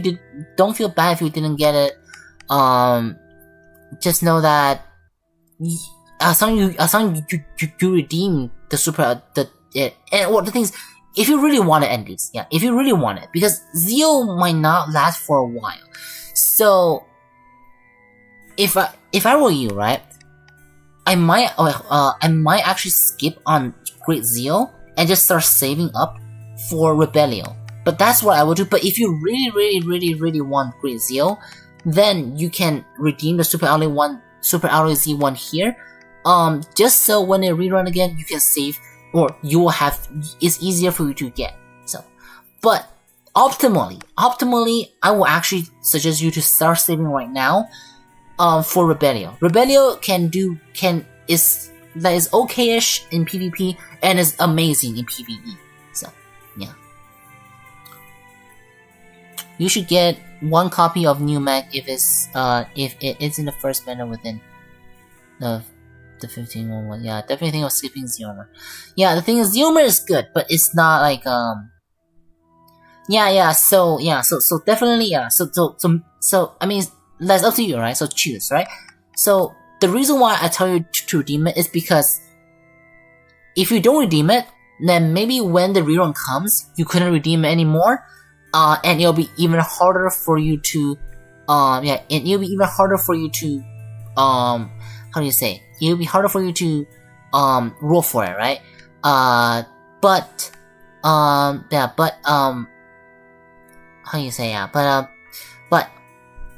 A: didn't get it, just know that as long you redeem the super and well, the thing is, if you really want to end this, yeah, if you really want it, because Zeo might not last for a while. So if I were you, right, I might actually skip on Great Zeo and just start saving up for Rebellion. But that's what I would do. But if you really want Great Zeo, then you can redeem the Super Alloy Z1 here. Just so when they rerun again, you can save, or you will have, it's easier for you to get. So, but optimally, I will actually suggest you to start saving right now, for Rebellion. Rebellion is okay-ish in PvP and is amazing in PvE. So, yeah. You should get one copy of New Mech if it is in the first banner within the 15-1. Yeah, definitely think of skipping Zeorymer. Yeah, the thing is, Zeorymer is good, but it's not like so definitely, yeah, so I mean, that's up to you, right? So choose, right? So the reason why I tell you to redeem it is because if you don't redeem it, then maybe when the rerun comes, you couldn't redeem it anymore, and it'll be even harder for you to, how do you say? It'll be harder for you to, roll for it, right? How do you say? Yeah, but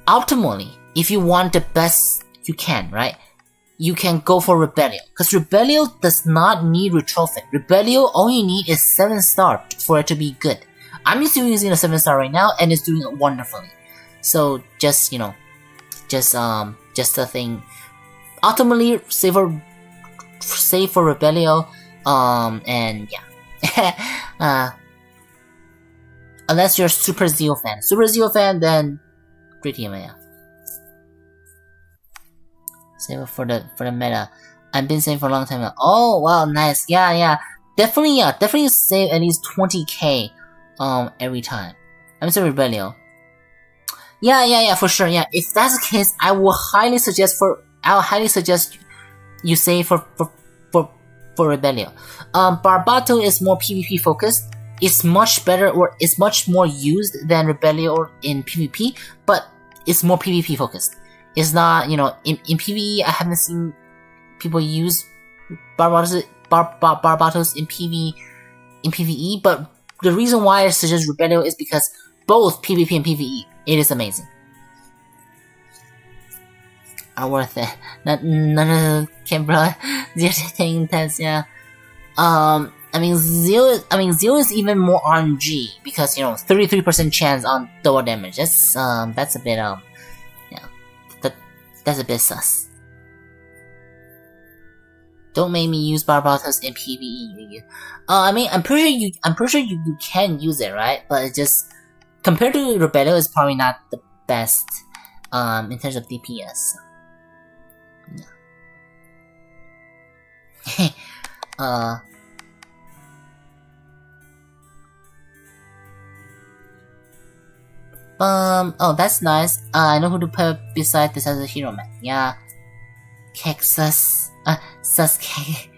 A: optimally, if you want the best you can, right? You can go for Rebellion, because Rebellion does not need retrofit. Rebellion only need is 7-star for it to be good. I'm still using a 7-star right now, and it's doing it wonderfully. So just, you know, just a thing. Ultimately, save for Rebellion, and yeah. Unless you're a Super Zeo fan. Super Zeo fan, then great team, yeah. Save it for the meta. I've been saving for a long time now. Oh wow, nice. Yeah. Definitely save at least 20k every time. I'm sorry, Rebellion. Yeah, for sure. Yeah, if that's the case, I'll highly suggest you save for Rebellion. Barbato is more PvP focused. It's much better, or it's much more used than Rebellion in PvP, but it's more PvP focused. It's not, you know, in PvE, I haven't seen people use Barbatos in PvE, but the reason why I suggest Rebellion is because both PvP and PvE, it is amazing. Are worth it. None of the camera thing tests, yeah. I mean, Zeo is even more RNG because, you know, 33% chance on double damage. That's a bit, yeah, that's a bit sus. Don't make me use Barbatos in PvE. I mean, I'm pretty sure you can use it, right? But it just, compared to Rebellion, it's probably not the best, in terms of DPS. Yeah. Oh, that's nice. I know who to put beside this as a hero man. Yeah. Kexus. Sasuke.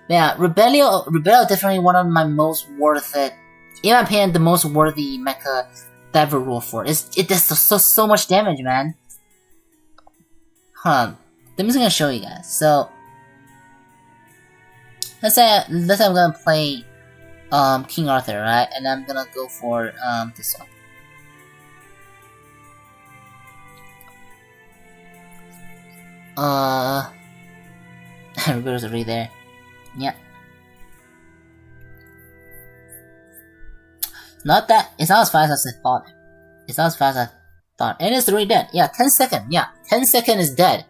A: Yeah, Rebellion definitely one of my most worth it. In my opinion, the most worthy mecha that I've ever rolled for. It does so much damage, man. Hold on. I'm just gonna show you guys. So, let's say I'm gonna play King Arthur, right? And I'm gonna go for this one. Roberto's already there. Yeah. It's not as fast as I thought. It's not as fast as I thought. And it's already dead. Yeah, 10 seconds. Yeah, 10 seconds is dead.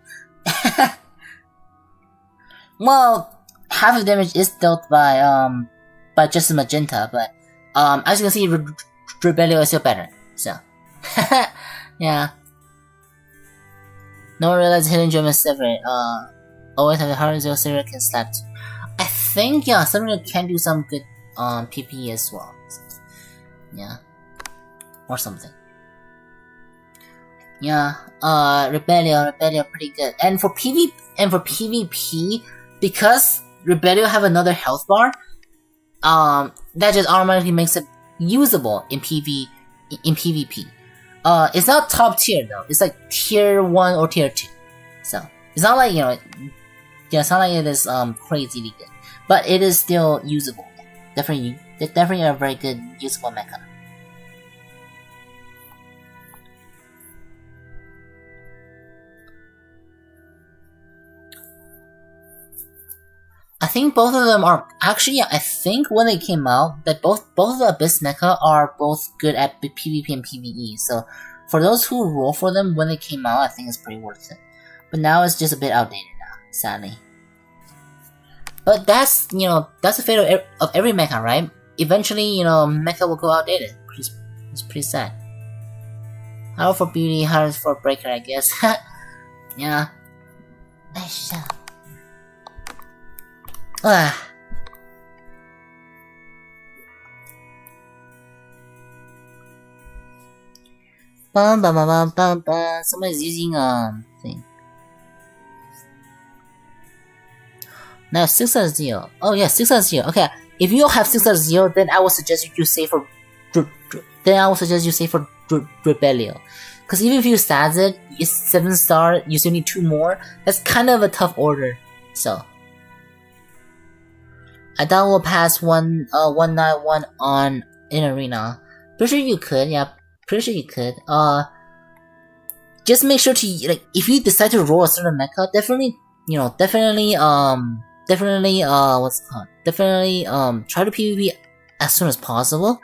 A: Well, half the damage is dealt by just Magenta, but as you can see, Rebellion is still better. So, yeah. No one realized hidden gem is separate. Always have a 100 server can slap too. I think, yeah, server can do some good PP as well. Yeah, or something. Yeah, Rebellion pretty good. And for PvP, because Rebellion have another health bar, that just automatically makes it usable in PvP. It's not top tier though. It's like tier 1 or tier 2. So it's not like, yeah, it's not like it is crazily good, but it is still usable. Definitely a very good usable mecha. I think both of them are actually. I think when they came out, that both of the Abyss mecha are both good at PvP and PvE. So for those who roll for them when they came out, I think it's pretty worth it. But now it's just a bit outdated now, sadly. But that's the fate of every mecha, right? Eventually, mecha will go outdated. It's pretty sad. How for beauty, how for breaker, I guess. Yeah. Bum bum bum bum bum. Somebody's using thing. Now 6-0. Oh yeah, 6-0. Okay, if you have 6-0, then I would suggest you save for. Rebellion. Because even if you stats it, it's 7-star. You still need 2 more. That's kind of a tough order. So. I doubt we'll pass 191 on in arena. Pretty sure you could, yeah. Pretty sure you could. Just make sure to if you decide to roll a certain mecha, definitely what's it called? Definitely try to PvP as soon as possible,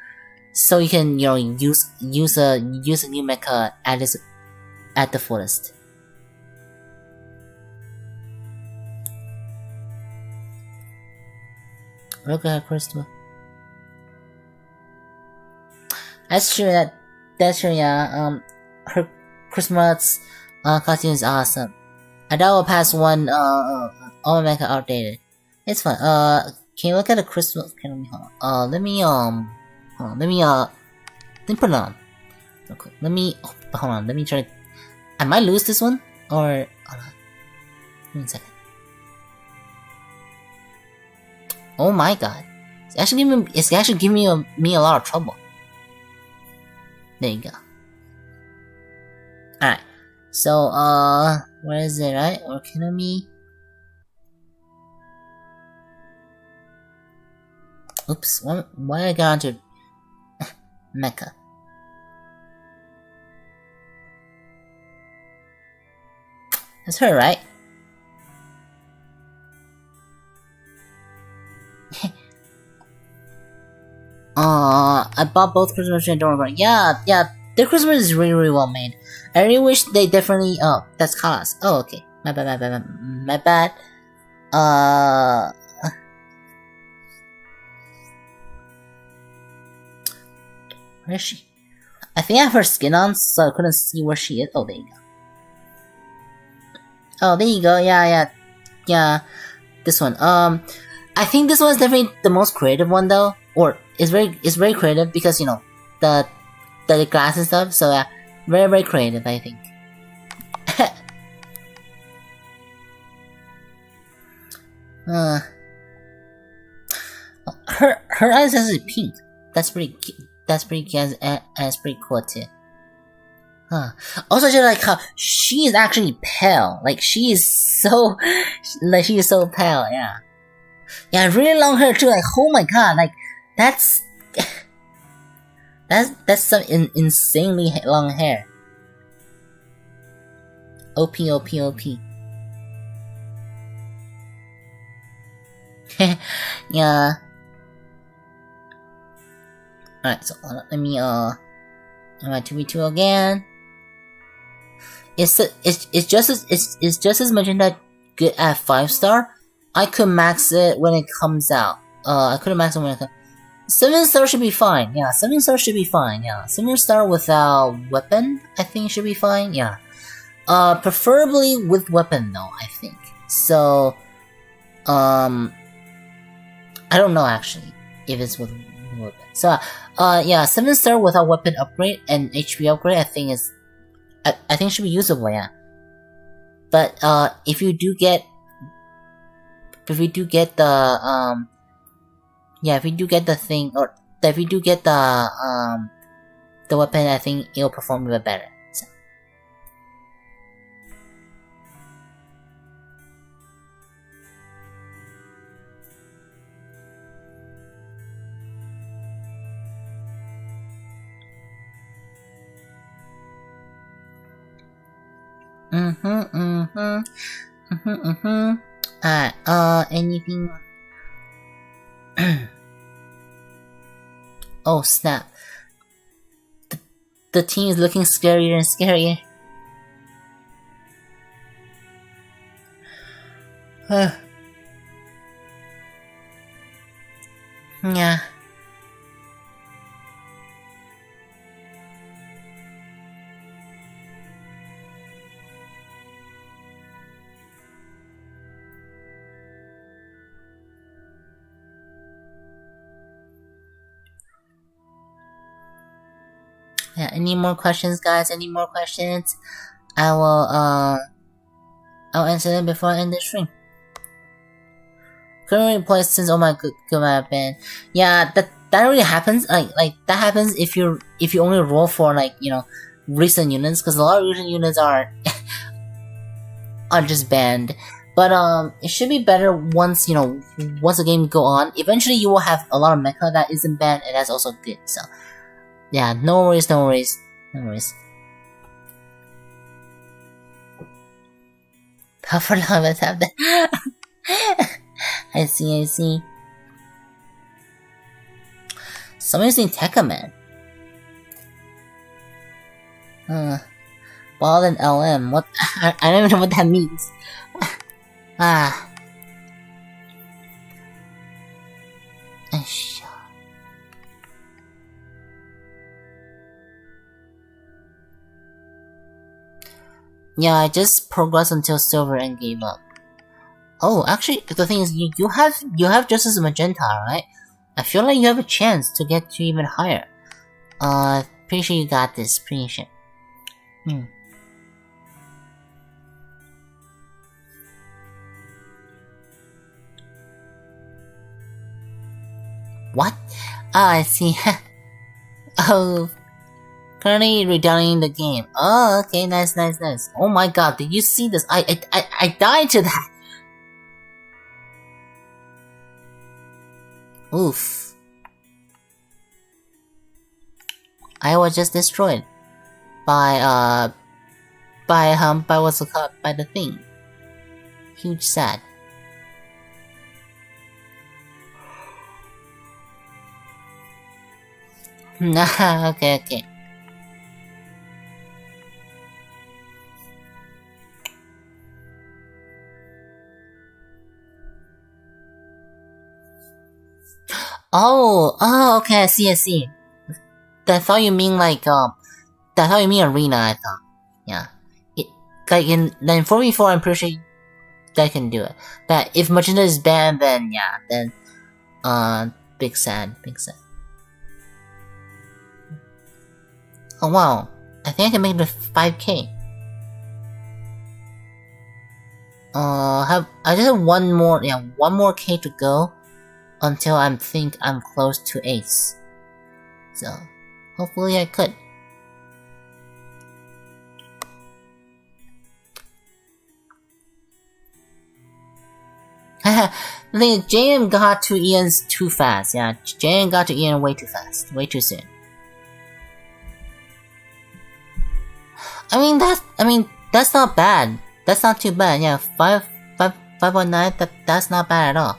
A: so you can use a new mecha at the fullest. Look at Crystal. That's true. That's true. Yeah. Her Christmas costume is awesome. I doubt we'll pass one. All mecha outdated. It's fine. Can you look at the Christmas? Let me hold on. Let me put it on. Real quick. Hold on. Let me try. I might lose this one, or hold on. Give me a second. Oh my god. It's actually giving me a lot of trouble. There you go. Alright. So, where is it, right? Orkinami. Oops, why did I get onto Mecha? That's her, right? I bought both Christmas and don't regret. Yeah, their Christmas is really well made. I really wish they definitely. Oh, that's Kalas. Oh, okay. My bad. Where is she? I think I have her skin on, so I couldn't see where she is. Oh, there you go. Oh, there you go. Yeah. This one. I think this one is definitely the most creative one, though. Or it's very creative because the glass and stuff. So yeah, very creative, I think. Her eyes are pink. That's pretty cute. That's pretty cute and it's pretty cool too. Also, just like how she is actually pale. Like she is so pale. Yeah, really long hair too. Like oh my god, like that's some insanely long hair. OP. Yeah. Alright, so let me my 2v2 again. It's just as magenta good at 5-star. I could max it when it comes out. I couldn't max it when it comes. 7-star should be fine. Yeah, 7-star should be fine. Yeah, 7-star without weapon, I think should be fine. Yeah. Preferably with weapon though, I think. So, I don't know actually if it's with weapon. So, yeah, 7-star without weapon upgrade and HP upgrade, I think is I think it should be usable, yeah. But if you do get the if you do get the thing, or if you do get the weapon, I think it'll perform even better. So. Alright, anything? Oh snap. The team is looking scarier and scarier. Yeah. Yeah, any more questions, guys? Any more questions? I'll answer them before I end the stream. Couldn't replace since oh my god man. Yeah, that really happens. Like that happens if you only roll for like, you know, recent units, because a lot of recent units are just banned. But it should be better once, you know, once the game go on. Eventually you will have a lot of mecha that isn't banned, and that's also good. So yeah, no worries. How for long let's have that. I see. Someone's in Tekka, man. Ball and LM. What? I don't even know what that means. Yeah, I just progressed until silver and gave up. Oh, actually, the thing is, you have just as magenta, right? I feel like you have a chance to get to even higher. Pretty sure you got this. Pretty sure. What? Ah, I see. Oh, currently redownloading the game. Oh, okay, nice. Oh my god, did you see this? I died to that. Oof. I was just destroyed by what's it called? By the thing. Huge sad. Okay. Oh, okay, I see. I thought you mean like, I thought you mean arena, I thought. Yeah. Like in 4v4, I'm pretty sure that can do it. But if magenta is banned, then yeah, then, big sad. Oh wow, I think I can make it to 5k. I just have one more K to go until I think I'm close to ace. So, hopefully I could. The thing is, JM got to Ian's too fast. Yeah, JM got to Ian way too fast, way too soon. I mean that's not bad. That's not too bad. Yeah, 5.9. That's not bad at all.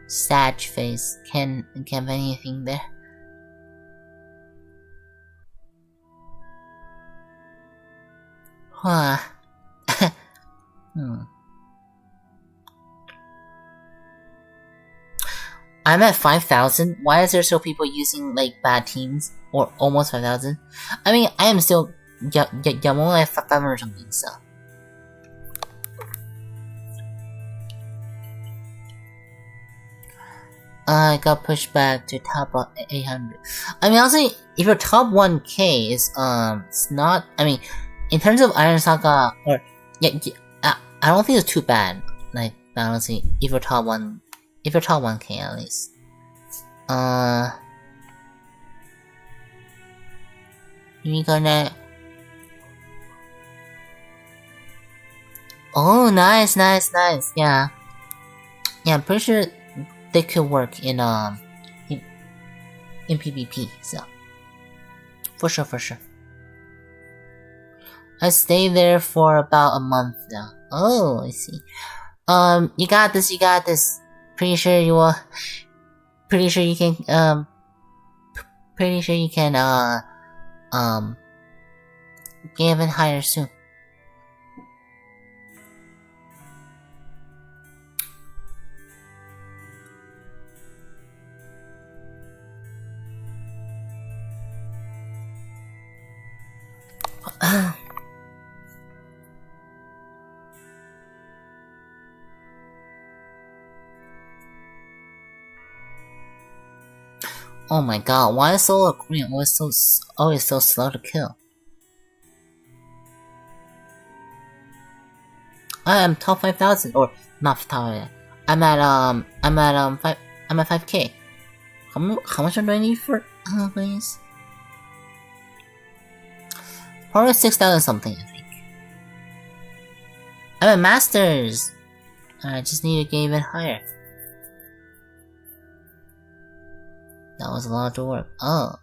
A: Sag face. Can have anything there? Huh. I'm at 5,000. Why is there still people using like bad teams? Or almost 5,000? I mean, I am still I'm only at 500 or something, so. I got pushed back to top 800. I mean, honestly, if you're top 1k, it's not. I mean, in terms of Iron Saga, or yeah, I don't think it's too bad. Like honestly, if you're top 1k at least. You gonna? Oh, nice. Yeah, I'm pretty sure they could work in PvP. So for sure. I stayed there for about a month now. Oh, I see. You got this. Pretty sure you will. Pretty sure you can. Pretty sure you can. Get even higher soon. Oh my god, why is Solar Queen always so slow to kill? I am top 5,000, or not top. I'm at 5k. How much do I need for please? Probably 6,000 something, I think. I'm at Masters. I just need to get even higher. That was a lot of work. Oh.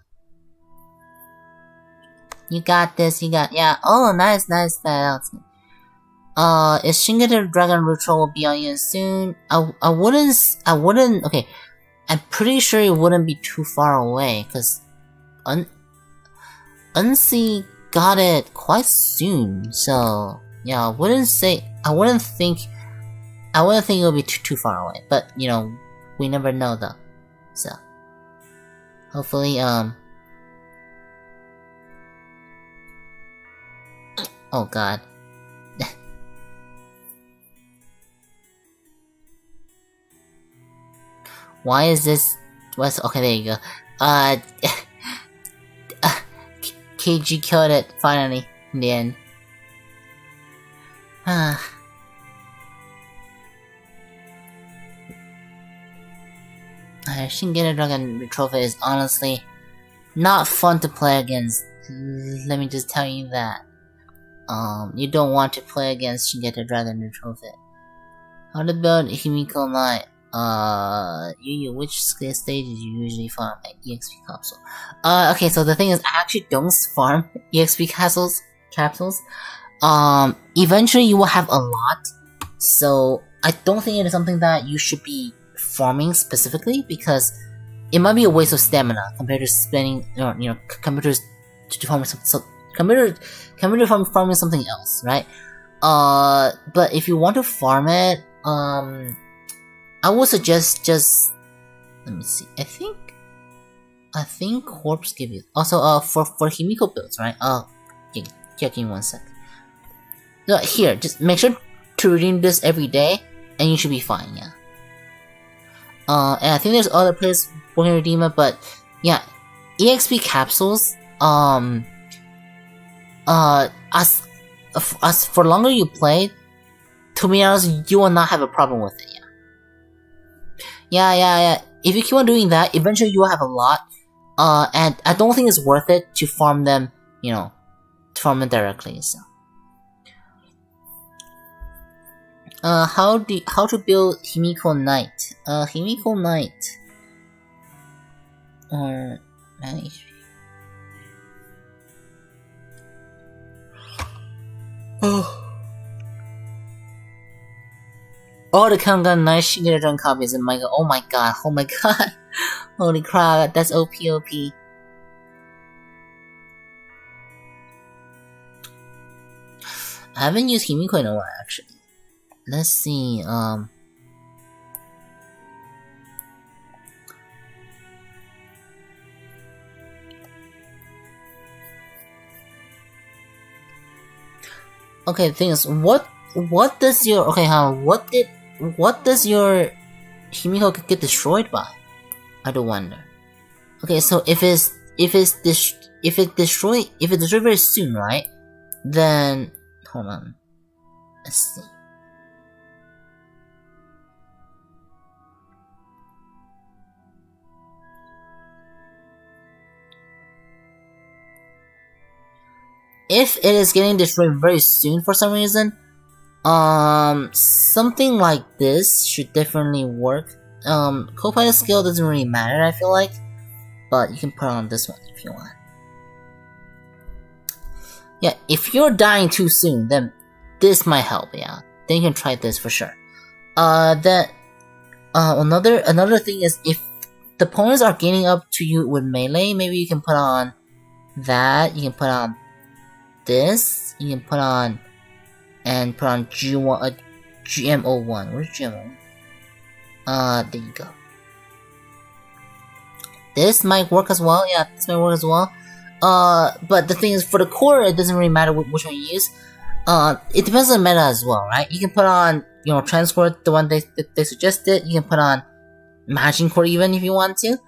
A: You got this, yeah. Oh, nice announcement. Is Shingeki Dragon Retro will be on you soon? I wouldn't, okay. I'm pretty sure it wouldn't be too far away, cause Unsea got it quite soon, so yeah, I wouldn't think it would be too far away, but you know, we never know though, so. Hopefully, oh god. Why is this? Okay, there you go. KG killed it, finally, in the end. Shingeki Dragon Trophy is honestly not fun to play against. Let me just tell you that. You don't want to play against Shingeki Dragon Trophy. How to build Himiko Knight? Which stage did you usually farm at EXP capsule? Okay, so the thing is, I actually don't farm EXP capsules. Eventually you will have a lot, so I don't think it is something that you should be farming specifically, because it might be a waste of stamina compared to spending, compared to farming farming something else, right? But if you want to farm it, I would suggest just, let me see, I think Corpse give you, also, for Himiko builds, right? Yeah, give me 1 sec. No, here, just make sure to redeem this every day, and you should be fine, yeah. And I think there's other places who can redeem it, but yeah, EXP capsules, as for longer you play, to be honest, you will not have a problem with it, yeah. If you keep on doing that, eventually you will have a lot, and I don't think it's worth it to farm them, to farm them directly, so. How to build Himiko Knight? Himiko Knight. Or 9 HP. Oh, the Kangan Knight Shingeki Dragon copies in my. Oh my god! Holy crap! That's OP. I haven't used Himiko in a while, actually. Let's see, okay, the thing is, what does your, what does your Himiko get destroyed by? I do wonder. Okay, so if it destroys very soon, right? Then hold on. Let's see. If it is getting destroyed very soon for some reason, something like this should definitely work. Co-pilot skill doesn't really matter, I feel like, but you can put on this one if you want. Yeah, if you're dying too soon, then this might help, yeah. Then you can try this for sure. Another thing is if the opponents are gaining up to you with melee, maybe you can put on that, you can put on this, you can put on GMO1. Where's GMO? There you go. This might work as well. Yeah, this might work as well. But the thing is, for the core, it doesn't really matter which one you use. It depends on the meta as well, right? You can put on, Transport, the one they suggested. You can put on Magic Core even if you want to.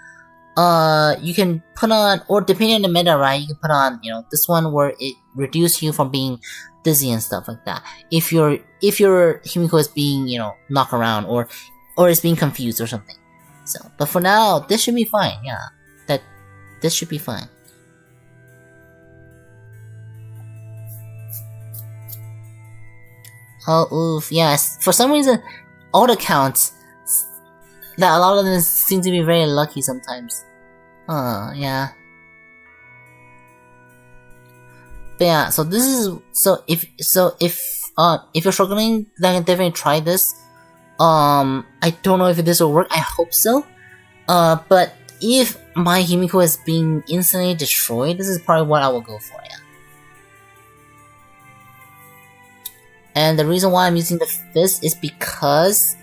A: You can put on, or depending on the meta, right? You can put on, this one where it reduces you from being dizzy and stuff like that. If your Himiko is being, knocked around or is being confused or something. So, but for now, this should be fine. Yeah, this should be fine. Oh, oof, yes. For some reason, all the counts, that a lot of them seem to be very lucky sometimes. Yeah. But yeah, so this is, if you're struggling, then you can definitely try this. I don't know if this will work, I hope so. But if my Himiko is being instantly destroyed, this is probably what I will go for, yeah. And the reason why I'm using the fist is because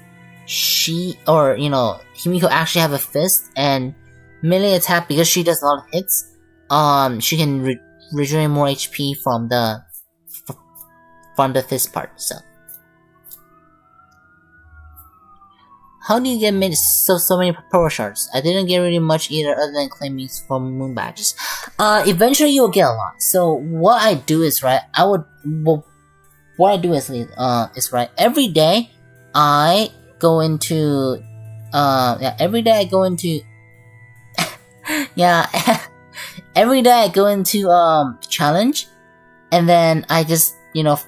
A: Himiko actually have a fist, and melee attack, because she does a lot of hits, she can regenerate more HP from the fist part, so. How do you get so many power shards? I didn't get really much either, other than claiming from moon badges. Eventually you'll get a lot. So what I do is, right, every day I go into, every day I go into, every day I go into, challenge, and then I just,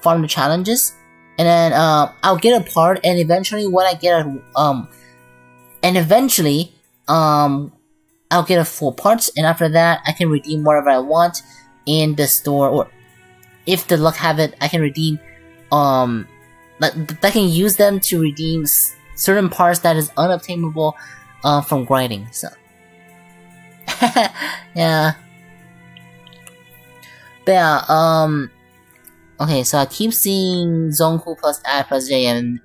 A: farm the challenges, and then, I'll get a part, and eventually when I get I'll get a full parts, and after that, I can redeem whatever I want in the store, or if the luck have it, I can redeem, I can use them to redeem certain parts that is unobtainable, from grinding, so. Yeah. But yeah, okay, so I keep seeing Zonku plus I plus J, and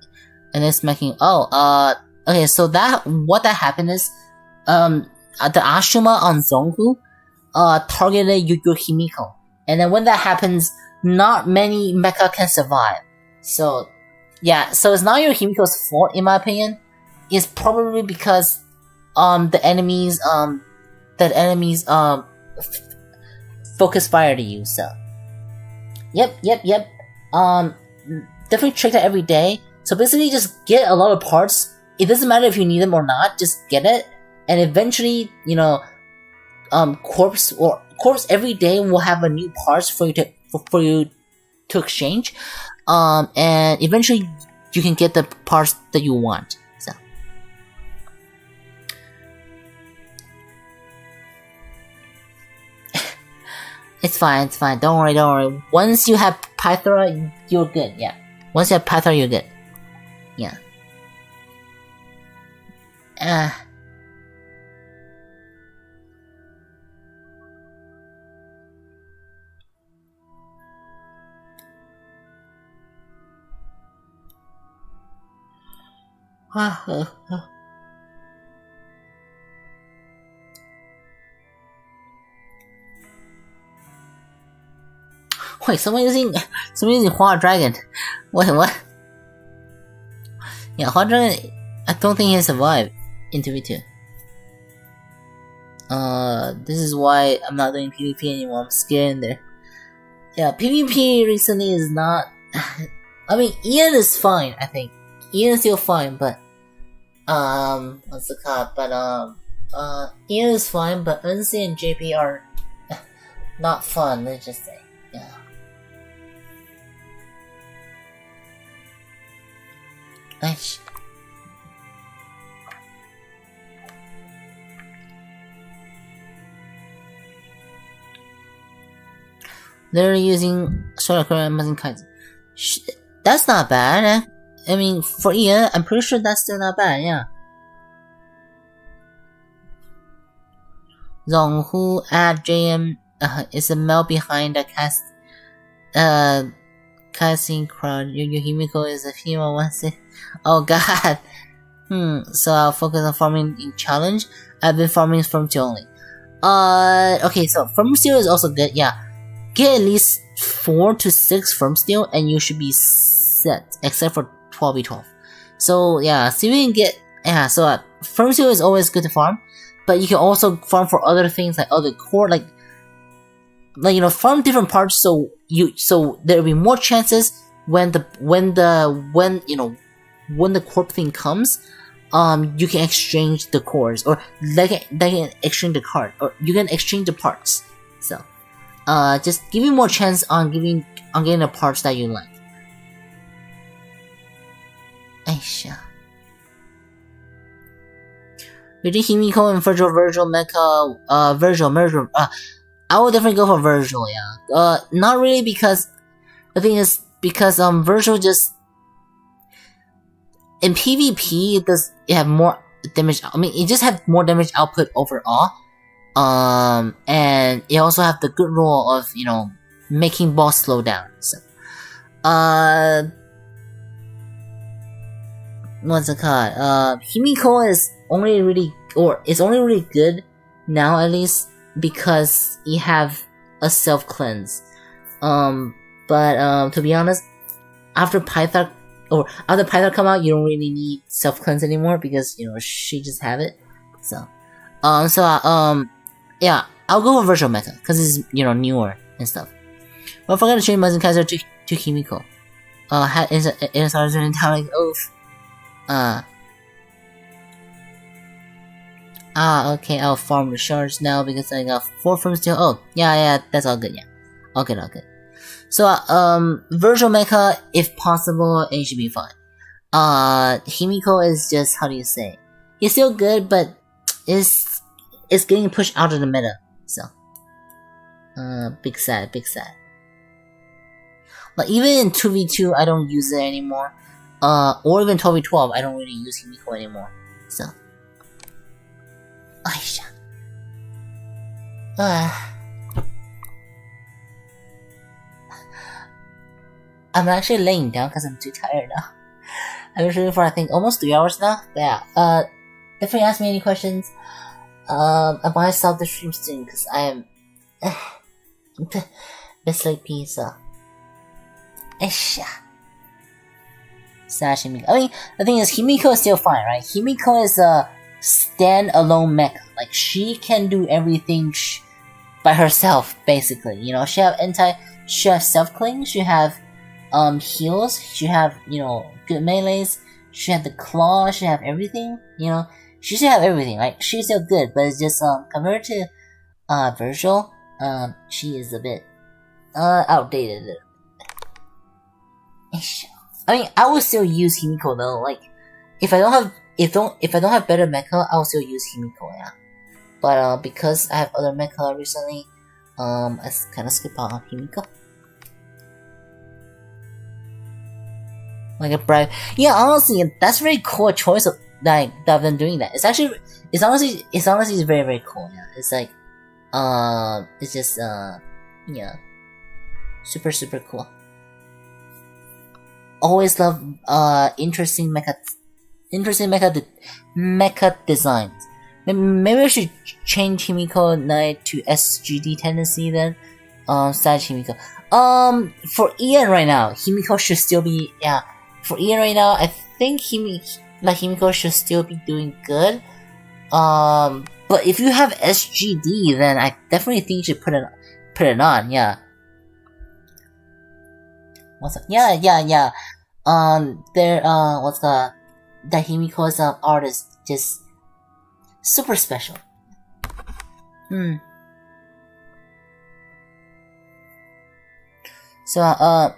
A: it's making, okay, so what that happened is, the Ashuma on Zonku, targeted your Himiko. And then when that happens, not many mecha can survive. So, yeah, so it's not your Himiko's fault, in my opinion. It's probably because, the enemies, focus fire to you, so. Yep. Definitely check that every day. So basically just get a lot of parts. It doesn't matter if you need them or not, just get it. And eventually, corpse every day will have a new parts for you to exchange. And eventually you can get the parts that you want. So. It's fine. Don't worry. Once you have Pythora, you're good, yeah. Once you have Pythora, you're good. Yeah. Wait, someone using Hua Dragon. What? Yeah, Hua Dragon, I don't think he survived in 2v2. This is why I'm not doing PvP anymore. I'm scared in there. Yeah, PvP recently is not. I mean, Ian is fine. I think Ian is still fine, but what's the called? But Ian is fine, but Unsi and JP are not fun. Let's just say, yeah. Nice. They're using Zeorymer kinds. That's not bad. I mean, for Ian, I'm pretty sure that's still not bad. Yeah. Zhonghu at JM is the male behind the casting crowd. Yuhimiko is a female one. Oh god. So I'll focus on farming in challenge. I've been farming from 2 only. Okay, so farm steel is also good. Yeah. Get at least 4 to 6 firm steel and you should be set, except for 12v12. So yeah, see if we can get, yeah, so firm steel is always good to farm, but you can also farm for other things like other core, like you know, farm different parts so there will be more chances when the core thing comes, you can exchange the cores, or they can exchange the card, or you can exchange the parts. So just give you more chance on getting the parts that you like. Aisha. Between Himiko and Virgil, Mecha, Virgil. I would definitely go for Virgil, yeah. Not really, because the thing is, because Virgil just in PvP it have more damage. I mean, it just have more damage output overall. And it also have the good role of, you know, making boss slow down. So, what's it called? Himiko is only really good now, at least, because you have a self cleanse. But to be honest, after Python come out, you don't really need self cleanse anymore, because, you know, she just have it. So, yeah, I'll go with Virtual Mecha, because it's, you know, newer and stuff. Well, I forgot to change Muzzin Kaiser to Himiko. Had Insider's an Italic Oath. Okay, I'll farm the shards now, because I got 4 from steel. Oh, yeah, that's all good, yeah. All good. So, Virtual Mecha, if possible, it should be fine. Himiko is just, how do you say? He's still good, but it's getting pushed out of the meta, so. Big sad. But even in 2v2, I don't use it anymore. Or even 12v12, I don't really use Himiko anymore, so. Aisha. I'm actually laying down because I'm too tired now. I've been streaming for, I think, almost 3 hours now. But yeah, definitely ask me any questions. I might stop the stream soon because I am a bit sleepy, so. Aisha. Himiko. I mean, the thing is, Himiko is still fine, right? Himiko is a stand-alone mecha. Like, she can do everything by herself, basically. You know, she have self-cling, she have heals, she have, you know, good melees, she have the claw, she have everything, you know. She should have everything, right? She's still good, but it's just, compared to, Virgil, she is a bit, outdated. I mean, I would still use Himiko though, like, if I don't have better mecha, I will still use Himiko, yeah. But, because I have other mecha recently, I kinda skip on Himiko. Like a bribe. Yeah, honestly, that's a very cool choice of, like, that I've been doing that. It's honestly very, very cool, yeah. It's like, it's just, yeah. Super, super cool. Always love, interesting mecha designs. Maybe I should change Himiko Knight to SGD tendency then. Side Himiko. For Ian right now, Himiko should still be, yeah. For Ian right now, I think Himiko should still be doing good. But if you have SGD, then I definitely think you should put it on. Yeah. What's up? Yeah. What's the Himiko's artist just super special. So I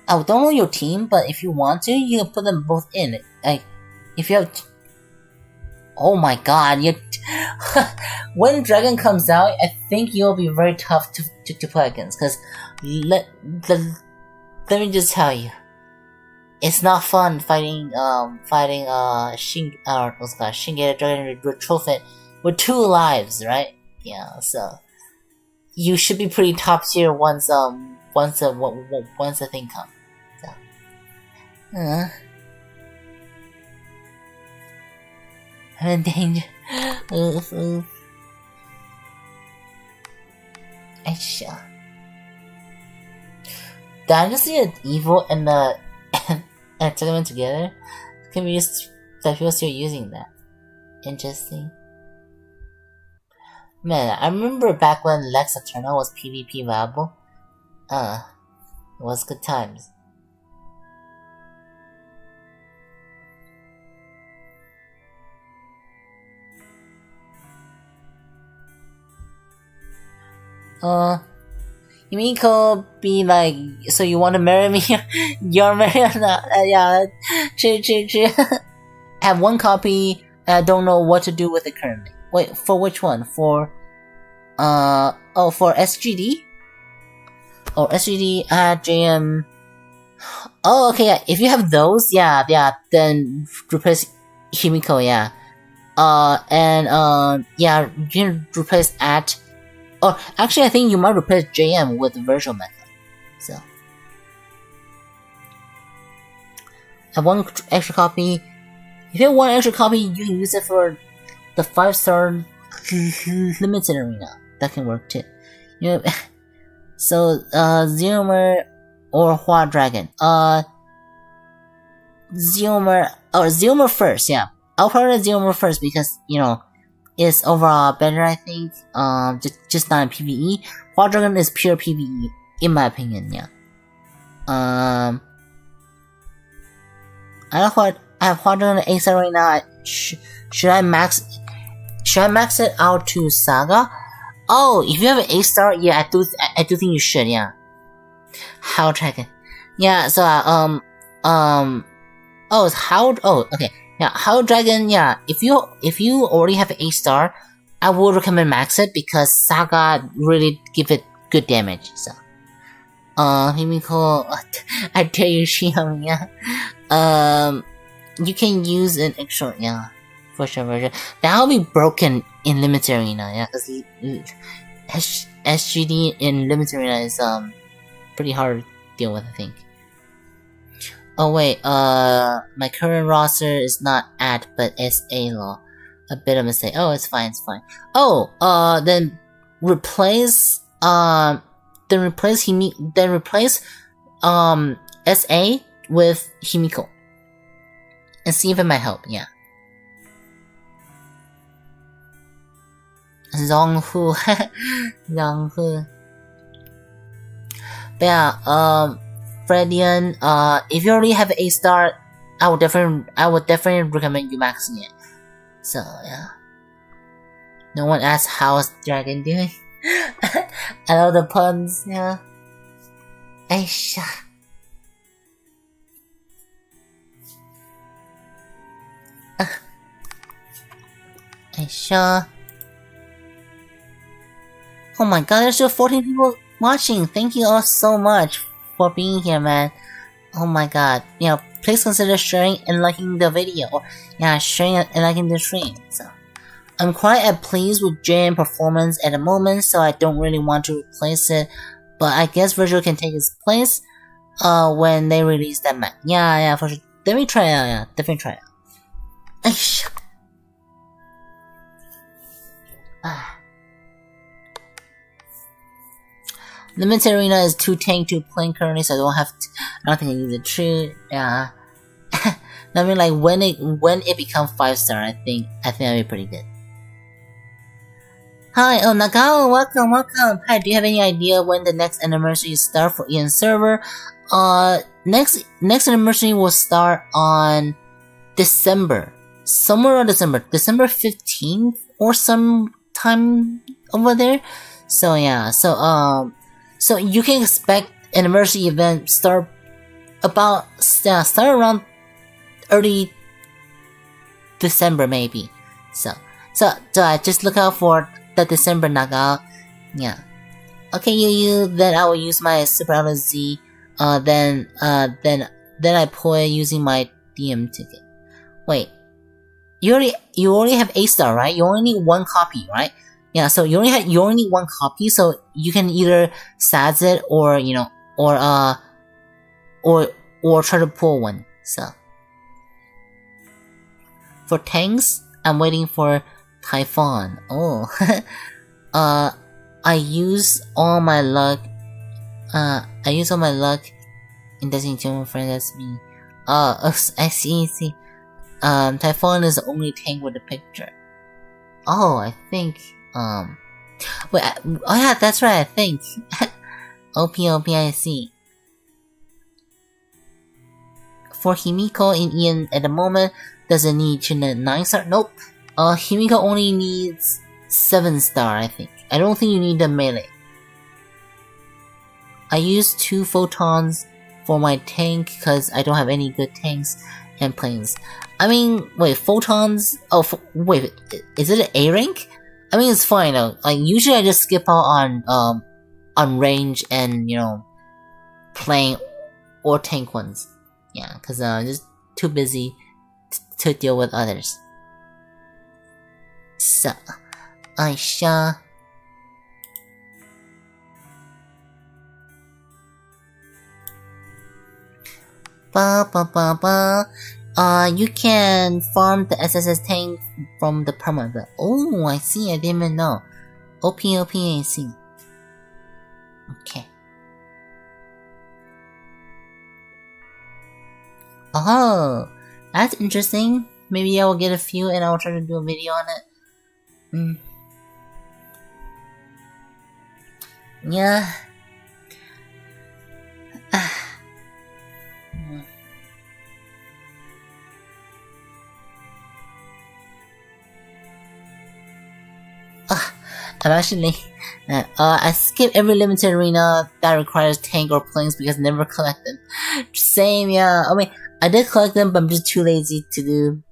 A: don't know your team, but if you want to, you can put them both in. Like, if you have. Oh my god, when Dragon comes out, I think you'll be very tough to play against, because let me just tell you, it's not fun fighting Shingeki Dragon with Trophy with 2 lives, right? Yeah, so you should be pretty top tier once the thing comes. So. I'm in danger. Dynasty and Evil and the and tournament together can be used. I feel still using that. Interesting. Man, I remember back when Lex Eternal was PvP viable. It was good times. Yumiko be like, so you want to marry me? You're married? Yeah, true. I have 1 copy, and I don't know what to do with it currently. Wait, for which one? For SGD? Oh, SGD, JM. Oh, okay, yeah, if you have those, yeah, then replace Himiko, yeah. Yeah, you can replace at. Oh, actually, I think you might replace JM with virtual Mecha. So, have 1 extra copy. If you have 1 extra copy, you can use it for the 5-star limited arena. That can work too. You know, so Zeorymer or Hua Dragon. Zeorymer first. Yeah, I'll probably Zeorymer first because it's overall better, I think. Just not in PvE. Hua Dragon is pure PvE, in my opinion. Yeah. I have Hua Dragon A-star right now. Should I max it out to Saga? Oh, if you have an A-star, yeah, I do think you should. Yeah. How Dragon? Yeah. So okay. Yeah, How Dragon, yeah, if you already have an A-star, I would recommend max it because Saga really give it good damage, so. Himiko, I dare you, Shion, yeah. You can use an extra, yeah, for sure version. That'll be broken in Limited Arena, yeah, because SGD in Limited Arena is, pretty hard to deal with, I think. Oh wait, my current roster is not at, but SA law. A bit of a mistake. Oh, it's fine. Oh, then replace SA with Himiko. And see if it might help, yeah. Zhonghu. But yeah, Fredian, if you already have an A-star, I would definitely recommend you maxing it. So yeah. No one asked how's Dragon doing. I love the puns, yeah. Aisha. Aisha. Oh my god, there's still 14 people watching. Thank you all so much for being here, man. Oh my god. Please consider sharing and liking the video. Or, sharing and liking the stream. So, I'm quite pleased with JM performance at the moment, so I don't really want to replace it. But I guess Virtual can take its place when they release that map. Yeah, for sure. Let me try it out, yeah. Definitely try it out. Limited Arena is too tank to play currently, so I don't think I use it. True, yeah. I mean, like when it becomes 5-star, I think that'd be pretty good. Hi, oh Nagao, welcome. Hi, do you have any idea when the next anniversary start for Ian server? Next anniversary will start on December. Somewhere around December 15th or sometime over there. So yeah, so you can expect anniversary event start around early December maybe. So just look out for the December Nagao. Yeah. Okay, then I will use my Super LZ. Then I play using my DM ticket. Wait, you already have A star, right? You only need one copy, right? Yeah, so you only need one copy, so you can either SADS it or or try to pull one. So for tanks, I'm waiting for Typhon. Oh, I use all my luck. In Destiny 2 friend, that's me. I see. Typhon is the only tank with a picture. Oh, I think, wait, oh yeah, that's right, I think. OP, I see. For Himiko in Ian at the moment, doesn't need to 9 star, nope. Himiko only needs 7 star, I think. I don't think you need the melee. I use 2 photons for my tank, cause I don't have any good tanks and planes. I mean, wait, photons? Oh, wait, is it an A rank? I mean, it's fine though. Like, usually I just skip out on range and, plane or tank ones. Yeah, cause I'm just too busy to deal with others. So, I shall... You can farm the SSS tank from the permanent. Oh, I see, I didn't even know. OP, I see. Okay. Oh, that's interesting. Maybe I will get a few and I will try to do a video on it. Yeah. I'm actually, I skip every limited arena that requires tank or planes because I never collect them. Same, yeah. I mean, I did collect them, but I'm just too lazy to do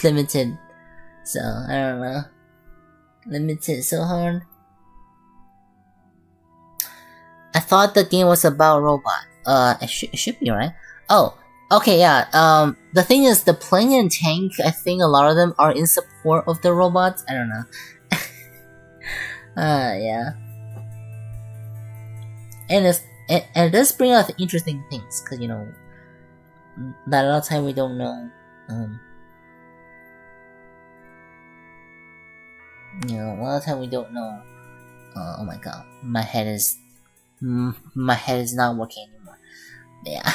A: limited. So, I don't know. Limited is so hard. I thought the game was about robot. It should be, right? Oh, okay, yeah. The thing is, the plane and tank, I think a lot of them are in support of the robots. I don't know. Yeah. And it does bring out interesting things, cause that a lot of time we don't know. A lot of time we don't know. Oh my god, my head is not working anymore. Yeah.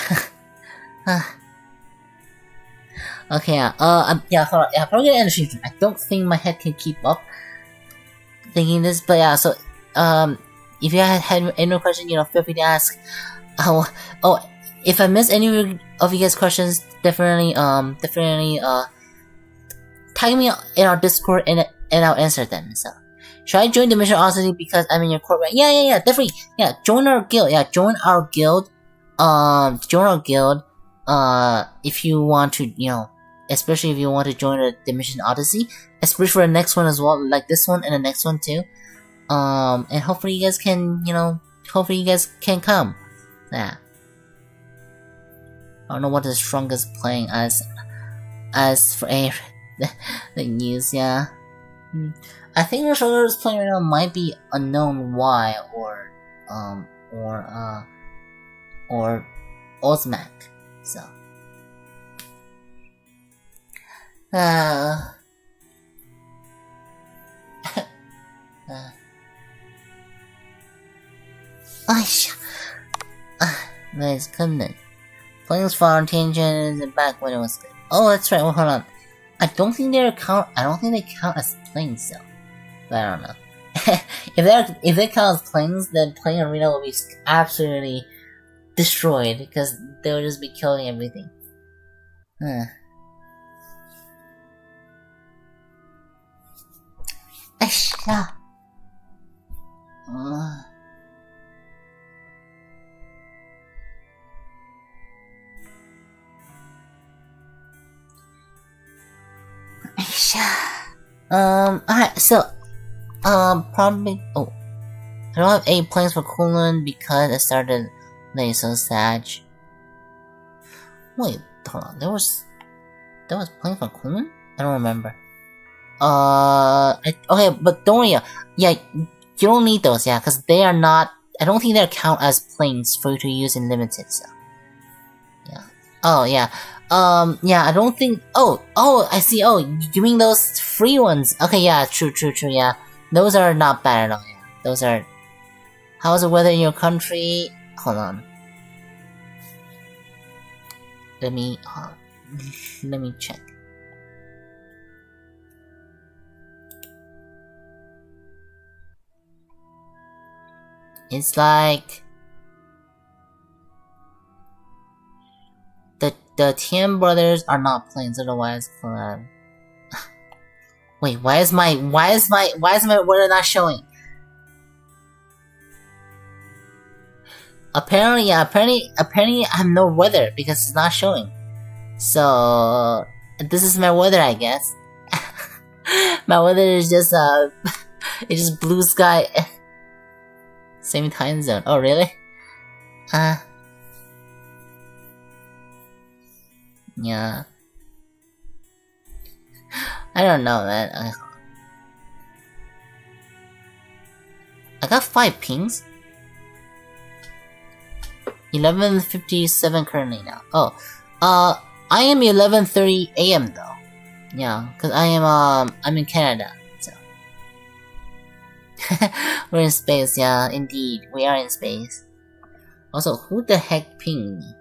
A: Okay. Yeah. Hold on. Yeah, I'm probably gonna end the stream. I don't think my head can keep up thinking this, but yeah. So, if you had any more questions, feel free to ask. Oh, if I missed any of you guys' questions, definitely tag me in our Discord and I'll answer them. So, should I join the mission honestly because I'm in your court? Right? Yeah, definitely. Yeah, join our guild. Yeah, join our guild. If you want to, especially if you want to join the Mission Odyssey, especially for the next one as well, like this one and the next one too. And hopefully you guys can, come. Yeah. I don't know what the strongest playing as for the news, yeah. I think the strongest playing right now might be Unknown Y or Ozmac, so. Nice, couldn't. Planes far tangents and back when it was good. Oh, that's right. Well, hold on. I don't think they count as planes, though. But I don't know. if they count as planes, then plane arena will be absolutely destroyed because they'll just be killing everything. Yeah. Alright, so, probably, I don't have 8 plans for Kunlun because I started late, so sad. Wait, hold on, there was plans for Kunlun? I don't remember. Okay, but don't worry, yeah, you don't need those, yeah, because they are not, I don't think they count as planes for you to use in limited, so. Yeah. Oh, yeah. Yeah, I don't think, oh, I see, you mean those free ones? Okay, yeah, true, yeah. Those are not bad at all, yeah. Those are, how's the weather in your country? Hold on. Let me check. It's like the Tian brothers are not planes, otherwise Collab. Wait, why is my weather not showing? Apparently I have no weather because it's not showing. So this is my weather, I guess. My weather is just it's just blue sky. Same time zone. Oh, really? Yeah. I don't know, man. I got 5 pings. 11:57 currently now. Oh, I am 11:30 AM though. Yeah, cause I'm in Canada. We're in space, yeah, indeed. We are in space. Also, who the heck pinged me?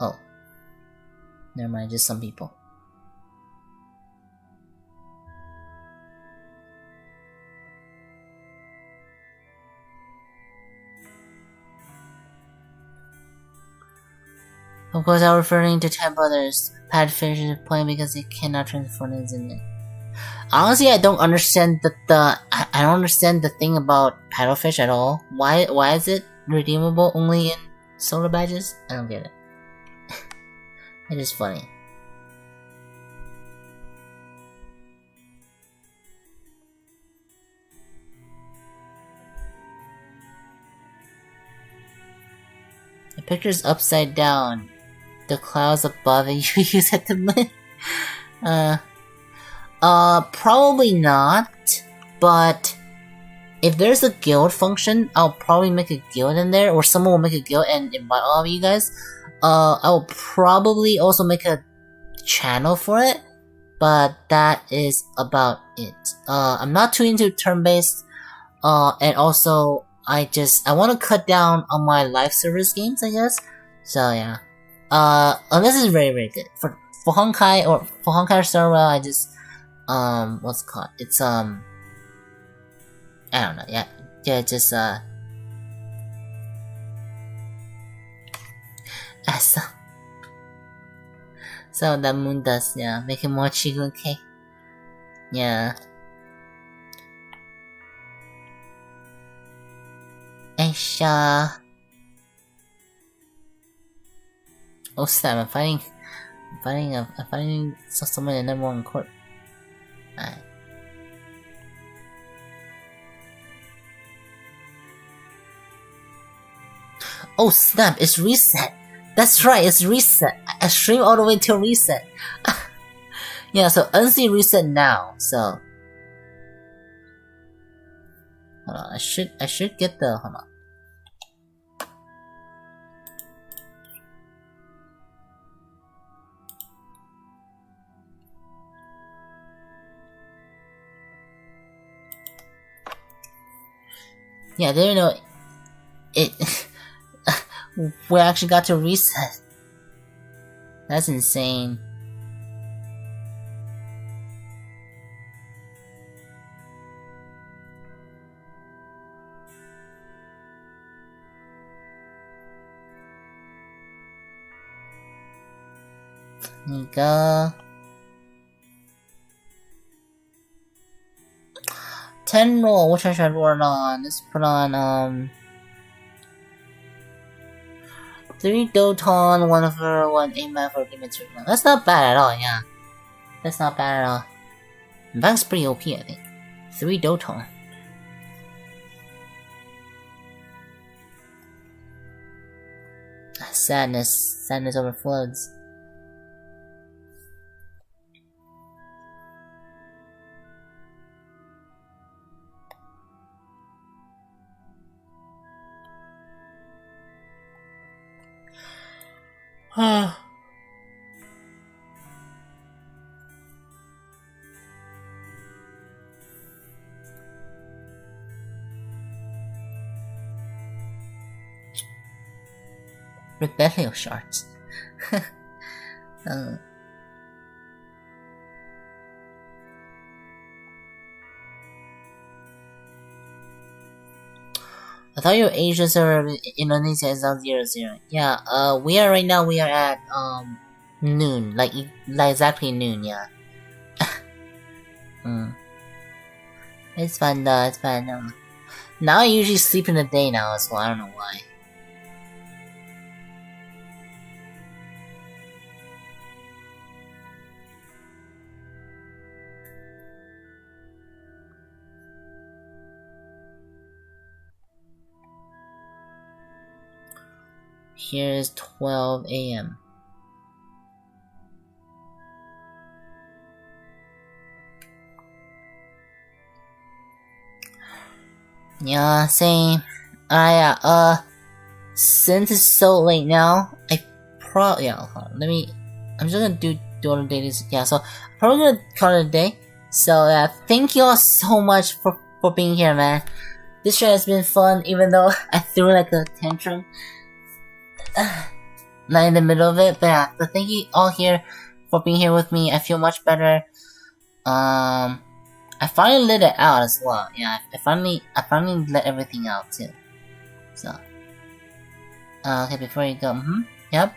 A: Oh. Never mind, just some people. Of course, I'm referring to 10 brothers. Padfish is playing because they cannot transform it in it. Honestly, I don't understand I don't understand the thing about paddlefish at all. Why is it redeemable only in solar badges? I don't get it. It is funny. The picture's upside down. The clouds above and you use at the moon. Probably not, but if there's a guild function, I'll probably make a guild in there, or someone will make a guild and invite all of you guys. I'll probably also make a channel for it, but that is about it. I'm not too into turn-based, and also, I want to cut down on my live service games, I guess. So yeah. Unless it's very, very good. For Honkai or for Honkai Star Rail, I just, what's it called? It's, I don't know, yeah, just, so that moon does, yeah, make it more Chigun-K. Yeah. Aisha. Oh snap, I'm fighting someone in number 1 court. Alright. Oh snap, it's reset. That's right, it's reset. I stream all the way till reset. Yeah, so unsee reset now, so. Hold on, I should get the, hold on. Yeah, there you know, it, we actually got to reset. That's insane. go. 10 roll. Which one should I roll it on? Let's put on 3 Doton, 1 for 1 Amen for Demon Treatment. That's not bad at all, yeah. That's not bad at all. That's pretty OP, I think. 3 Doton. Sadness. Sadness overflows. Rebellion shards. I thought your Asia server in Indonesia is on 00. Yeah, we are right now, we are at, noon. Like exactly noon, yeah. It's fun though, it's fun. Now I usually sleep in the day now as well, I don't know why. Here is 12 AM. Yeah, same. Since it's so late now, I'm just gonna do other dailies. Yeah, so I'm probably gonna call it a day. So yeah, thank you all so much for being here, man. This show has been fun, even though I threw like a tantrum. Not in the middle of it, but yeah, so thank you all here for being here with me. I feel much better. I finally let it out as well. Yeah, I finally let everything out too. So, okay, before you go, yep.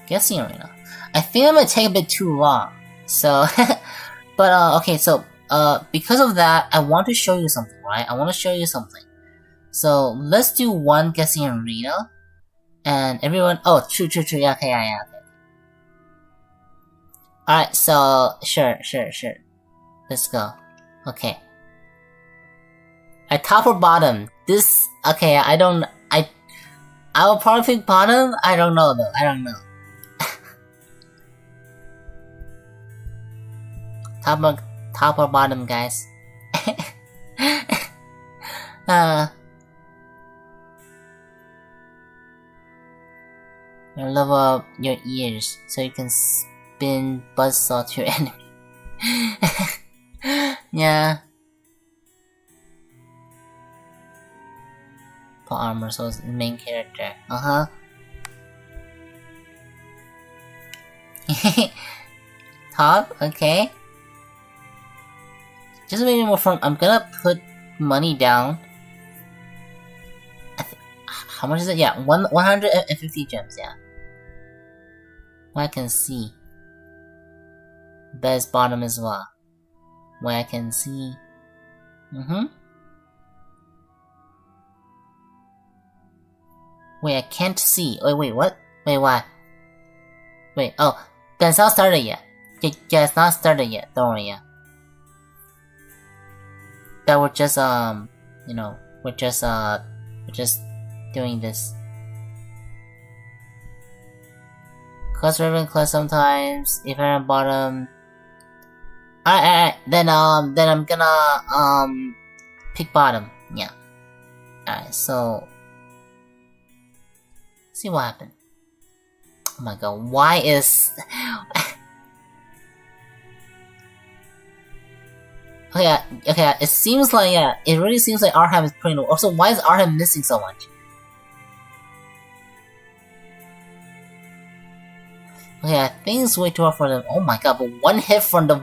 A: Guessing right now. I think I'm gonna take a bit too long. So, but okay, so because of that, I want to show you something, right? I want to show you something. So let's do one guessing arena, and everyone. Oh, true. Yeah, okay. Alright, so sure. Let's go. Okay. I top or bottom. This okay. I will probably pick bottom. I don't know though. I don't know. top or bottom, guys. Level up your ears so you can spin buzzsaw to your enemy. Yeah. Put armor, so it's the main character. Top, okay. Just maybe more fun. I'm gonna put money down. How much is it? Yeah, 150 gems, yeah. What I can see. Best bottom as well. What I can see. Wait, I can't see. Wait, what? Wait, why? Wait, oh, that's not started yet. Yeah, it's not started yet. Don't worry, yeah. That we're just, you know, we're just doing this. Close ribbon, close sometimes. If I'm at bottom. Alright, then I'm gonna, pick bottom. Yeah. Alright, so. See what happened. Oh my god, why is. Okay, it seems like, yeah, it really seems like Arham is pretty low. Also, why is Arham missing so much? Okay, I think it's way too hard for them. Oh my god, but one hit from the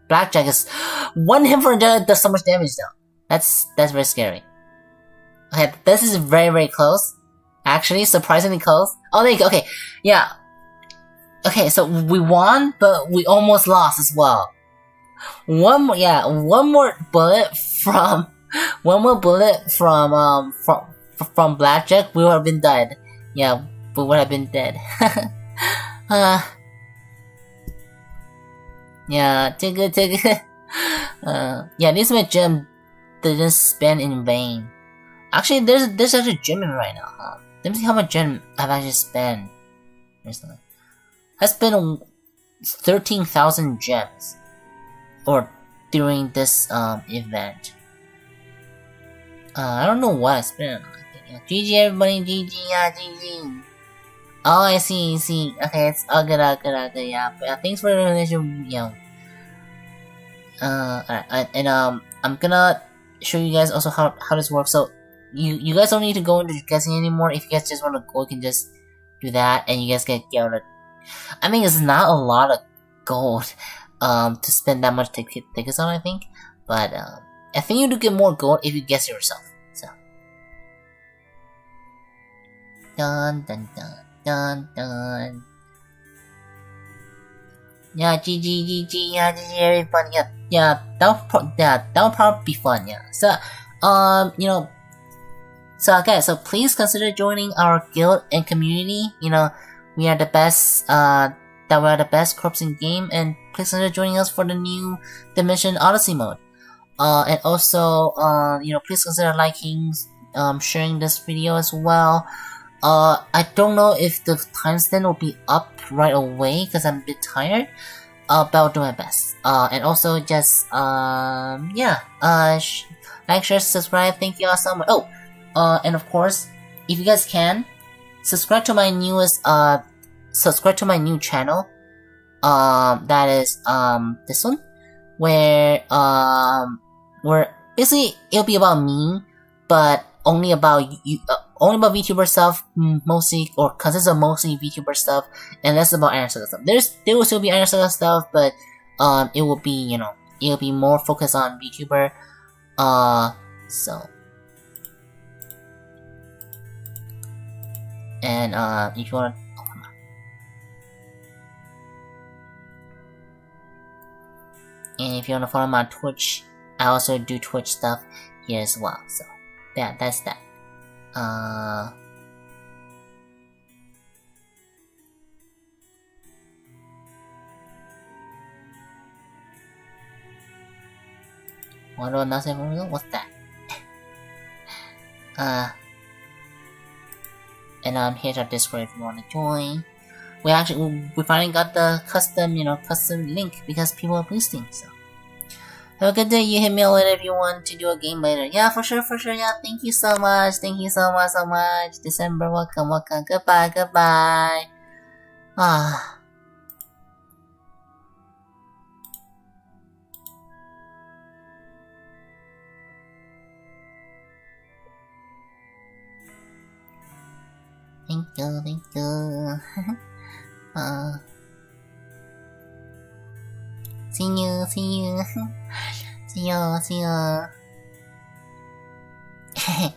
A: blackjack is, one hit from the does so much damage though. That's very scary. Okay, this is very, very close. Actually, surprisingly close. Oh, there you go. Okay, yeah. Okay, so we won, but we almost lost as well. One more bullet from Blackjack, we would have been dead. Yeah, we would have been dead. Yeah, take it. Yeah, this my gem didn't spend in vain. Actually, there's actually a gem in right now. Huh? Let me see how much gem I've actually spent recently. I spent 13,000 gems, or during this event. I don't know what I spent. GG everybody, GG, yeah, GG. Oh, I see. Okay, it's all good, yeah. But, thanks for the donation, alright, and I'm gonna show you guys also how this works. So you guys don't need to go into guessing anymore. If you guys just want to go, you can just do that, and you guys can get out of. I mean, it's not a lot of gold to spend that much tickets on, I think, but I think you do get more gold if you guess yourself. So dun. Yeah, GG, yeah, GG, everybody. Yeah, that'll probably be fun. Yeah. So, so okay, so please consider joining our guild and community. We are the best. That we are the best corps in game, and please consider joining us for the new Dimension Odyssey mode. And also, please consider liking, sharing this video as well. I don't know if the timestamp will be up right away because I'm a bit tired. But I'll do my best. And also just, like, share, subscribe. Thank you all so much. Oh, and of course, if you guys can, subscribe to my new channel. That is, this one, where basically it'll be about me, but only about VTuber stuff, mostly, or consists of mostly VTuber stuff, and less about Iron Saga stuff. There will still be Iron Saga stuff, but it will be, it'll be more focused on VTuber. So, and if you wanna, and if you wanna follow my Twitch, I also do Twitch stuff here as well. So, yeah, that's that. What do nothing? What's that? And here's our Discord if you want to join. We finally got the custom link because people are boosting. So have a good day. You hit me later if you want to do a game later. Yeah, for sure. Yeah, thank you so much. So much. December, welcome. Goodbye. Ah. Thank you. See you.